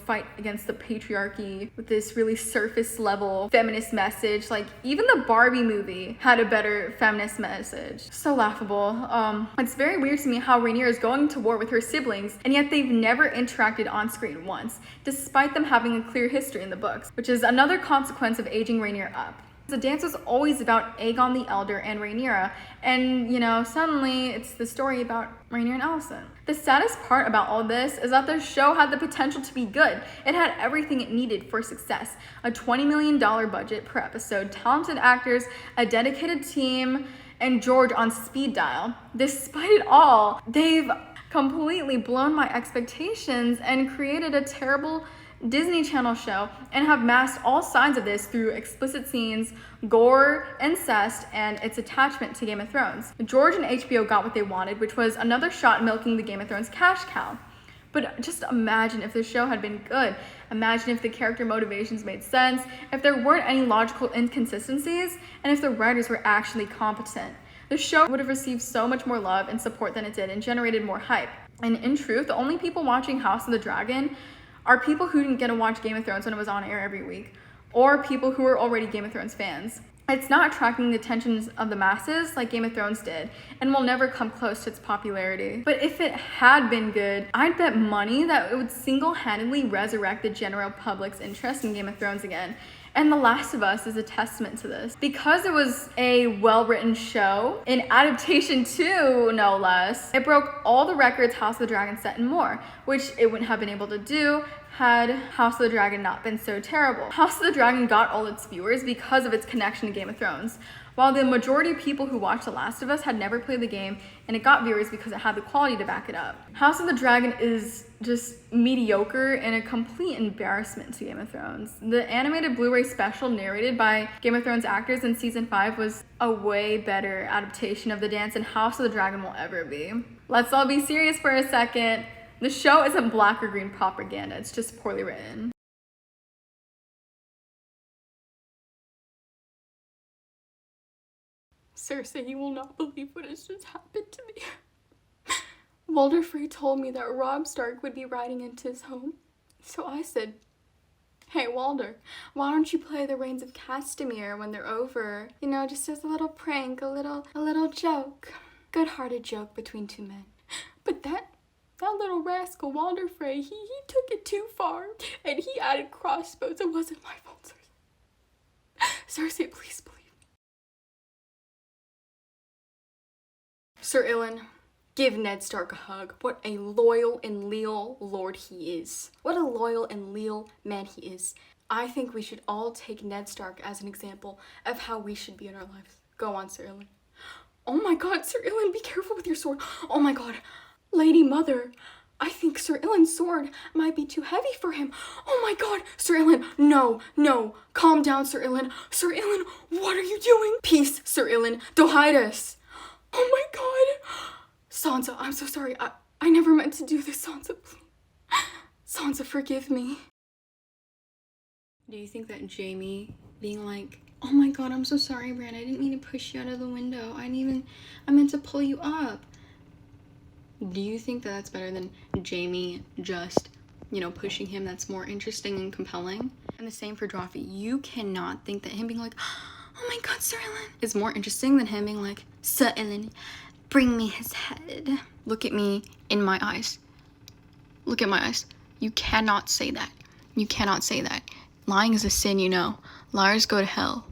fight against the patriarchy with this really surface level feminist message. Like, even the Barbie movie had a better feminist message. So laughable. It's very weird to me how Rhaenyra is going to war with her siblings, and yet they've never interacted on screen once, despite them having a clear history in the books, which is another consequence of aging Rhaenyra up. The dance was always about Aegon the Elder and Rhaenyra, and suddenly it's the story about Rhaenyra and Alicent. The saddest part about all this is that the show had the potential to be good. It had everything it needed for success. A $20 million budget per episode, talented actors, a dedicated team, and George on speed dial. Despite it all, they've completely blown my expectations and created a terrible Disney Channel show and have masked all sides of this through explicit scenes, gore, incest, and its attachment to Game of Thrones. George and HBO got what they wanted, which was another shot milking the Game of Thrones cash cow. But just imagine if the show had been good. Imagine if the character motivations made sense, if there weren't any logical inconsistencies, and if the writers were actually competent. The show would have received so much more love and support than it did and generated more hype. And in truth, the only people watching House of the Dragon are people who didn't get to watch Game of Thrones when it was on air every week, or people who are already Game of Thrones fans. It's not attracting the attention of the masses like Game of Thrones did, and will never come close to its popularity. But if it had been good, I'd bet money that it would single-handedly resurrect the general public's interest in Game of Thrones again. And The Last of Us is a testament to this. Because it was a well-written show, an adaptation too, no less, it broke all the records House of the Dragon set and more, which it wouldn't have been able to do had House of the Dragon not been so terrible. House of the Dragon got all its viewers because of its connection to Game of Thrones, while the majority of people who watched The Last of Us had never played the game, and it got viewers because it had the quality to back it up. House of the Dragon is just mediocre and a complete embarrassment to Game of Thrones. The animated Blu-ray special narrated by Game of Thrones actors in season 5 was a way better adaptation of the dance than House of the Dragon will ever be. Let's all be serious for a second. The show isn't black or green propaganda, it's just poorly written. Cersei, you will not believe what has just happened to me. Walder Frey told me that Robb Stark would be riding into his home. So I said, hey Walder, why don't you play the Reigns of Castamere when they're over? Just as a little prank, a little joke. Good-hearted joke between two men. But that little rascal Walder Frey, he took it too far, and he added crossbows. It wasn't my fault, Cersei. Cersei, please believe me. Sir Ilyn, give Ned Stark a hug. What a loyal and leal lord he is. What a loyal and leal man he is. I think we should all take Ned Stark as an example of how we should be in our lives. Go on, Sir Ilyn. Oh my god, Sir Ilyn, be careful with your sword. Oh my god. Lady Mother, I think Sir Ilyn's sword might be too heavy for him. Oh my god, Sir Ilyn, no, calm down, Sir Ilyn. Sir Ilyn, what are you doing? Peace, Sir Ilyn, don't hide us. Oh my god. Sansa, I'm so sorry. I never meant to do this, Sansa, please. Sansa, forgive me. Do you think that Jaime being like, oh my god, I'm so sorry, Bran, I didn't mean to push you out of the window. I meant to pull you up. Do you think that that's better than Jaime just, pushing him? That's more interesting and compelling? And the same for Joffrey. You cannot think that him being like, oh my god, Sir Ilyn, is more interesting than him being like, Sir Ilyn, bring me his head. Look at me in my eyes. Look at my eyes. You cannot say that. You cannot say that. Lying is a sin, Liars go to hell.